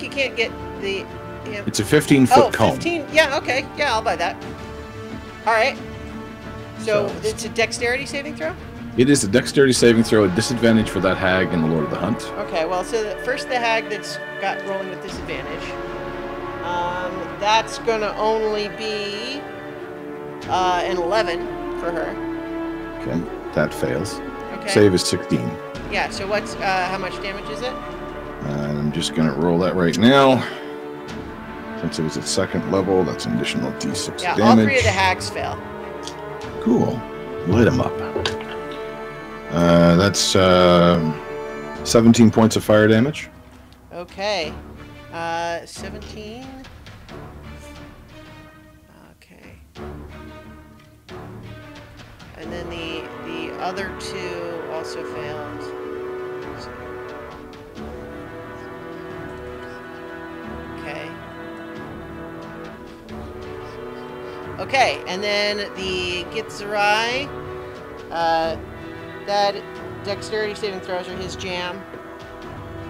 can't get the. Yeah. It's a 15-foot cone. 15. Yeah. Okay. Yeah, I'll buy that. All right. So So- it's a dexterity saving throw. It is a dexterity saving throw, a disadvantage for that hag and the Lord of the Hunt. Okay. Well, so first the hag that's got rolling with disadvantage. That's gonna only be an 11 for her. Okay, that fails. Okay. Save is 16. Yeah. So what's how much damage is it? And I'm just going to roll that right now. Since it was at second level, that's an additional d6 Yeah. damage. All three of the hags fail. Cool. Light them up. That's 17 points of fire damage. Okay. 17. Okay. And then the other two also failed. Okay. Okay, and then the Gitzerai, that dexterity saving throws are his jam.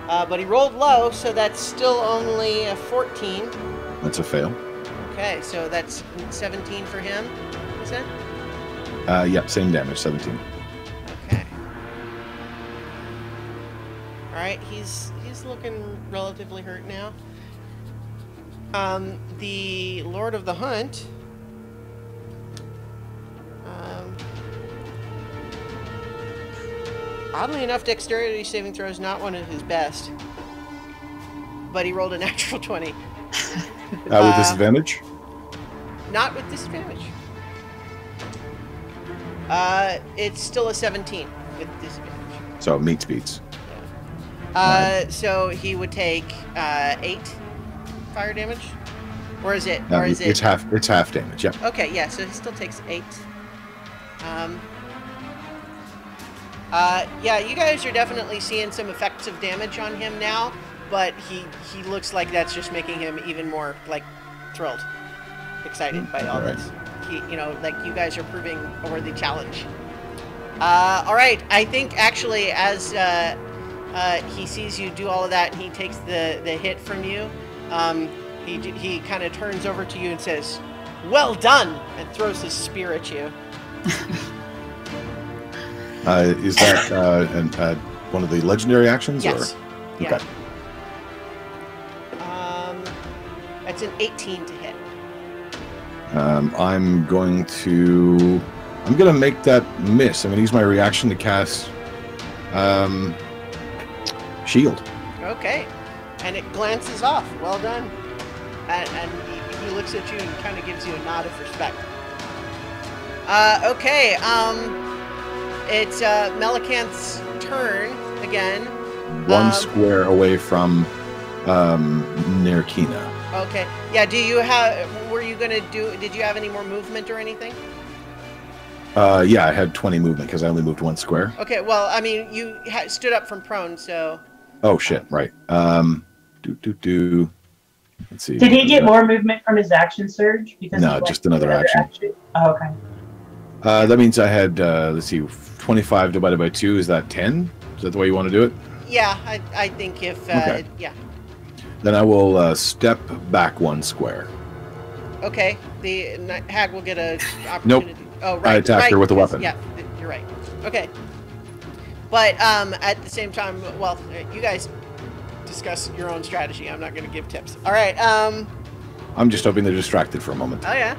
But he rolled low, so that's still only a 14. That's a fail. Okay, so that's 17 for him, is it? Yep, same damage, 17. Okay. Alright, he's looking relatively hurt now. The Lord of the Hunt. Oddly enough, dexterity saving throw is not one of his best. But he rolled a natural 20. With disadvantage? Not with disadvantage. It's still a 17 with disadvantage. So meets beats. So he would take 8 fire damage, or is it? No, or is it's it? half damage. Yep. Okay, yeah. So he still takes 8. Yeah, you guys are definitely seeing some effects of damage on him now, but he looks like that's just making him even more like thrilled, excited by all Alright. this. Like you guys are proving a worthy challenge. All right, I think actually as he sees you do all of that and he takes the hit from you, he kind of turns over to you and says, "Well done," and throws his spear at you. Is that one of the legendary actions? Yes. Or? Yeah. Okay. That's an 18 to hit. I'm going to make that miss. I'm going to use my reaction to cast Shield. Okay. And it glances off. Well done. And he looks at you and kind of gives you a nod of respect. Okay. It's Melicanth's turn again. One square away from Near Kina. Okay. Yeah. Do you have? Were you gonna do? Did you have any more movement or anything? Yeah, I had 20 movement because I only moved 1 square. Okay. Well, I mean, you stood up from prone, so. Oh shit! Right. Let's see. Did he get more movement from his action surge? Because No, just another action. Oh, okay. That means I had, let's see, 25 divided by 2. Is that 10? Is that the way you want to do it? Yeah, I think if Okay. yeah. Then I will step back 1 square. Okay. The hag will get a Nope. opportunity. Oh, right. I attacked her with a weapon. Yeah, you're right. Okay. But at the same time, well, you guys discuss your own strategy. I'm not going to give tips. All right. I'm just hoping they're distracted for a moment. Oh yeah.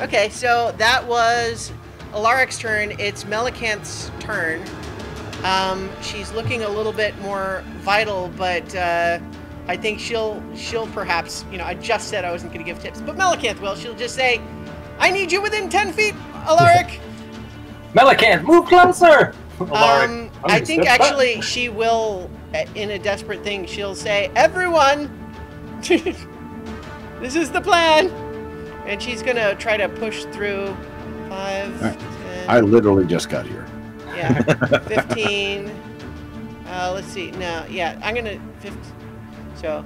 Okay, so that was Alaric's turn. It's Melicanth's turn. She's looking a little bit more vital, but I think she'll perhaps, I just said I wasn't going to give tips, but Melicanth will. She'll just say, "I need you within 10 feet, Alaric." Melicanth, move closer. Alaric, I think actually she will, in a desperate thing, she'll say, "Everyone, this is the plan." And she's going to try to push through 5, 10. I literally just got here. Yeah, 15. Let's see. No, yeah, I'm going to... So,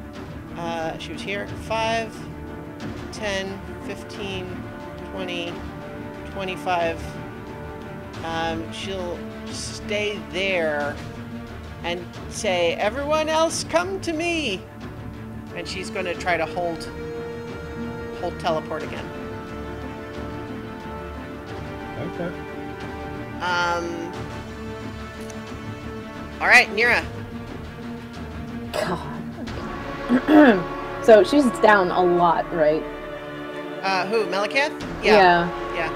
she was here. 5, 10, 15, 20, 25. She'll stay there and say, "Everyone else, come to me." And she's going to try to hold teleport again. Okay. All right, Nira. God. So she's down a lot, right? Who? Melicanth? Yeah. Yeah.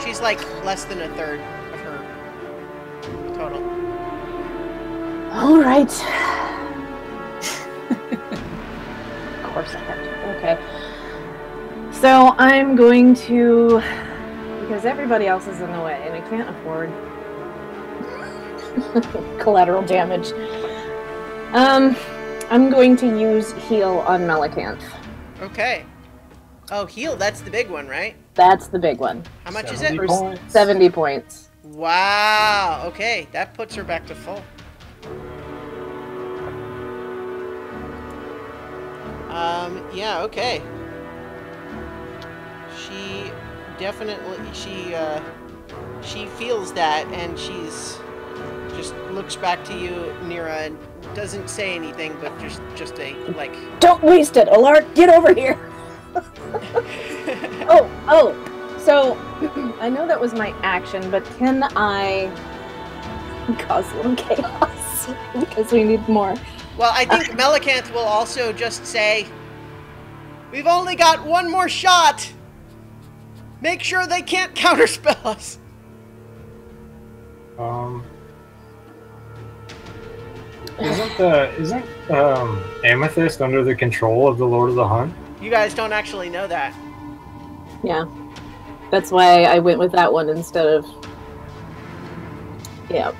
She's like less than a third of her total. All right. Of course I have to. Okay. So I'm going to, because everybody else is in the way, and I can't afford collateral damage. I'm going to use heal on Melicanth. Okay. Oh, heal, that's the big one, right? That's the big one. How much is it? For 70 points. Wow. Okay, that puts her back to full. Yeah, okay. She definitely, she feels that, and she's just looks back to you, Nira, and doesn't say anything, but just a, like... Don't waste it, Alaric! Get over here! So, I know that was my action, but can I cause a little chaos? Because we need more. Well, I think Melicanth will also just say, "We've only got one more shot! Make sure they can't counterspell us!" Isn't Amethyst under the control of the Lord of the Hunt? You guys don't actually know that. Yeah. That's why I went with that one instead of... Yeah.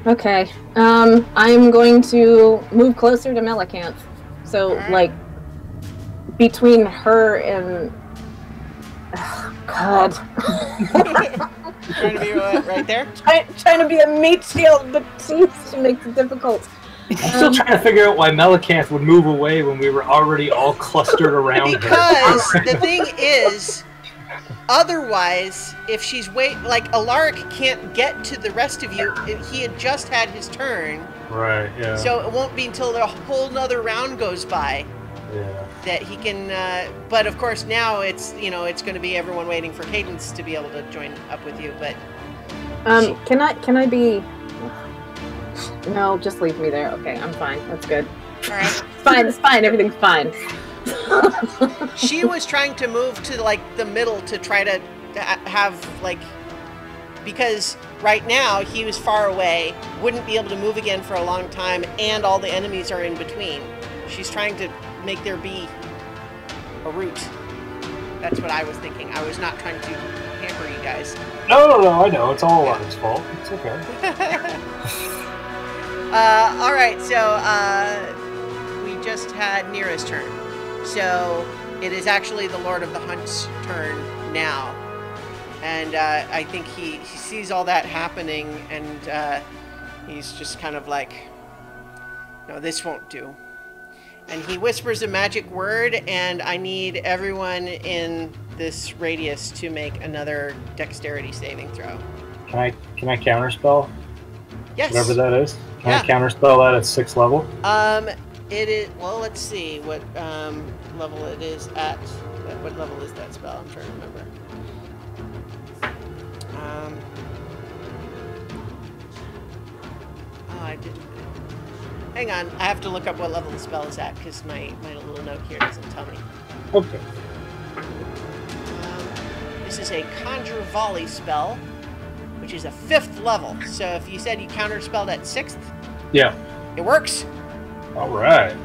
Okay. I'm going to move closer to Melicanth. So, like, between her and... Oh, God. Trying to be right there? Trying to be a meat shield, but seems to make it difficult. I'm still trying to figure out why Melicanth would move away when we were already all clustered around her. Because the thing is, otherwise, if she's like Alaric can't get to the rest of you, he had just had his turn. Right, yeah. So it won't be until the whole nother round goes by that he can, but of course now it's, it's going to be everyone waiting for Cadence to be able to join up with you, but... Can I be... No, just leave me there. Okay, I'm fine. That's good. Alright. It's fine. Everything's fine. She was trying to move to, like, the middle to try to have, like... Because right now, he was far away, wouldn't be able to move again for a long time, and all the enemies are in between. She's trying to make there be a route. That's what I was thinking. I was not trying to hamper you guys. No, I know. It's all Alaric's fault. It's okay. All right, so we just had Nira's turn. So it is actually the Lord of the Hunt's turn now. And I think he sees all that happening, and he's just kind of like, no, this won't do. And he whispers a magic word, and I need everyone in this radius to make another dexterity saving throw. Can I counterspell? Yes. Whatever that is. Can Yeah. I counterspell that at 6th level? It is, well, let's see what level it is at. What level is that spell? I'm trying to remember. Oh, I didn't. Hang on, I have to look up what level the spell is at, because my little note here doesn't tell me. Okay. This is a Conjure Volley spell, which is a 5th level. So if you said you counterspelled at 6th, Yeah. it works. All right.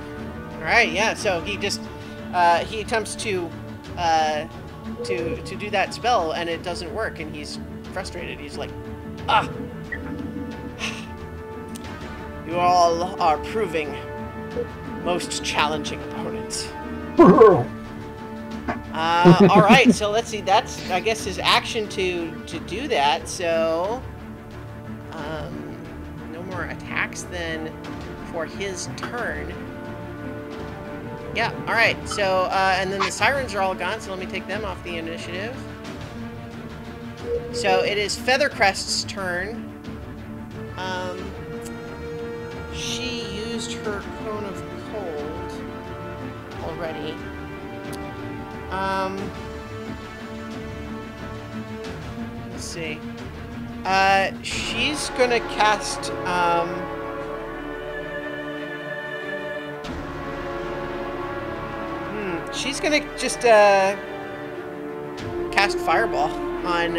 All right, yeah. So he just he attempts to do that spell, and it doesn't work, and he's frustrated. He's like, ah. You all are proving most challenging opponents. All right, so let's see. That's, I guess, his action to do that. So, no more attacks then for his turn. Yeah. All right. So, and then the sirens are all gone. So let me take them off the initiative. So it is Feathercrest's turn. She used her Cone of Cold already. Let's see. She's gonna cast, she's gonna just, cast Fireball on,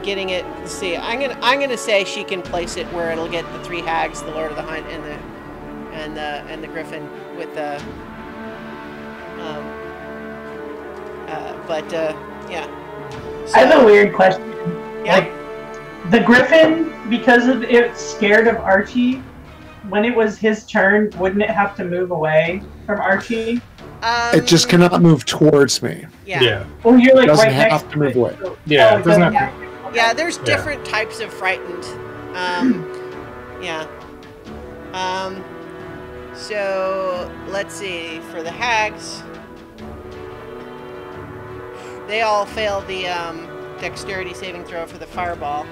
getting it. Let's see. I'm gonna say she can place it where it'll get the 3 hags, the Lord of the Hunt, and the Griffin with the. Yeah. So, I have a weird question. Yeah. Like, the Griffin, because of it's scared of Archie, when it was his turn, wouldn't it have to move away from Archie? It just cannot move towards me. Yeah. Well, you're like Doesn't right have next to move away. So, Yeah, oh, it doesn't have yeah. Yeah, there's different types of frightened. Yeah. So let's see. For the hags, they all failed the dexterity saving throw for the fireball.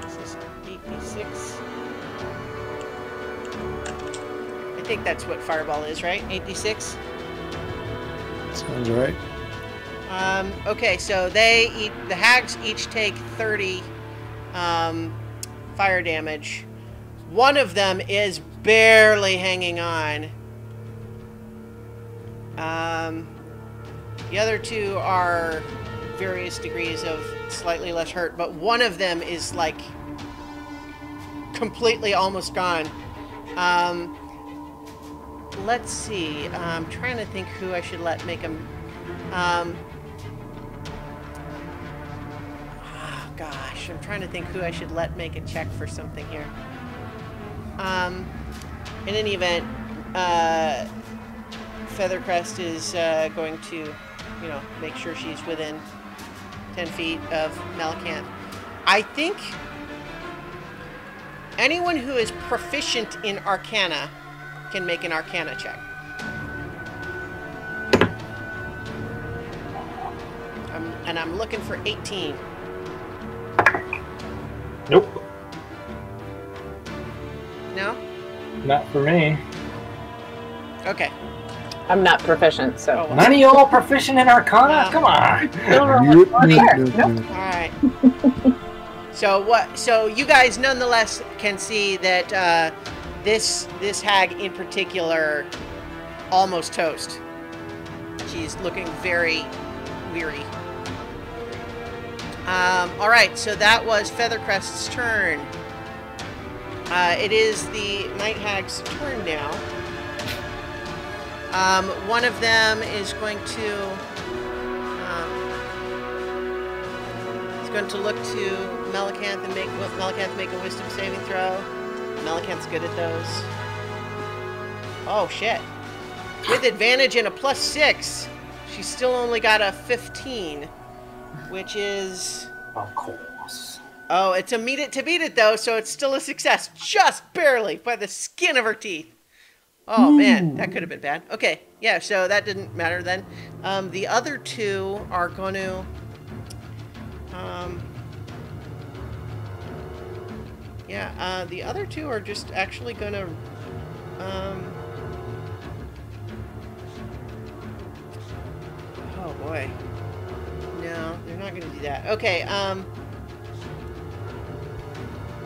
This is 8d6. I think that's what fireball is, right? 8d6. Sounds right. Okay, so the hags each take 30 fire damage. One of them is barely hanging on. The other 2 are various degrees of slightly less hurt, but one of them is like completely almost gone. Let's see. I'm trying to think who I should let make him. Gosh, I'm trying to think who I should let make a check for something here. In any event, Feathercrest is going to, make sure she's within 10 feet of Malacanth. I think anyone who is proficient in Arcana can make an Arcana check. And I'm looking for 18. Nope. No? Not for me. Okay. I'm not proficient, so. Oh, well. None of y'all proficient in Arcana? No. Come on. Nope. So you guys nonetheless can see that this hag in particular almost toast. She's looking very weary. All right, so that was Feathercrest's turn. It is the Night Hag's turn now. One of them is going to going to look to Melicanth and make a wisdom saving throw. Melicanth's good at those. Oh, shit. With advantage and a +6, she's still only got a 15, which is... Of course. Oh, it's a meet it to beat it, though, so it's still a success. Just barely, by the skin of her teeth. Oh, man, that could have been bad. Okay, yeah, so that didn't matter then. The other two are going to... the other two are just actually going to... Oh, boy. No, they're not going to do that. Okay,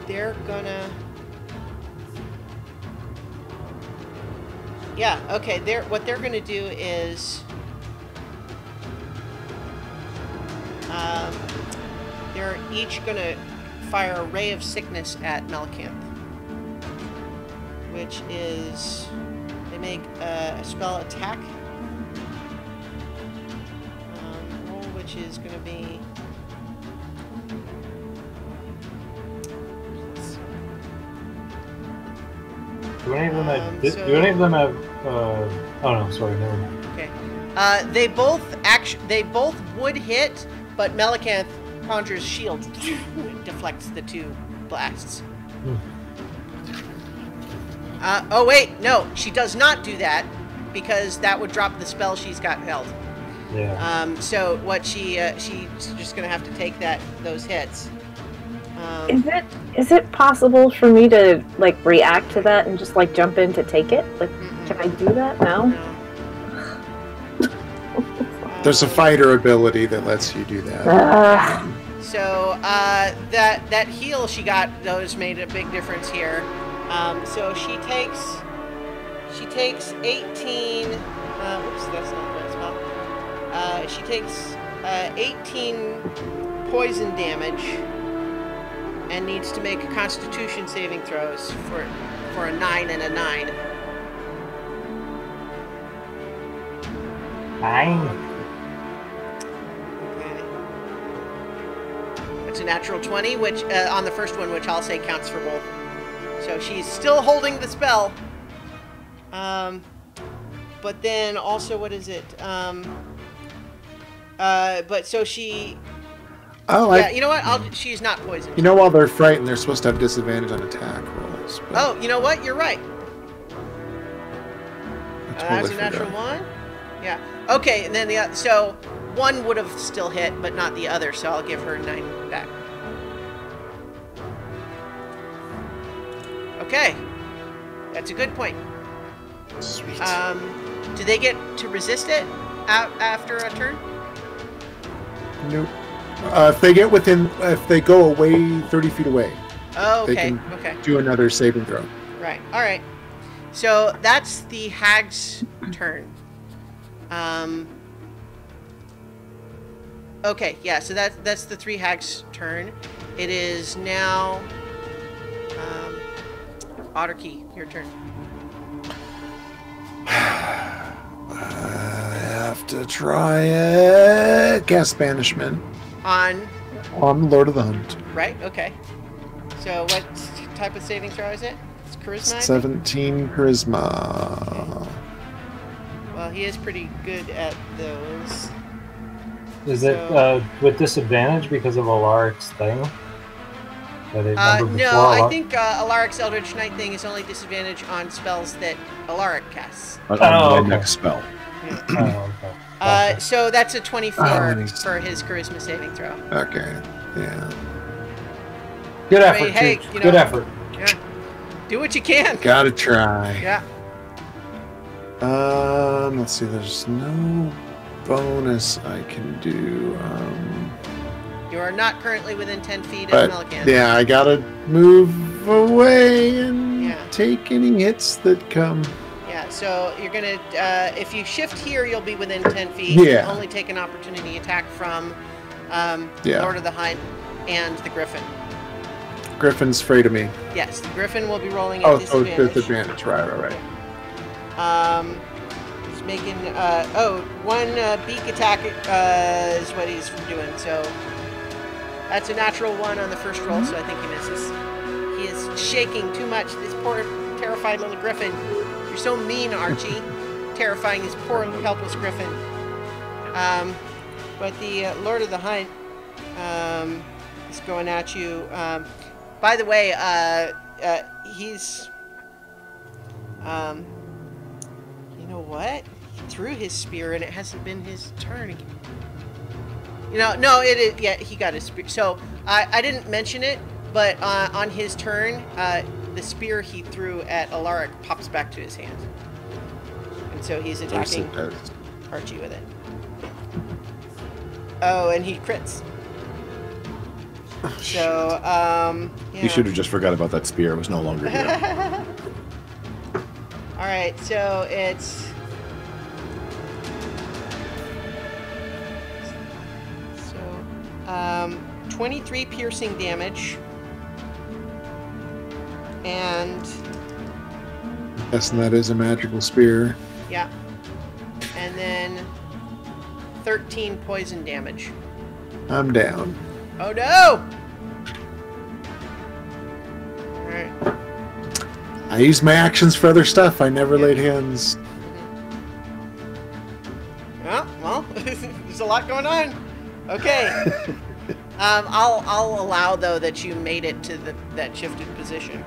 they're gonna... Yeah, okay, what they're gonna do is... they're each gonna fire a Ray of Sickness at Melicanth. Which is... They make a spell attack. Roll, which is gonna be... Do any of them have... oh no, sorry, never mind. Okay. They both would hit, but Melicanth conjures shield, deflects the two blasts. Oh wait, no, she does not do that because that would drop the spell she's got held. Yeah. So what she's just gonna have to take those hits. Is it possible for me to like react to that and just like jump in to take it? Like, can I do that now? No. There's a fighter ability that lets you do that. So that heal she got, those made a big difference here. So she takes 18. Oops, that's not the right spell. She takes 18 poison damage. And needs to make Constitution saving throws for a 9 and a 9. 9. Okay. It's a natural 20, which on the first one, which I'll say counts for both. So she's still holding the spell. But then also, what is it? But so she. Yeah, you know what? She's not poisoned. You know, while they're frightened, they're supposed to have disadvantage on attack rolls. Oh, you know what? You're right. Totally That's a natural 1. Yeah. Okay, and then so one would have still hit, but not the other. So I'll give her 9 back. Okay, that's a good point. Sweet. Do they get to resist it after a turn? Nope. If they go away 30 feet away, Oh, they okay. can Okay. do another saving throw. Right. All right. So that's the hag's turn. Okay. Yeah. So that's the 3 hags' turn. It is now. Otterkey, your turn. I have to try it. Cast Banishment On. Lord of the Hunt. Right. Okay. So what type of saving throw is it? It's charisma. I think? 17 charisma. Well, he is pretty good at those. Is it with disadvantage because of Alaric's thing? No, I think Alaric's Eldritch Knight thing is only disadvantage on spells that Alaric casts. On the next spell. Yeah. Oh, okay. So that's a 24 nice. for his charisma saving throw. Okay. Yeah. Good I effort, mean, hey, Tooch. you Good know- effort. Yeah. Do what you can. Gotta try. Yeah. Let's see. There's no bonus I can do. You are not currently within 10 feet But of Melican. yeah, I gotta move away and Yeah. take any hits that come. Yeah, so you're gonna, if you shift here, you'll be within 10 feet. Yeah. You only take an opportunity attack from Yeah. Lord of the Hunt and the Griffin. Griffin's afraid of me. Yes, the Griffin will be rolling at Oh, disadvantage. disadvantage. Right. He's making, one beak attack is what he's doing, so That's a natural 1 on the first roll, so I think he misses. He is shaking too much. This poor, terrified little griffin. You're so mean, Archie. Terrifying this poor, helpless griffin. But the Lord of the Hunt is going at you. By the way, he's... you know what? He threw his spear, and it hasn't been his turn again. You know, no, it is. Yeah, he got his spear. So I didn't mention it, but on his turn, the spear he threw at Alaric pops back to his hand, and so he's attacking Archie with it. Oh, and he crits. So, yeah. You should have just forgot about that spear. It was no longer here. All right, so it's. 23 piercing damage, and yes, and that is a magical spear. Yeah, and then 13 poison damage. I'm down. Oh no! All right. I used my actions for other stuff. I never laid hands. Yeah, well, there's a lot going on. Okay. I'll allow though that you made it to that shifted position.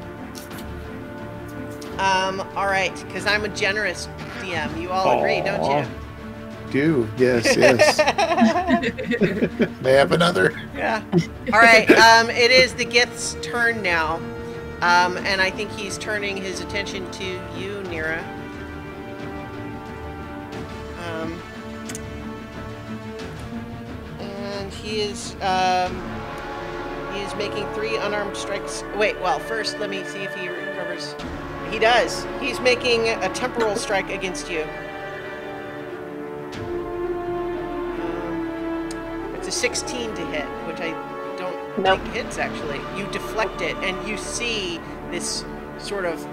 All right, because I'm a generous DM. You all agree, don't you? Yes. May I have another? Yeah. All right. It is the Gith's turn now, and I think he's turning his attention to you, Nira. He is making 3 unarmed strikes. Wait, well, first let me see if he recovers. He does. He's making a temporal strike against you. It's a 16 to hit, which I don't think hits, actually. You deflect it, and you see this sort of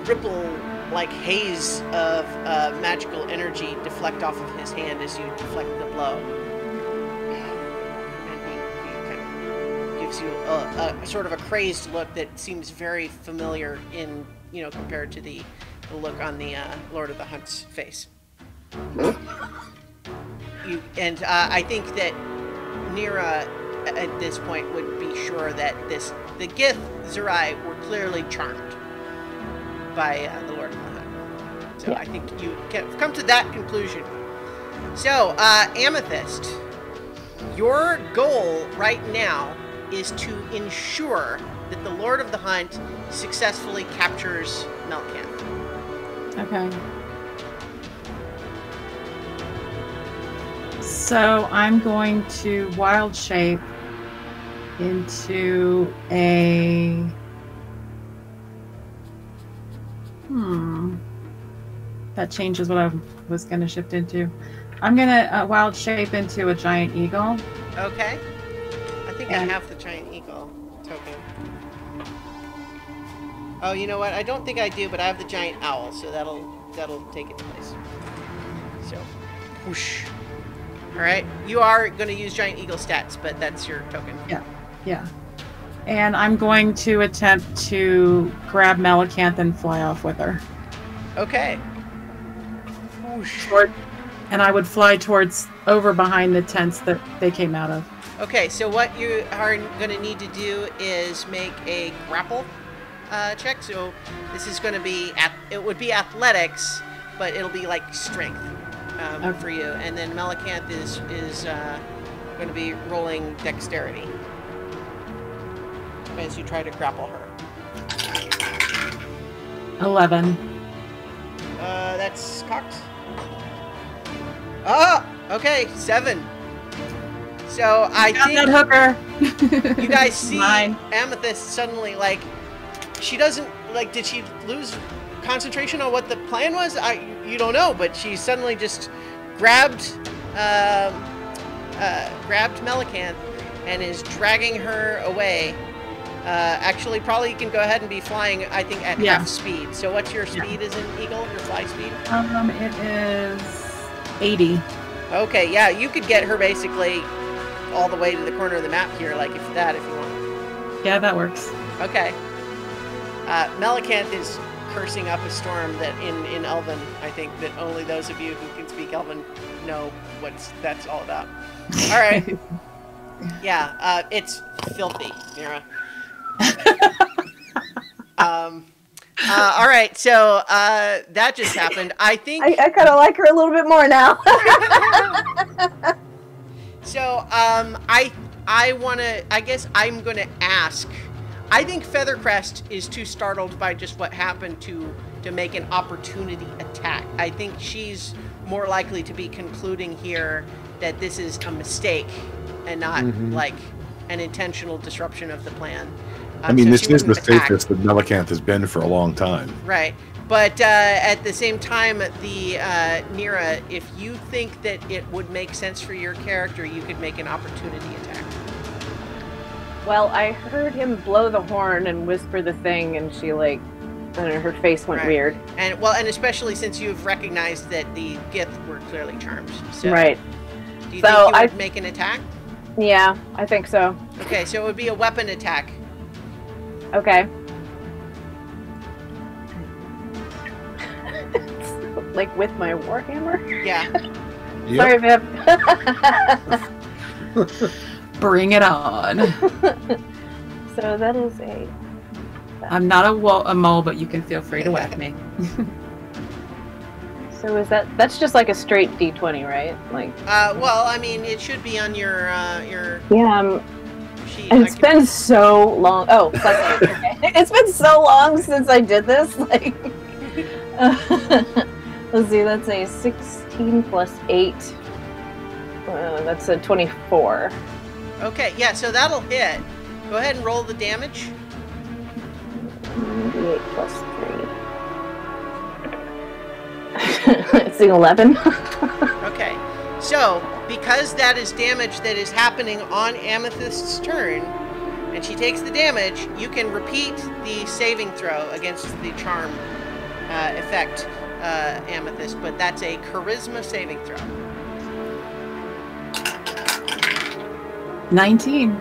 ripple-like haze of magical energy deflect off of his hand as you deflect the blow. Gives you a sort of a crazed look that seems very familiar in, compared to the look on the Lord of the Hunt's face. I think that Nira at this point would be sure that the Gith Zerai were clearly charmed by the Lord of the Hunt. So yeah. I think you can come to that conclusion. So, Amethyst, your goal right now is to ensure that the Lord of the Hunt successfully captures Melkanth. Okay. So I'm going to wild shape into a... That changes what I was going to shift into. I'm going to wild shape into a giant eagle. Okay. I think I have the giant eagle token. Oh, you know what? I don't think I do, but I have the giant owl, so that'll take its place. So, whoosh. All right. You are going to use giant eagle stats, but that's your token. Yeah. And I'm going to attempt to grab Melkanth and fly off with her. Okay. Whoosh. And I would fly over behind the tents that they came out of. Okay, so what you are going to need to do is make a grapple check. So this is going to be, it would be athletics, but it'll be like strength for you. And then Melkanth is going to be rolling dexterity as you try to grapple her. 11. That's cocked. Oh, okay, 7. So I think that hooker. You guys see Amethyst suddenly, like, she doesn't, like, did she lose concentration on what the plan was? You don't know, but she suddenly just grabbed Melkanth and is dragging her away. Actually, probably you can go ahead and be flying, I think, at half speed. So what's your speed as an eagle, your fly speed? It is 80. Okay, yeah, you could get her basically all the way to the corner of the map here, like if you want. Yeah, that works. Okay. Melicanth is cursing up a storm that in Elven, I think that only those of you who can speak Elven know what that's all about. All right. Yeah, it's filthy, Mira. All right, so that just happened. I think I kind of like her a little bit more now. So I guess I'm gonna ask. I think Feathercrest is too startled by just what happened to make an opportunity attack. I think she's more likely to be concluding here that this is a mistake and not like an intentional disruption of the plan. I mean, so this she is the wouldn't attack. safest that Melicanth has been for a long time. Right. But at the same time, Nira, if you think that it would make sense for your character, you could make an opportunity attack. Well, I heard him blow the horn and whisper the thing, and she, like, I don't know, her face went weird. And especially since you've recognized that the Gith were clearly charmed. So, right. Do you think you would make an attack? Yeah, I think so. Okay, so it would be a weapon attack. Okay. Like with my warhammer? Yeah. Sorry, Viv. Bring it on. So that is a... I'm not a mole, but you can feel free to whack me. So is that's just like a straight D20, right? Like. Well, I mean, it should be on your. Yeah. Sheet. And it's been so long. Oh, plus 8. Okay. It's been so long since I did this. Like. Let's see. That's a 16 plus 8. That's a 24. Okay. Yeah. So that'll hit. Go ahead and roll the damage. 8 plus 3. It's an 11. Okay. So, because that is damage that is happening on Amethyst's turn, and she takes the damage, you can repeat the saving throw against the charm effect, Amethyst, but that's a charisma saving throw. 19.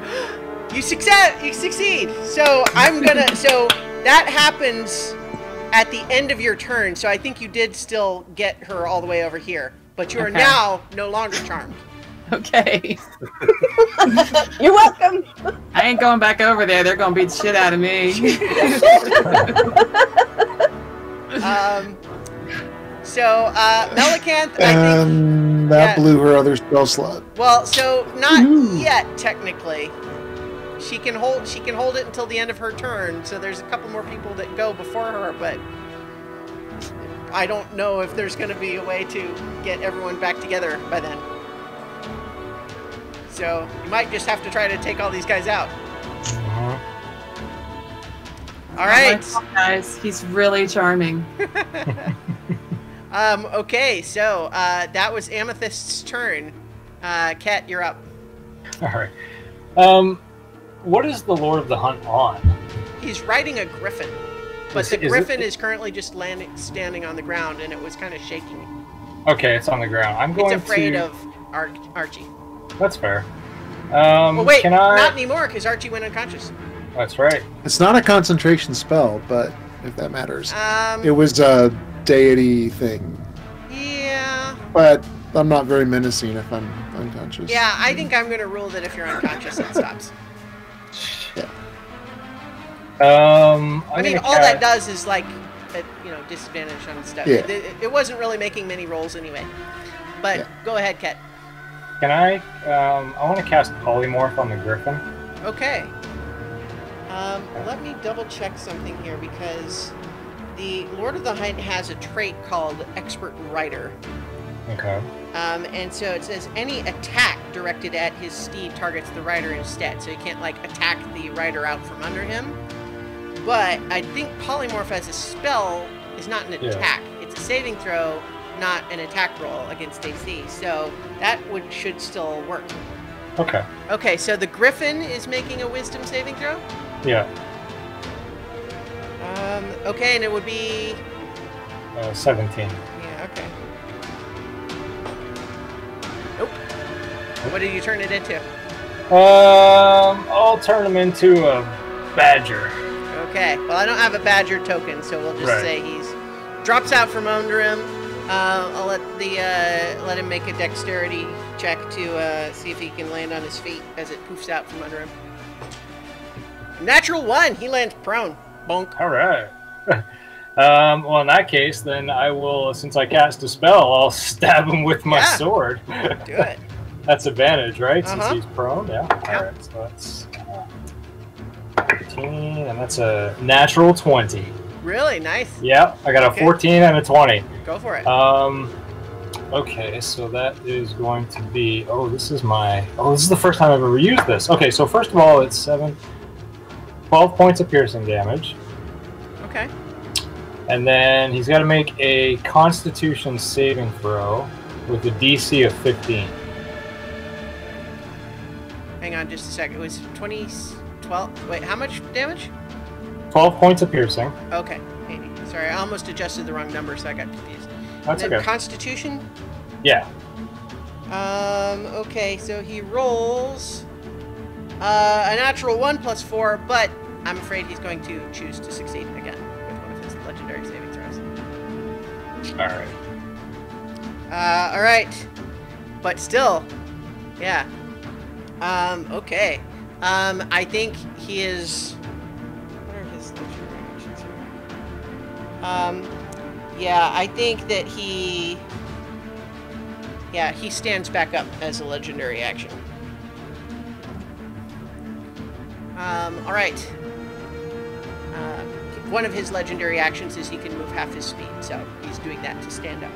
You succeed. So so that happens at the end of your turn. So I think you did still get her all the way over here, but you are now no longer charmed. Okay. You're welcome. I ain't going back over there. They're gonna beat the shit out of me. So Melicanth, I think that blew her other spell slot. Well, so not yet technically. She can hold it until the end of her turn. So there's a couple more people that go before her, but I don't know if there's going to be a way to get everyone back together by then. So you might just have to try to take all these guys out. All right, guys, he's really charming. Okay, so that was Amethyst's turn. Kat, you're up. All right. What is the Lord of the Hunt on? He's riding a griffin, but the griffin is currently just standing on the ground, and it was kind of shaking. Okay, it's on the ground. I'm going to... It's afraid of Archie. That's fair. Well, wait, can I... not anymore, because Archie went unconscious. That's right. It's not a concentration spell, but if that matters. It was a deity thing. Yeah. But I'm not very menacing if I'm unconscious. Yeah, I think I'm going to rule that if you're unconscious, it stops. Yeah. I mean, all that does is like, disadvantage on stuff. Yeah. It wasn't really making many rolls anyway. But go ahead, Ket. Can I? I want to cast Polymorph on the Griffin. Okay. Let me double check something here because the Lord of the Hunt has a trait called Expert Rider. Okay. And so it says any attack directed at his steed targets the rider instead. So you can't like attack the rider out from under him. But I think Polymorph as a spell is not an attack. It's a saving throw, not an attack roll against AC. So that should still work. Okay. Okay, so the Griffin is making a Wisdom saving throw? Yeah. Okay, and it would be... 17. Yeah, okay. Nope. What did you turn it into? I'll turn him into a badger. Okay. Well, I don't have a badger token, so we'll just say he's drops out from under him. I'll let him make a dexterity check to see if he can land on his feet as it poofs out from under him. Natural 1. He lands prone. Bonk. All right. Well, in that case, then I will, since I cast a spell, I'll stab him with my sword. Do it. That's advantage, right? Since he's prone, yeah. All right, so that's 13, and that's a natural 20. Really nice. Yeah, I got a 14 and a 20. Go for it. Okay, so that is going to be. This is the first time I've ever used this. Okay, so first of all, it's 12 points of piercing damage. Okay. And then he's got to make a Constitution saving throw with a DC of 15. Hang on just a second. It was 12. Wait, how much damage? 12 points of piercing. Okay. 80. Sorry, I almost adjusted the wrong number, so I got confused. That's and then okay. Constitution? Yeah. Okay, so he rolls a natural 1 plus 4, but I'm afraid he's going to choose to succeed again with one of his legendary saving throws. Alright. Alright. But still, yeah. Okay. I think he is... What are his legendary actions here? Yeah, I think that he... Yeah, he stands back up as a legendary action. Alright. One of his legendary actions is he can move half his speed, so he's doing that to stand up.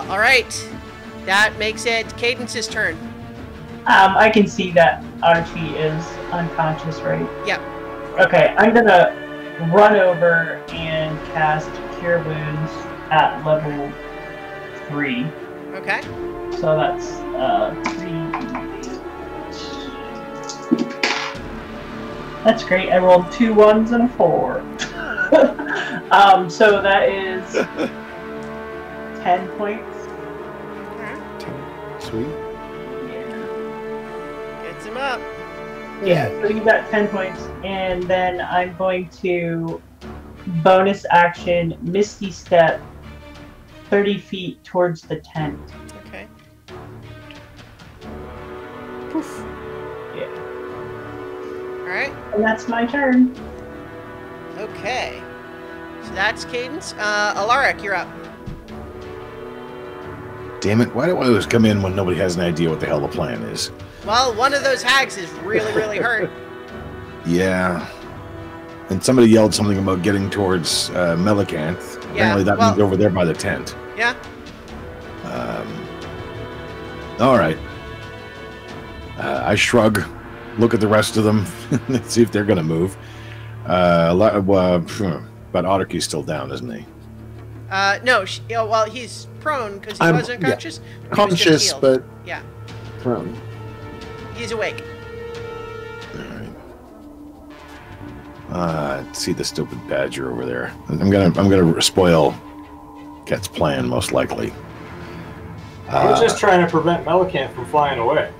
Alright. That makes it Cadence's turn. I can see that Archie is unconscious, right? Yep. Okay, I'm gonna run over and cast Cure Wounds at level 3. Okay. So that's 3. That's great. I rolled 2 1s and a 4. So that is 10 points. Sweet. Gets him up. Yeah, so you got 10 points, and then I'm going to bonus action Misty Step 30 feet towards the tent. Okay. Poof. Yeah. Alright. And that's my turn. Okay. So that's Cadence. Alaric, you're up. Damn it, why do I always come in when nobody has an idea what the hell the plan is? Well, one of those hags is really, really hurt. Yeah. And somebody yelled something about getting towards Melicanth. Yeah, Apparently that means over there by the tent. Yeah. All right. I shrug, look at the rest of them, see if they're going to move. But Otterkey's still down, isn't he? No, well, he's prone because he was unconscious. Yeah. Conscious, but yeah, prone. He's awake. All right. See the stupid badger over there. I'm gonna spoil Ket's plan, most likely. I was just trying to prevent Melicanth from flying away.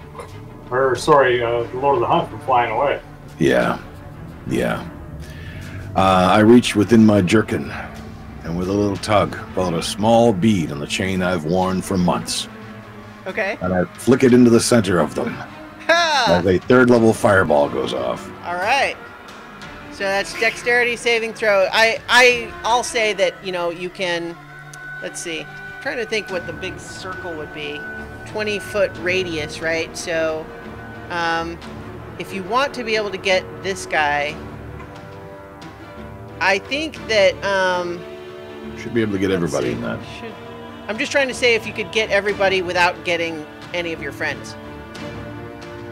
Or, sorry, the Lord of the Hunt from flying away. Yeah. I reach within my jerkin, and with a little tug, pull out a small bead on the chain I've worn for months. Okay. And I flick it into the center of them. As a 3rd level fireball goes off. All right. So that's dexterity saving throw. I'll say that, you can, let's see. I'm trying to think what the big circle would be. 20-foot radius, right? So if you want to be able to get this guy, I think that should be able to get everybody in that. I'm just trying to say if you could get everybody without getting any of your friends.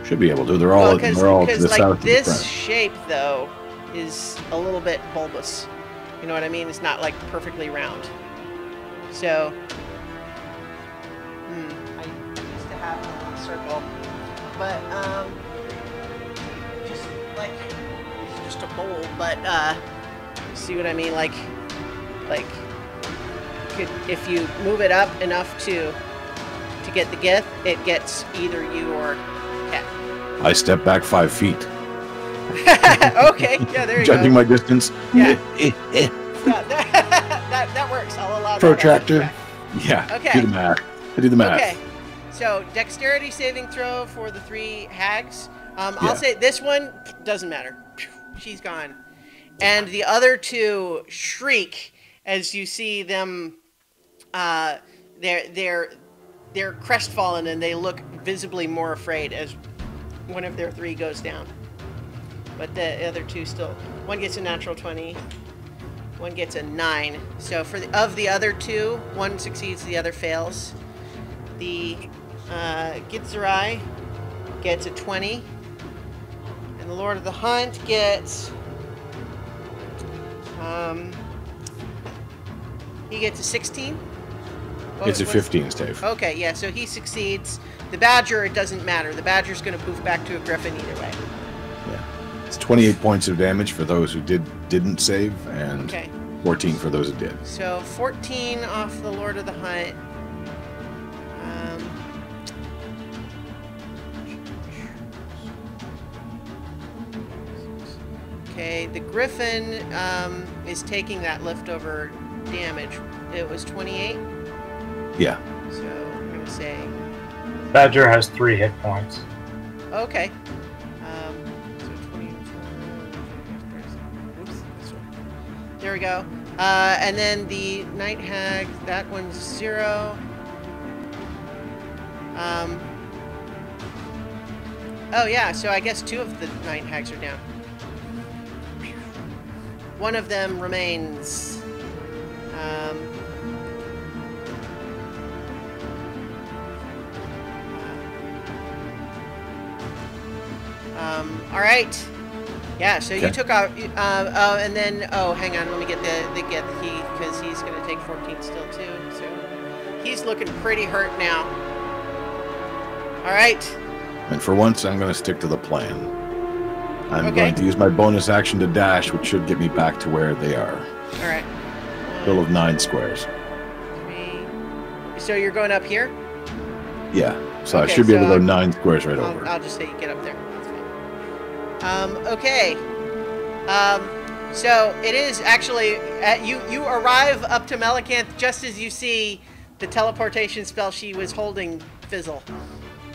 Should be able to. They're all to the south of the this front. shape though is a little bit bulbous. You know what I mean? It's not like perfectly round. So I used to have a little circle, but just like it's just a bowl. But see what I mean? Like if you move it up enough to get the gift, it gets either you or Cat. I step back 5 feet. Okay, yeah, there you Judging go. my distance. Yeah. Yeah, that works. I'll allow that. Protractor. Yeah. Okay. Do the math. I do the math. Okay. So, dexterity saving throw for the 3 hags. Yeah. I'll say this one doesn't matter. She's gone. And the other 2 shriek as you see them. They're crestfallen and they look visibly more afraid as one of their 3 goes down. But the other 2 still. One gets a natural 20. One gets a 9. So of the other 2, one succeeds, the other fails. The Gitzerai gets a 20. And the Lord of the Hunt gets... he gets a 16. It's a 15, Steve. Okay, yeah, so he succeeds. The Badger, it doesn't matter. The Badger's going to poof back to a Griffin either way. Yeah. It's 28 points of damage for those who didn't save, and 14 for those who did. So 14 off the Lord of the Hunt. Okay, the Griffin is taking that leftover damage. It was 28? Yeah. So I'm going to say... Badger has 3 hit points. Okay. So 20... Oops, this one. There we go. And then the Night Hag, that one's 0. Oh yeah, so I guess 2 of the Night Hags are down. One of them remains. All right. Yeah. So you took out. And then hang on. Let me get the key because he's going to take 14 still too. So he's looking pretty hurt now. All right. And for once, I'm going to stick to the plan. I'm going to use my bonus action to dash, which should get me back to where they are. All right. Total of 9 squares. 3. So you're going up here? Yeah. So I should be able to go 9 squares right over. I'll just say you get up there. That's fine. Okay. So it is actually you arrive up to Melicanth just as you see the teleportation spell she was holding fizzle.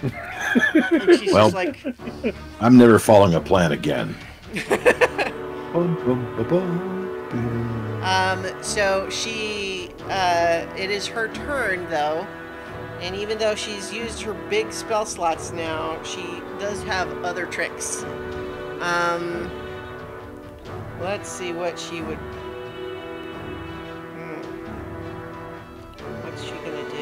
And she's well, just like, I'm never following a plan again. So she, it is her turn though, and even though she's used her big spell slots now, she does have other tricks. Let's see what she would. What's she gonna do?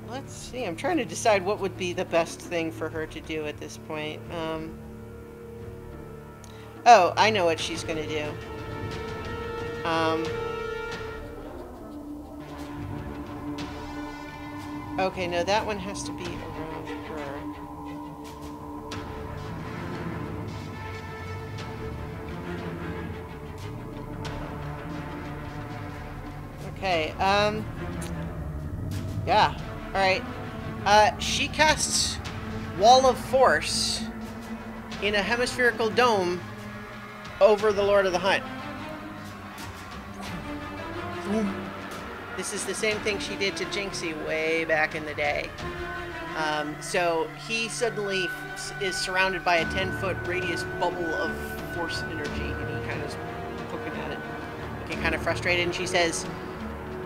Let's see. I'm trying to decide what would be the best thing for her to do at this point. Oh, I know what she's going to do. Okay, no, that one has to be around her. Okay, yeah, alright. She casts Wall of Force in a hemispherical dome over the Lord of the Hunt. This is the same thing she did to Jinxie way back in the day. So he suddenly is surrounded by a 10-foot radius bubble of force energy, and he kind of is poking at it, looking kind of frustrated, and she says,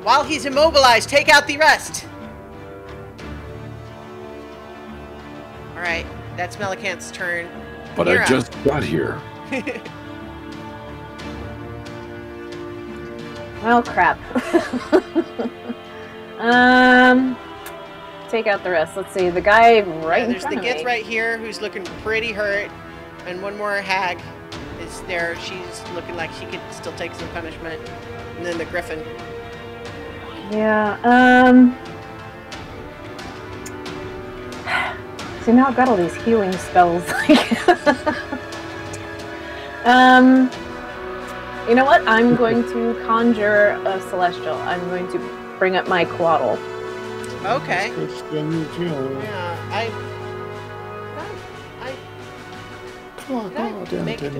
"While he's immobilized, take out the rest!" Alright, that's Melicanth's turn. But I just got here. Well, crap. Take out the rest. Let's see. The guy right in there's front the of Gith me. right here who's looking pretty hurt, and one more hag is there. She's looking like she could still take some punishment, and then the Griffin. Yeah. See, now I've got all these healing spells. You know what? I'm going to conjure a celestial. I'm going to bring up my Quaddle. Okay.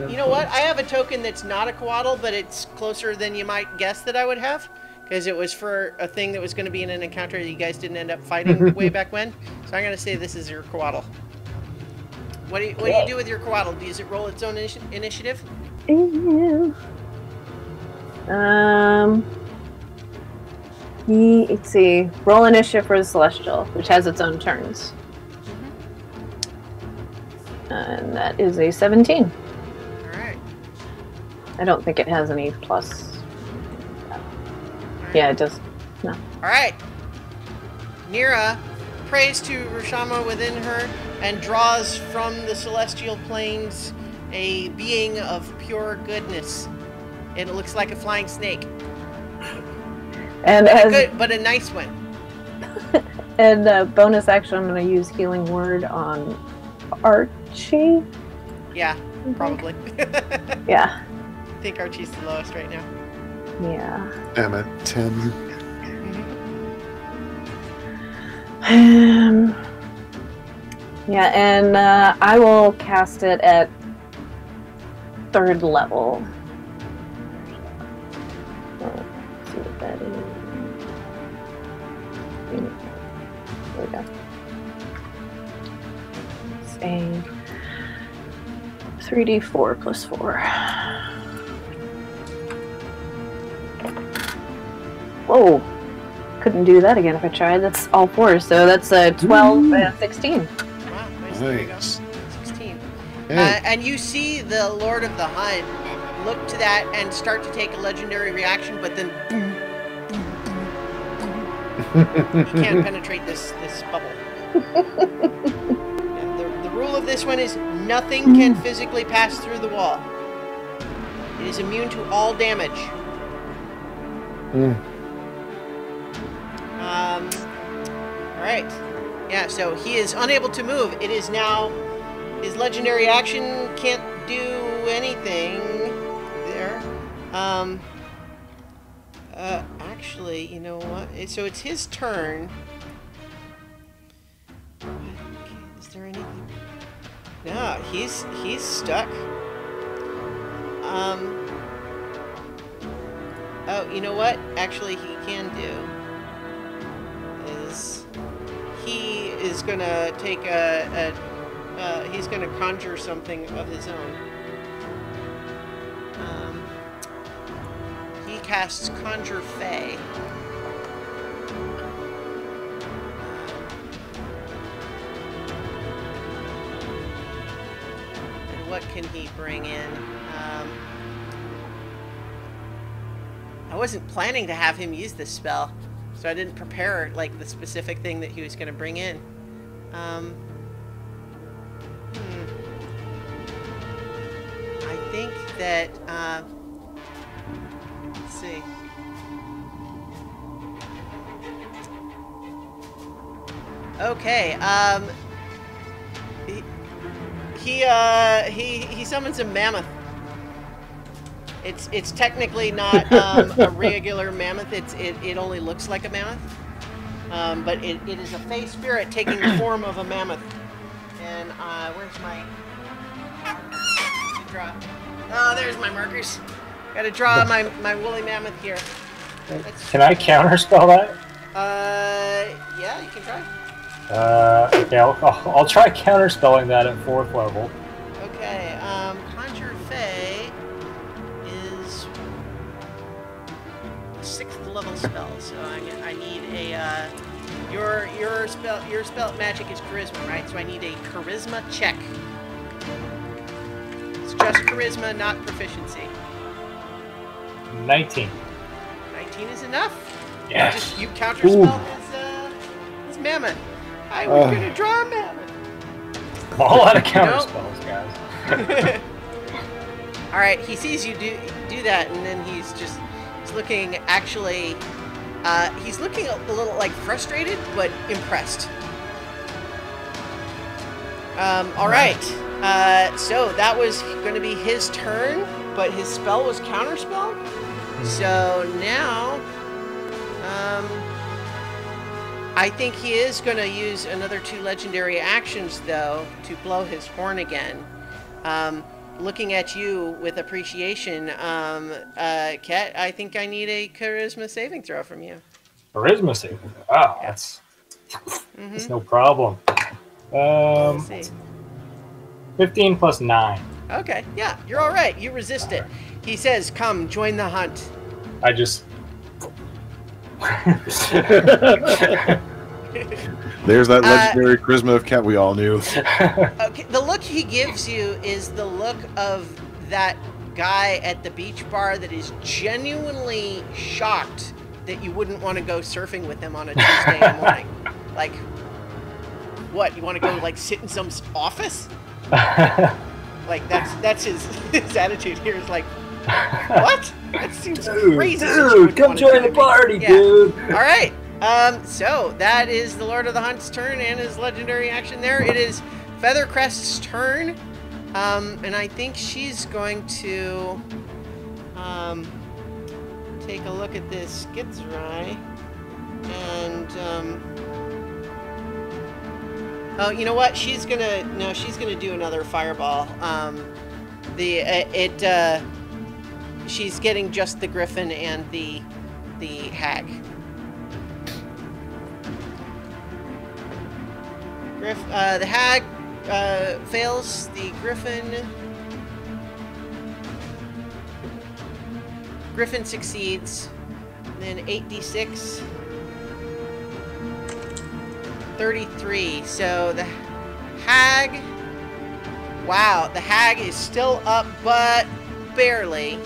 You know what? I have a token that's not a Quaddle, but it's closer than you might guess that I would have. Because it was for a thing that was going to be in an encounter that you guys didn't end up fighting way back when. So I'm going to say this is your Quaddle. What do you do with your Quaddle? Does it roll its own initiative? Yeah. Let's see. Roll initiative for the Celestial, which has its own turns. And that is a 17. Alright. I don't think it has any plus. Yeah, it does. No. Alright. Nira prays to Rashama within her and draws from the celestial planes a being of pure goodness. And it looks like a flying snake. And but a nice one. And bonus action, I'm going to use Healing Word on Archie. Yeah, probably. Yeah. I think Archie's the lowest right now. Yeah. I'm at 10. Yeah, and I will cast it at 3rd level. So, let's see what that is. There we go. It's a 3d4 plus 4. Whoa! Couldn't do that again if I tried. That's all 4, so that's a 12 and 16. Wow, nice. There you go. 16. And you see the Lord of the Hunt look to that and start to take a legendary reaction, but then boom, boom, boom, boom. He can't penetrate this bubble. Yeah, the rule of this one is nothing can physically pass through the wall. It is immune to all damage. Alright. Yeah, so he is unable to move. It is now his legendary action can't do anything there. Actually, you know what? So it's his turn. Is there anything? No, he's stuck. Oh, you know what? Actually, he can do is he is gonna take he's gonna conjure something of his own. He casts Conjure Fey. And what can he bring in? I wasn't planning to have him use this spell, so I didn't prepare like the specific thing that he was going to bring in. I think that let's see. Okay. He summons a mammoth. It's technically not a regular mammoth. It only looks like a mammoth, but it is a fey spirit taking the form of a mammoth. And where's my draw? Oh, there's my markers. Got to draw my woolly mammoth here. Can I counterspell that? Yeah, you can try. Okay, I'll try counterspelling that at 4th level. Okay, Conjure Fey is a 6th level spell, so I need a your spell magic is charisma, right? So I need a charisma check. It's just charisma, not proficiency. 19. 19 is enough. Yes. You counterspell his mammoth. I was gonna draw a mammoth. All out of counterspells, guys. All right, he sees you do that, and then he's looking actually. He's looking a little like frustrated, but impressed. All right. So that was going to be his turn, but his spell was counterspell. So now, I think he is going to use another 2 legendary actions, though, to blow his horn again. Looking at you with appreciation, Ket, I think I need a charisma saving throw from you. Charisma saving. Wow, that's no problem. Let's see. 15 plus 9. Okay, yeah, you're all right. You resist it. He says, "Come, join the hunt." I just. There's that legendary charisma of Ket we all knew. Okay, the look he gives you is the look of that guy at the beach bar that is genuinely shocked that you wouldn't want to go surfing with him on a Tuesday morning. Like, what? You want to go like sit in some office? Like that's his attitude here is like, what? That seems crazy. Dude, come join the party, dude. All right. So that is the Lord of the Hunt's turn and his legendary action there. It is Feathercrest's turn. And I think she's going to take a look at this Githzerai. And oh, you know what? She's gonna do another fireball. She's getting just the griffin and the hag. The hag fails. The griffin succeeds. Then 8d6. 33. So the hag. Wow, the hag is still up, but barely.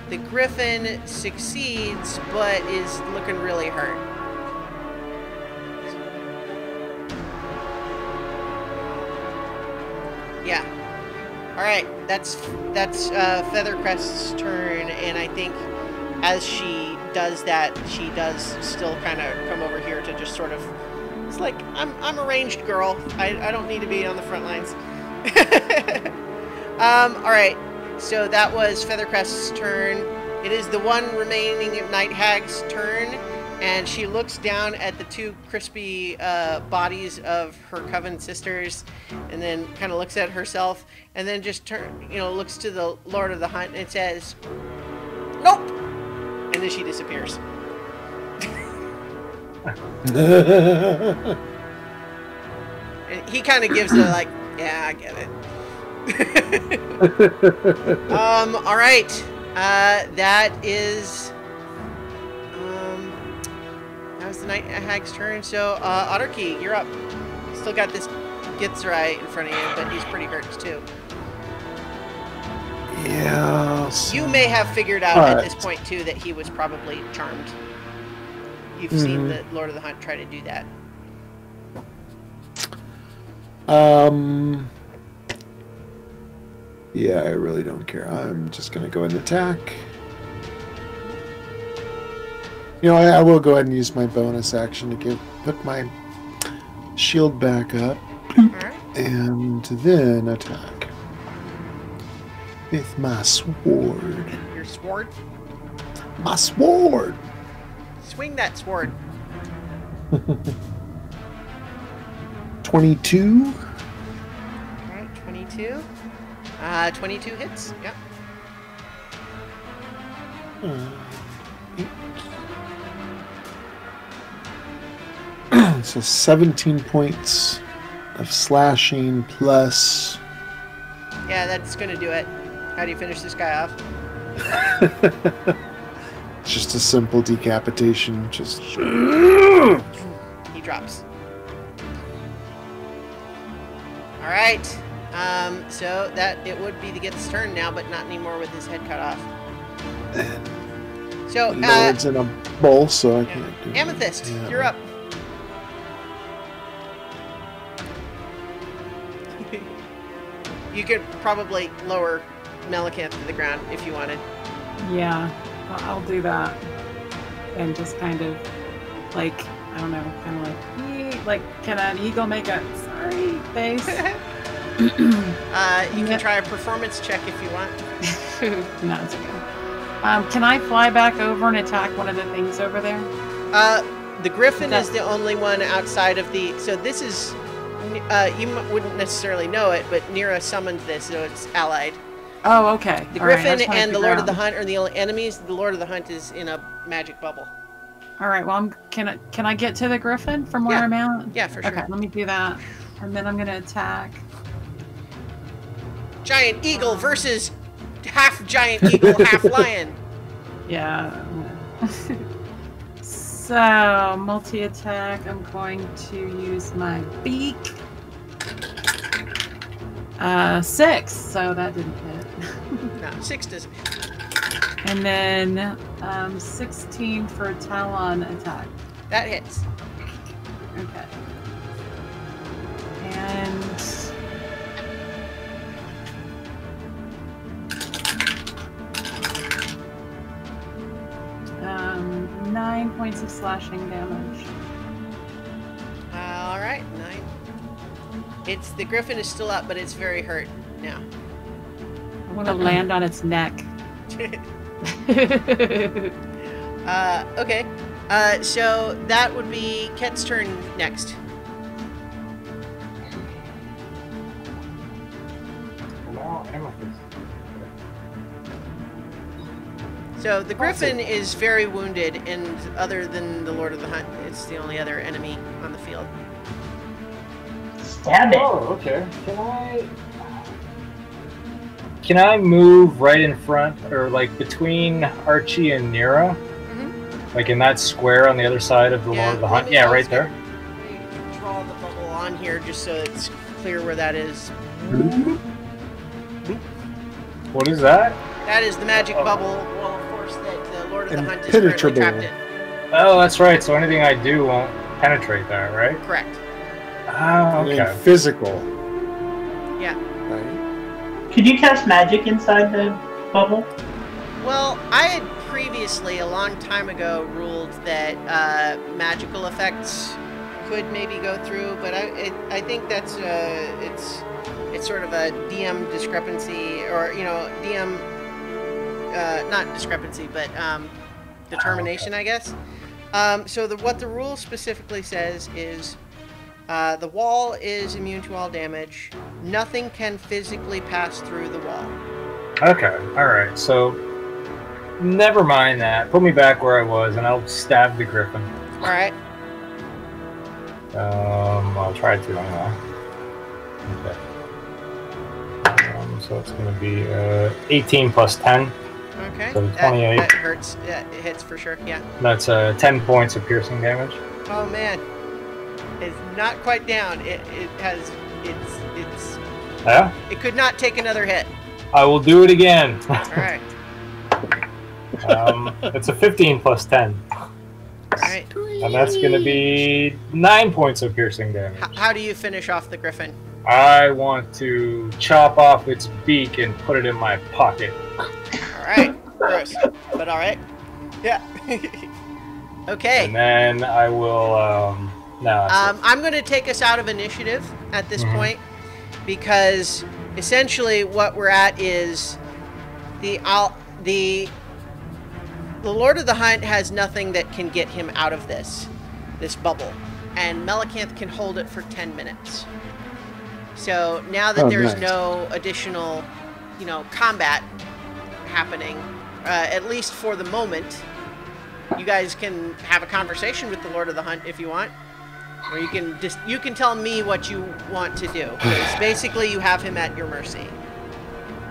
The griffin succeeds, but is looking really hurt. Yeah. All right. That's Feathercrest's turn, and I think as she does that, she does still kind of come over here to just sort of. It's like I'm a ranged girl. I don't need to be on the front lines. All right. So that was Feathercrest's turn. It is the one remaining Night Hag's turn, and she looks down at the 2 crispy bodies of her coven sisters, and then kind of looks at herself, and then just looks to the Lord of the Hunt and says, "Nope," and then she disappears. And he kind of gives a like, "Yeah, I get it." All right. That is. That was the Night Hag's turn. So, Otterkey, you're up. Still got this Githzerai in front of you, but he's pretty hurt too. Yeah. You may have figured out at this point too that he was probably charmed. You've seen the Lord of the Hunt try to do that. Yeah, I really don't care. I'm just going to go ahead and attack. You know, I will go ahead and use my bonus action to put my shield back up. Right. And then attack. With my sword. Your sword? My sword! Swing that sword. 22. Alright, 22. 22 hits, yep. So 17 points of slashing plus... Yeah, that's gonna do it. How do you finish this guy off? Just a simple decapitation, just... He drops. Alright. So that it would be the Gith's turn now, but not anymore with his head cut off. So, Lord's in a bowl, so I can't do Amethyst, that. you're up. You could probably lower Melicanth to the ground if you wanted. Yeah, I'll do that. And just kind of, like, I don't know, kind of like, can an eagle make a, sorry, Sorry, base. You can try a performance check if you want. No, it's okay. Can I fly back over and attack one of the things over there? The Griffin is the only one outside of the... So this is... you wouldn't necessarily know it, but Nira summoned this, so it's allied. Oh, okay. The Griffin and the Lord of the Hunt are the only enemies. The Lord of the Hunt is in a magic bubble. All right. Well, can I get to the Griffin from where I'm at? Yeah, for sure. Okay, let me do that, and then I'm gonna attack. Giant eagle versus half giant eagle, half lion. Yeah. So multi-attack. I'm going to use my beak. 6. So that didn't hit. No, 6 doesn't. And then 16 for Talon attack. That hits. Okay. And 9 points of slashing damage. All right, 9. The Griffin is still up, but it's very hurt now. I want to land on its neck. Okay. So that would be Ket's turn next. So the Griffin is very wounded, and other than the Lord of the Hunt, it's the only other enemy on the field. Stab it. Oh, okay. Can I move right in front, or like between Archie and Nira? Mm-hmm. Like in that square on the other side of the Lord of the Hunt? Yeah, right there. Draw the bubble on here just so it's clear where that is. What is that? That is the magic bubble. Well, of course, that the Lord of the Hunt is currently trapped in. Oh, that's right. So anything I do won't penetrate that, right? Correct. Oh, okay. And physical. Yeah. Right. Could you cast magic inside the bubble? Well, I had previously, a long time ago, ruled that magical effects could maybe go through, but I think that's it's sort of a DM discrepancy, or DM not discrepancy, but determination, I guess. So what the rule specifically says is the wall is immune to all damage. Nothing can physically pass through the wall. Okay, alright, so never mind that. Put me back where I was and I'll stab the Griffin. Alright. I'll try to anyway. Okay. So it's going to be 18 plus 10. Okay. So 28. That hurts. Yeah, it hits for sure, yeah. That's 10 points of piercing damage. Oh man. It's not quite down. It's Yeah? It could not take another hit. I will do it again. Alright. It's a 15 plus 10. Alright. And that's going to be 9 points of piercing damage. How do you finish off the Griffin? I want to chop off its beak and put it in my pocket. Alright. Gross. But alright. Yeah. Okay. And then I will... I'm going to take us out of initiative at this point, because essentially what we're at is the Lord of the Hunt has nothing that can get him out of this bubble, and Melicanth can hold it for 10 minutes. So now that there's no additional, combat happening, at least for the moment, you guys can have a conversation with the Lord of the Hunt if you want. Or you can tell me what you want to do. Because basically you have him at your mercy.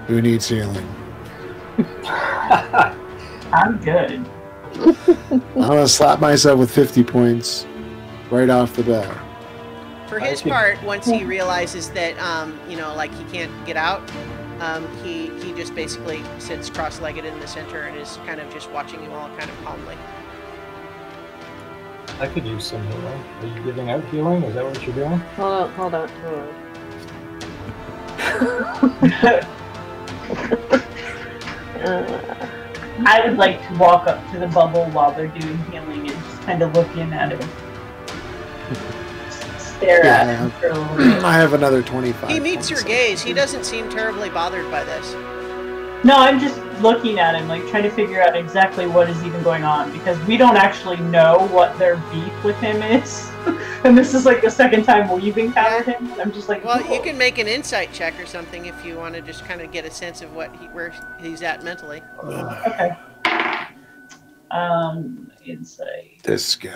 Who needs healing? I'm good. I'm gonna slap myself with 50 points right off the bat. For his part, once he realizes that he can't get out, he just basically sits cross-legged in the center and is kind of just watching you all kind of calmly. I could use some healing. Are you giving out healing? Is that what you're doing? Hold on. I would like to walk up to the bubble while they're doing healing and just kind of look in at it. stare at Yeah. him for a little bit. I have another 25. He meets your points. gaze. He doesn't seem terribly bothered by this. No, I'm just looking at him, like trying to figure out exactly what is even going on, because we don't actually know what their beef with him is. And this is like the second time we've encountered him. I'm just like, Well, you can make an insight check or something if you want to just kind of get a sense of where he's at mentally. Okay. Insight. This guy.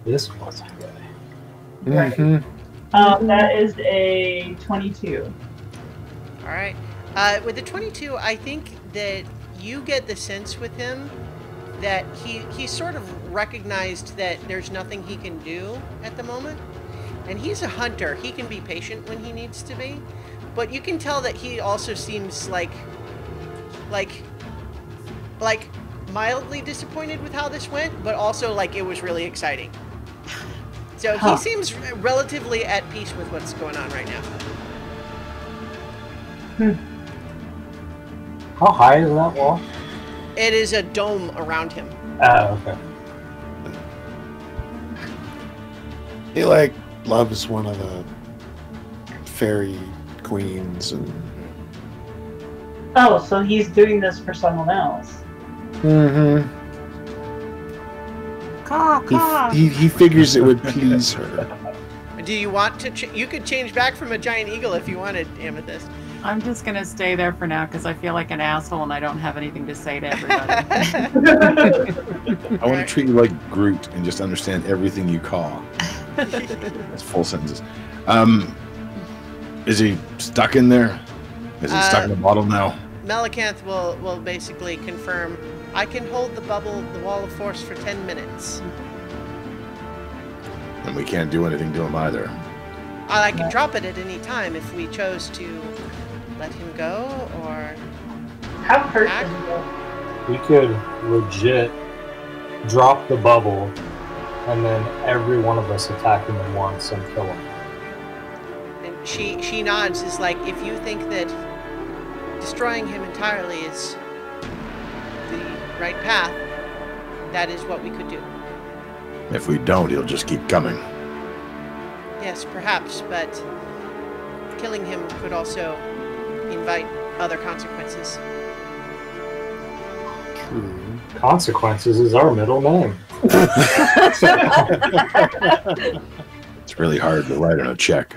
This was guy. Right. Mm-hmm. That is a 22. All right. With the 22, I think that you get the sense with him that he sort of recognized that there's nothing he can do at the moment. And he's a hunter. He can be patient when he needs to be. But you can tell that he also seems like mildly disappointed with how this went, but also like it was really exciting. So he seems relatively at peace with what's going on right now. How high is that wall? It is a dome around him. Oh, okay. He loves one of the fairy queens and. Oh, so he's doing this for someone else. Mm-hmm. He figures it would please her. Do you want to? You could change back from a giant eagle if you wanted, Amethyst. I'm just gonna stay there for now because I feel like an asshole and I don't have anything to say to everybody. I want to treat you like Groot and just understand everything you call. That's full sentences. Is he stuck in there? Is he stuck in the bottle now? Melicanth will basically confirm. I can hold the wall of force for 10 minutes. And we can't do anything to him either. I can drop it at any time if we chose to let him go, or... How hurt is he? We could legit drop the bubble and then every one of us attack him at once and kill him. And she nods, is like, if you think that destroying him entirely is the right path, that is what we could do. If we don't, he'll just keep coming. Yes, perhaps, but killing him could also invite other consequences. True. Consequences is our middle name. It's really hard to write on a check.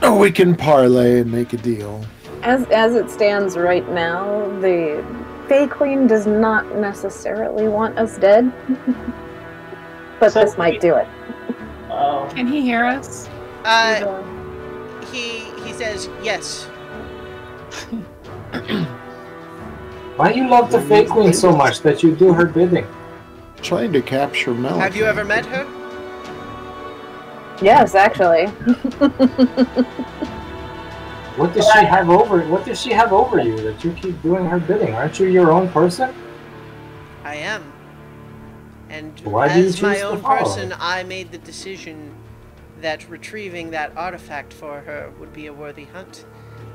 Oh, we can parlay and make a deal. As it stands right now, the Fey Queen does not necessarily want us dead. But this might do it. Oh. Can he hear us? He says yes. Why do you love the Fey Queen so much that you do her bidding? Trying to capture Mel. Have you ever met her? Yes, actually. What does she have over? What does she have over you that you keep doing her bidding? Aren't you your own person? I am. And Why do you as my choose to own follow person, her? I made the decision that retrieving that artifact for her would be a worthy hunt.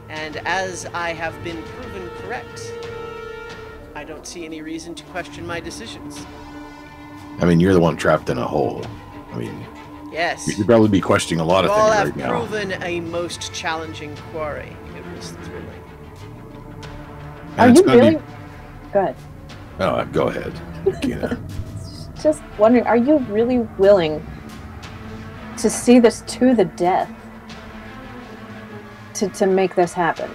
And as I have been proven correct, I don't see any reason to question my decisions. I mean, you're the one trapped in a hole. I mean, Yes. you should probably be questioning a lot You of all things have right now. proven a most challenging quarry. It was thrilling. And Are it's you gonna really? be- Good. Oh, go ahead, Kina. Just wondering, are you really willing to see this to the death? To make this happen?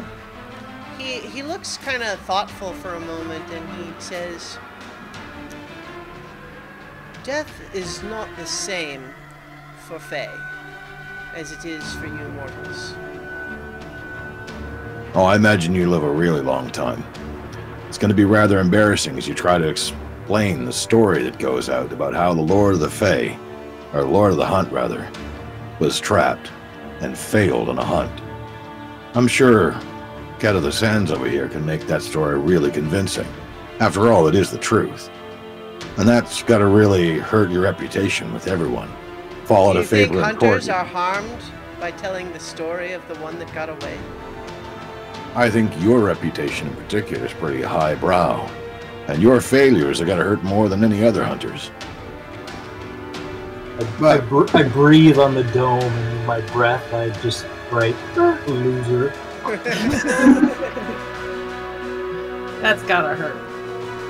He looks kind of thoughtful for a moment, and he says, "Death is not the same for Fae as it is for you mortals." Oh, I imagine you live a really long time. It's going to be rather embarrassing as you try to explain the story that goes out about how the Lord of the Fae, or Lord of the Hunt rather, was trapped and failed on a hunt. I'm sure Cat of the Sands over here can make that story really convincing. After all, it is the truth. And that's got to really hurt your reputation with everyone. Fall out Do you of favor think in court. hunters are harmed by telling the story of the one that got away? I think your reputation in particular is pretty highbrow. And your failures are going to hurt more than any other hunters. I breathe on the dome, and in my breath, I just write, loser. That's gotta hurt.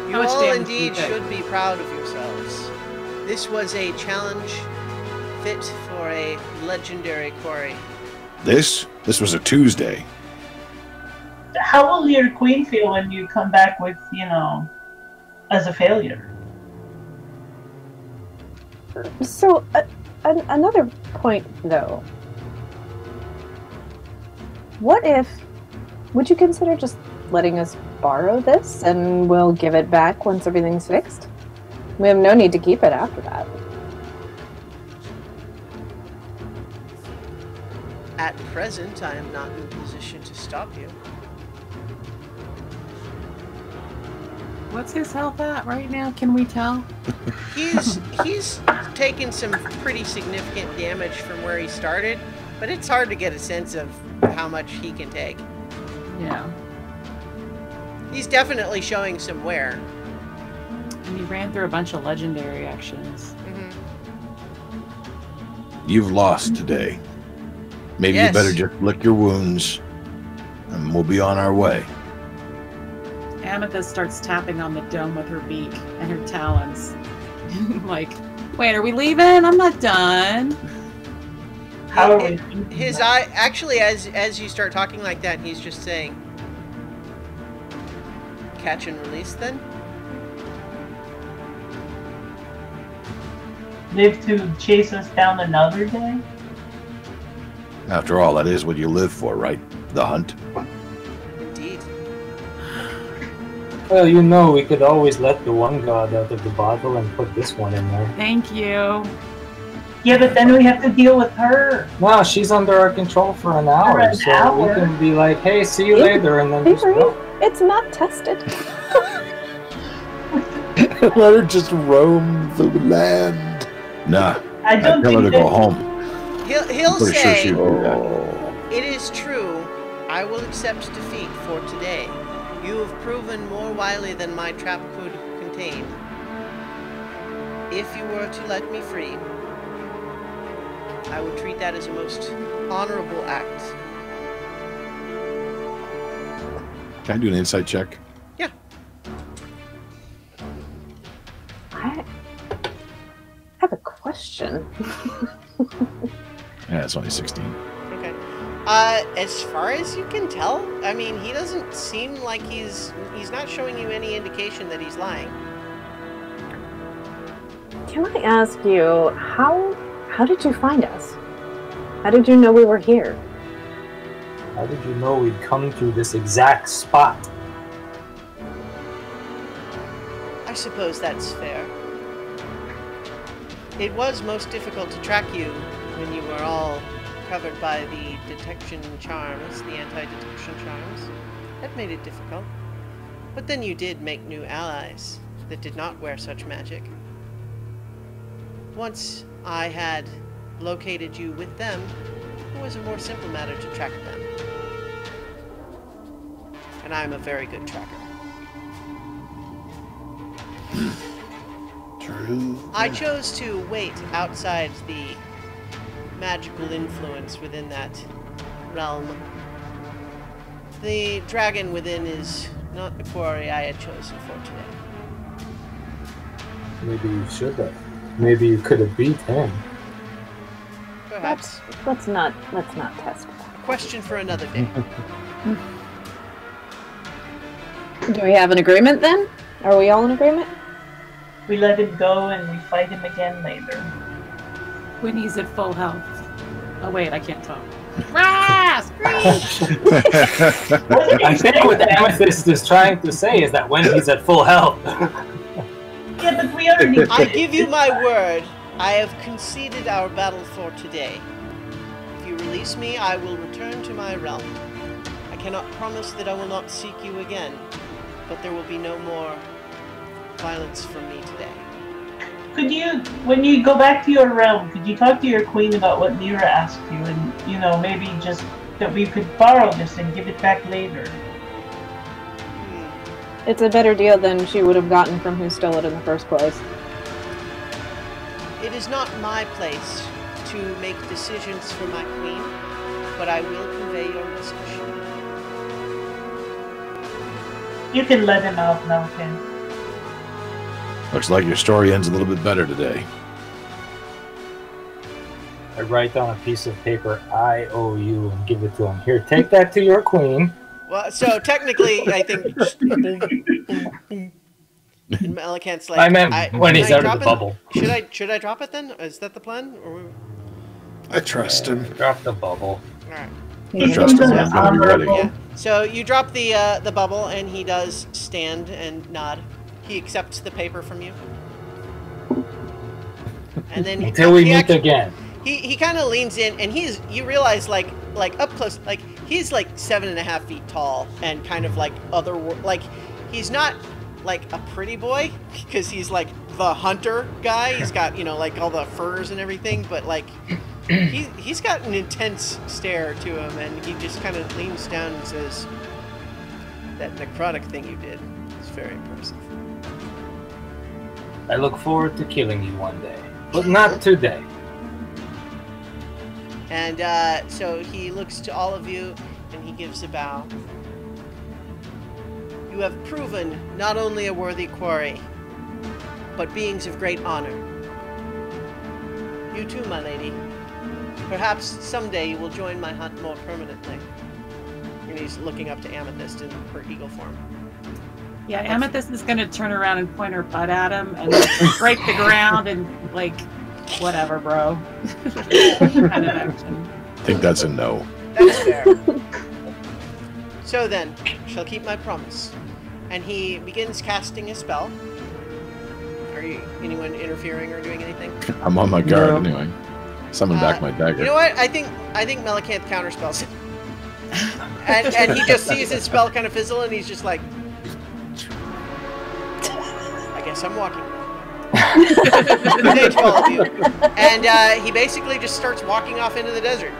You all indeed should be proud of yourselves. This was a challenge fit for a legendary quarry. This was a Tuesday. How will your queen feel when you come back with, as a failure? So, another point, though. Would you consider just letting us borrow this and we'll give it back once everything's fixed? We have no need to keep it after that. At present, I am not in a position to stop you. What's his health at right now? Can we tell? He's taken some pretty significant damage from where he started, but it's hard to get a sense of how much he can take. Yeah. He's definitely showing some wear. And he ran through a bunch of legendary actions. You've lost today. Maybe you better just lick your wounds, and we'll be on our way. Amethyst starts tapping on the dome with her beak and her talons. Like, wait, are we leaving? I'm not done. How are we? His eye, actually, as you start talking like that, he's just saying, catch and release then? Live to chase us down another day? After all, that is what you live for, right? The hunt. Indeed. Well, we could always let the one god out of the bottle and put this one in there. Thank you. Yeah, but then we have to deal with her. No, she's under our control for an hour, we can be like, hey, see you later, and then just go. It's not tested. Let her just roam the land. Nah, I don't tell her to think go home. He'll Pretty sure say, she would do that. it is true, I will accept defeat for today. You have proven more wily than my trap could contain. If you were to let me free, I would treat that as a most honorable act. Can I do an insight check? Yeah. I have a question. Yeah, it's only 16. Okay. As far as you can tell, I mean, he doesn't seem like he's not showing you any indication that he's lying. Can I ask you, how did you find us? How did you know we were here? How did you know we'd come to this exact spot? I suppose that's fair. It was most difficult to track you when you were all covered by the detection charms, the anti-detection charms. That made it difficult. But then you did make new allies that did not wear such magic. Once I had located you with them, it was a more simple matter to track them. And I'm a very good tracker. True. I chose to wait outside the magical influence within that realm. The dragon within is not the quarry I had chosen for today. Maybe you should have. Maybe you could have beat him. Perhaps. Let's not test that. Question for another day. Do we have an agreement then? Are we all in agreement? We let him go and we fight him again later. When he's at full health. Oh wait, I can't talk. Rah! Screech! I think what Amethyst is trying to say is that when he's at full health. Yeah, but we already... I give you my word. I have conceded our battle for today. If you release me, I will return to my realm. I cannot promise that I will not seek you again, but there will be no more violence from me today. Could you, when you go back to your realm, could you talk to your queen about what Mira asked you and, maybe just that we could borrow this and give it back later? It's a better deal than she would have gotten from who stole it in the first place. It is is not my place to make decisions for my queen, but I will convey your message. You can let him out now, Ken. Looks like your story ends a little bit better today. I write down a piece of paper, I owe you, and give it to him. Here, take that to your queen. Well, so technically, I think. And Melicanth's like, I meant when he's out of the bubble. Should I drop it then? Is that the plan? Or... I trust him. Drop the bubble. All right. I trust him. I'm going to be ready. Yeah. So you drop the bubble, and he does stand and nod. He accepts the paper from you, and then until we meet again. He kind of leans in, and you realize like up close, like he's like 7.5 feet tall, and kind of like he's not like a pretty boy because he's like the hunter guy. He's got like all the furs and everything, but like he's got an intense stare to him, and he just kind of leans down and says, "That necrotic thing you did is very impressive. I look forward to killing you one day, but not today." And so he looks to all of you, and he gives a bow. You have proven not only a worthy quarry, but beings of great honor. You too, my lady. Perhaps someday you will join my hunt more permanently. And he's looking up to Amethyst in her eagle form. Yeah, Amethyst is going to turn around and point her butt at him and break the ground and like, whatever, bro. Kind of action. I think that's a no. That's fair. So then, shall keep my promise. And he begins casting a spell. Are you anyone interfering or doing anything? I'm on my guard anyway. Summon back my dagger. You know what? I think Melicanth counterspells it. and he just sees his spell kind of fizzle, and he's just like, I guess I'm walking. Good day to all of you. And he basically just starts walking off into the desert.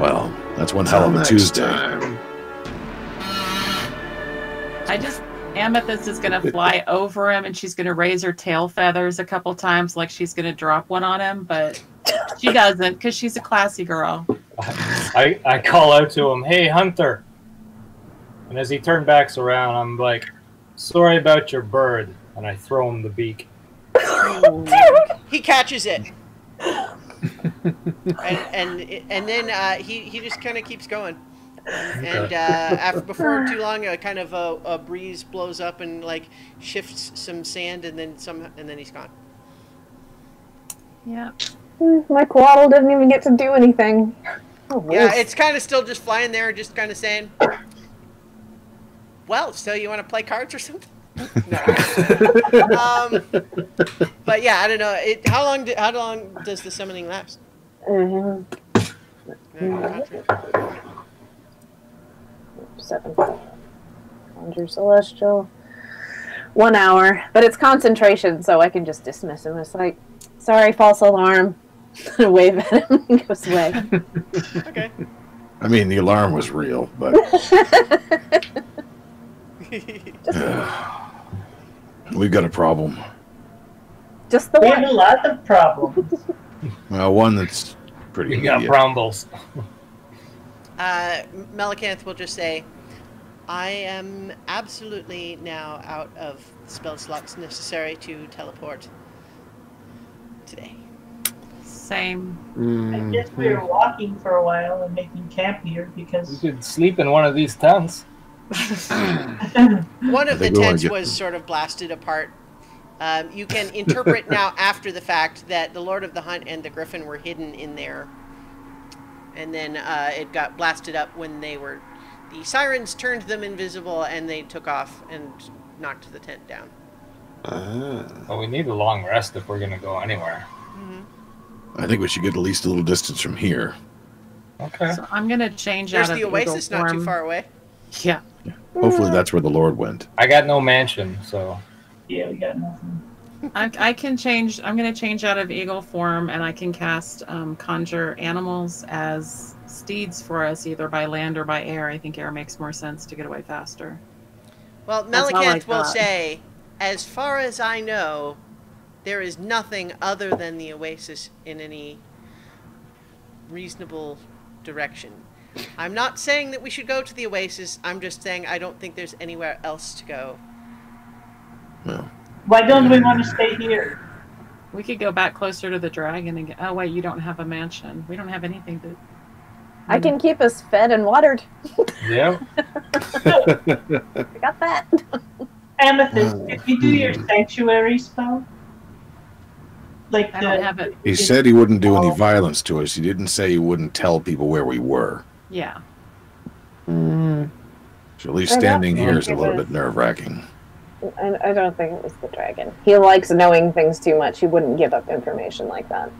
Well, that's one hell of a Tuesday. Amethyst is going to fly over him, and she's going to raise her tail feathers a couple times like she's going to drop one on him, but she doesn't because she's a classy girl. I call out to him, "Hey, Hunter." And as he turns back around, I'm like, "Sorry about your bird." And I throw him the beak. He catches it. and then he just kind of keeps going. And before too long, a breeze blows up and like shifts some sand, and then he's gone. Yeah. My Quaddle didn't even get to do anything. Oh, yeah, it's kind of still just flying there, just kind of saying, "Well, so you want to play cards or something?" No. But yeah, I don't know. How long does the summoning last? Seven. Conjure Celestial. 1 hour. But it's concentration, so I can just dismiss him. It's like, sorry, false alarm. Wave at him and goes away. Okay. I mean, the alarm was real, but... We've got a problem. Just the we one. have a lot of problems. One that's pretty You got brambles. Melicanth will just say, "I am absolutely now out of spell slots necessary to teleport today." Same. I guess we were walking for a while and making camp here because... You could sleep in one of these tents. One of the tents was sort of blasted apart. You can interpret now after the fact that the Lord of the Hunt and the Griffin were hidden in there. And then it got blasted up when the sirens turned them invisible, and they took off and knocked the tent down. Well, we need a long rest if we're going to go anywhere. I think we should get at least a little distance from here. Okay. So I'm going to change There's out of the Oasis not too far away. Yeah. Hopefully that's where the Lord went. I got no mansion, so... Yeah, we got nothing. I can change. I'm going to change out of eagle form, and I can cast conjure animals as steeds for us, either by land or by air. I think air makes more sense to get away faster. Well, Melicanth will say, as far as I know, there is nothing other than the Oasis in any reasonable direction. I'm not saying that we should go to the Oasis. I'm just saying I don't think there's anywhere else to go. No. Why don't we want to stay here? We could go back closer to the dragon and get... Oh, wait, you don't have a mansion. We don't have anything to... I can keep us fed and watered. Yeah. I got that. Amethyst, if you do your sanctuary spell, like I don't have it. He said he wouldn't do any violence to us. He didn't say he wouldn't tell people where we were. Yeah. Mm. So at least standing here is a little bit nerve-wracking. I don't think it was the dragon. He likes knowing things too much. He wouldn't give up information like that.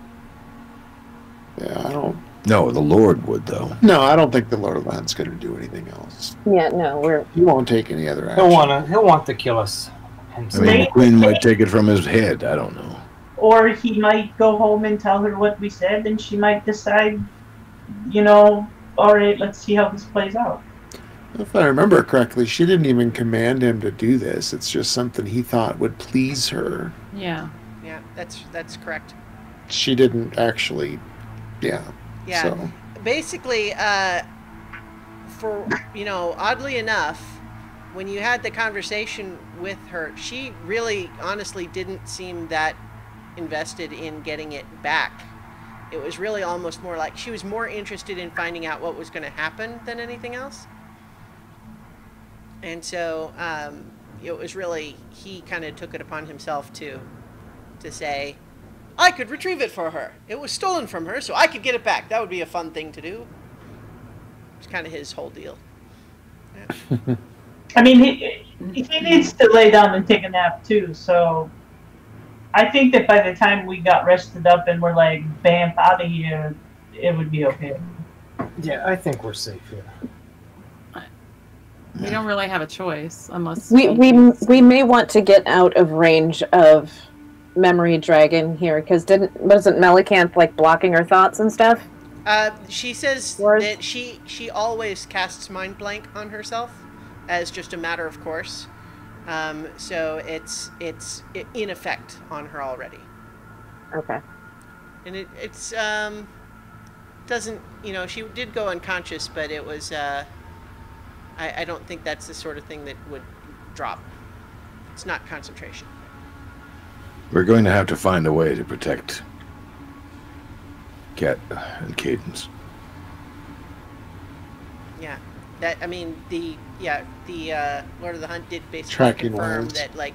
Yeah, I don't. No, the Lord would, though. No, I don't think the Lord of the Land's going to do anything else. Yeah, no, He won't take any other action. He'll want to kill us. I mean, the Queen might take it from his head. I don't know. or he might go home and tell her what we said, and she might decide, you know, all right, let's see how this plays out. If I remember correctly, she didn't even command him to do this. It's just something he thought would please her. Yeah. Yeah, that's correct. She didn't actually, yeah. So. Basically, for, you know, oddly enough, when you had the conversation with her, she really, honestly, didn't seem that invested in getting it back. It was really almost more like she was more interested in finding out what was going to happen than anything else. And so it was really, he kind of took it upon himself to say, I could retrieve it for her. It was stolen from her, so I could get it back. That would be a fun thing to do. It's kind of his whole deal. Yeah. I mean, he needs to lay down and take a nap too, so I think that by the time we got rested up and we're like, bam, out of here, it would be okay. Yeah, I think we're safe here. We don't really have a choice unless we may want to get out of range of Memory Dragon here, because wasn't Melicanth like blocking her thoughts and stuff? She says that she always casts Mind Blank on herself as just a matter of course. So it's in effect on her already. Okay. And it's doesn't, you know, she did go unconscious, but it was I don't think that's the sort of thing that would drop. It's not concentration. We're going to have to find a way to protect Cat and Cadence. Yeah, that, I mean, the Lord of the Hunt did basically Tracking confirm words. that, like,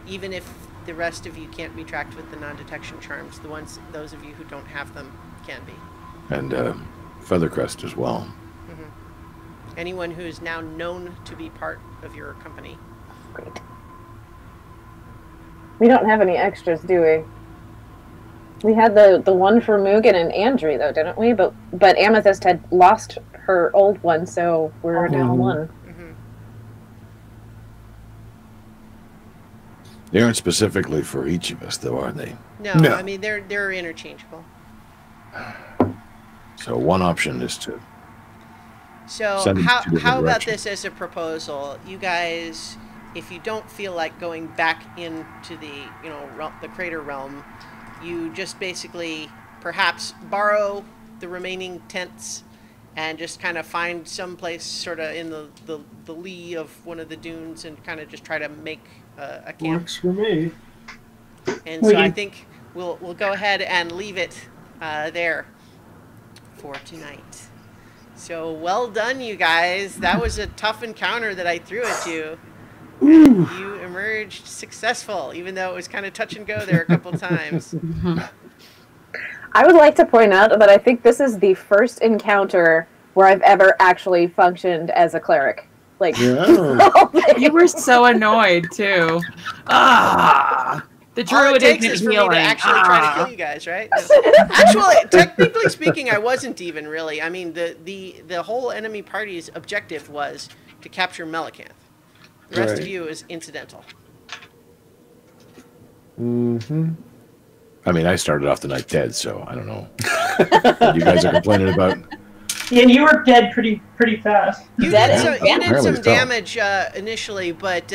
even if the rest of you can't be tracked with the non-detection charms, those of you who don't have them can be. And Feathercrest as well. Anyone who is now known to be part of your company. Great. We don't have any extras, do we? We had the one for Mugen and Andrew, though, didn't we? But Amethyst had lost her old one, so we're down one. They aren't specifically for each of us, though, are they? No, I mean, they're interchangeable. So one option is to... So how about this as a proposal? You guys, if you don't feel like going back into the, you know, the crater realm, you just basically perhaps borrow the remaining tents and just kind of find some place sort of in the lee of one of the dunes and kind of just try to make a camp. Works for me. And so I think we'll go ahead and leave it there for tonight. So well done, you guys. That was a tough encounter that I threw at you. You emerged successful, even though it was kind of touch and go there a couple times. I would like to point out that I think this is the first encounter where I've ever actually functioned as a cleric. Like, you were so annoyed too. The druid takes is for me to actually try to kill you guys, right? Actually, technically speaking, I wasn't even really. I mean, the whole enemy party's objective was to capture Melicanth. The rest of you is incidental. I mean, I started off the night dead, so I don't know. You guys are complaining about... Yeah, you were dead pretty fast. You did some damage initially, but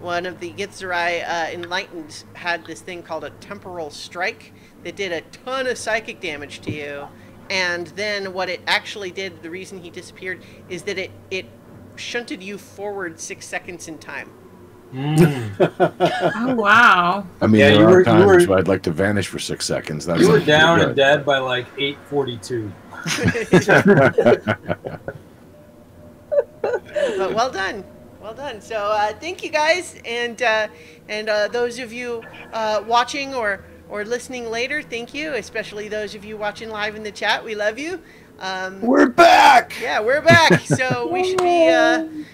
one of the Githzerai Enlightened had this thing called a temporal strike that did a ton of psychic damage to you. And then what it actually did, the reason he disappeared, is that it shunted you forward 6 seconds in time. Oh, wow. I mean, Yeah, there you are were- times where I'd like to vanish for 6 seconds. That's You were pretty down good. and dead by like 8:42. But well done. Well done. So thank you guys, and those of you watching or listening later, thank you. Especially those of you watching live in the chat, we love you. We're back. Yeah, we're back. So we should be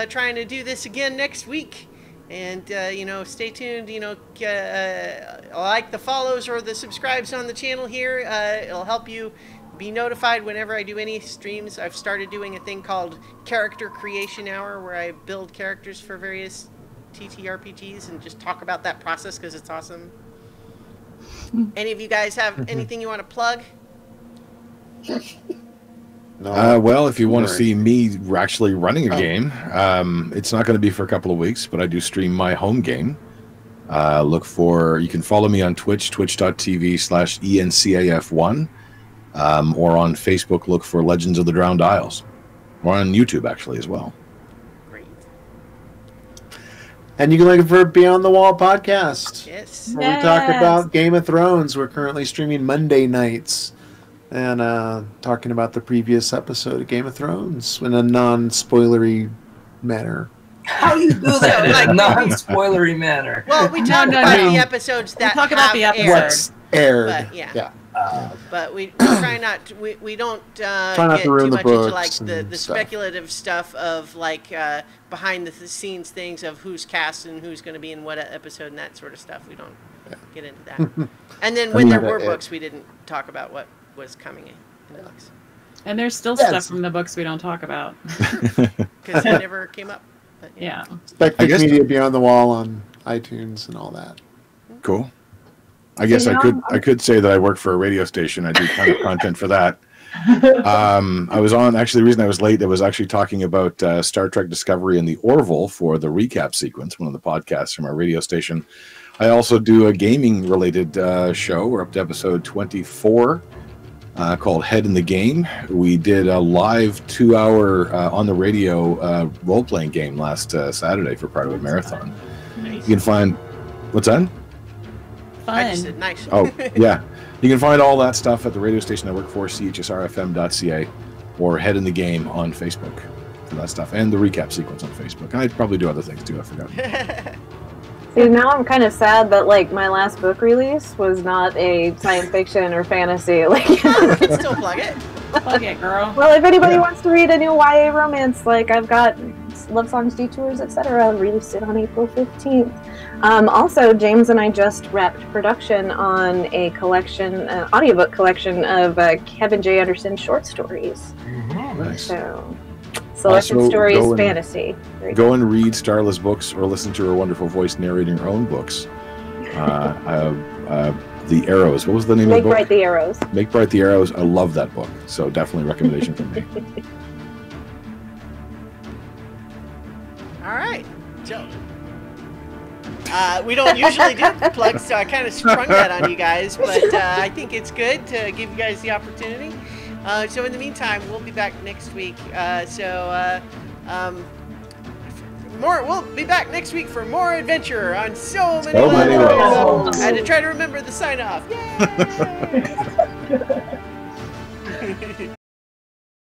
trying to do this again next week. And stay tuned. Like the follows or the subscribes on the channel here. It'll help you be notified whenever I do any streams. I've started doing a thing called Character Creation Hour, where I build characters for various TTRPGs and just talk about that process because it's awesome. Any of you guys have anything you want to plug? No. Well, if you want to Right. see me actually running a game, it's not going to be for a couple of weeks, but I do stream my home game. You can follow me on Twitch, twitch.tv/ENCAF1, or on Facebook, look for Legends of the Drowned Isles, or on YouTube, actually, as well. Great. And you can look for Beyond the Wall podcast, Yes. where we talk about Game of Thrones. We're currently streaming Monday nights and talking about the previous episode of Game of Thrones in a non-spoilery manner. How do you do that in a non-spoilery manner? Well, we talk no, about no. the episodes that talk about have the episode. aired. What's aired? But, yeah. Yeah. But we try not to, we don't Try not get to ruin too the much into books like the and stuff. speculative stuff of like behind the scenes things of who's cast and who's going to be in what episode and that sort of stuff. We don't get into that. And then when there were books, we didn't talk about what was coming in the books And there's still Yes. stuff from the books we don't talk about. because it never came up. But, Yeah. Spectic I guess- Media Beyond the Wall on iTunes and all that. Cool. I guess I could say that I work for a radio station. I do kind of content for that. I was on, actually, the reason I was late, I was actually talking about Star Trek Discovery and the Orville for the recap sequence, one of the podcasts from our radio station. I also do a gaming related show. We're up to episode 24 called Head in the Game. We did a live 2-hour on the radio role playing game last Saturday for part of a marathon. Nice. You can find, what's that? I just Fun. said nice. Oh, yeah. You can find all that stuff at the radio station I work for, chsrfm.ca, or Head in the Game on Facebook for that stuff, and the recap sequence on Facebook. And I'd probably do other things too, I forgot. See, now I'm kind of sad that like my last book release was not a science fiction or fantasy. Like, You can still plug it. Plug it, girl. well, if anybody wants to read a new YA romance, like I've got Love Songs, Detours, etc., released it on April 15th. Also, James and I just wrapped production on a collection, audiobook collection of Kevin J. Anderson short stories. Nice. So, selected Also, stories, go and- fantasy. Very Go and read Starla's books or listen to her wonderful voice narrating her own books. The Arrows. What was the name Make of the book? Bright the Arrows. Make Bright the Arrows. I love that book. So definitely a recommendation from me. All right. So, we don't usually do plugs, so I kind of sprung that on you guys, but I think it's good to give you guys the opportunity. So in the meantime, we'll be back next week. We'll be back next week for more adventure on so many So many levels. levels. I had to try to remember the sign off. Yay!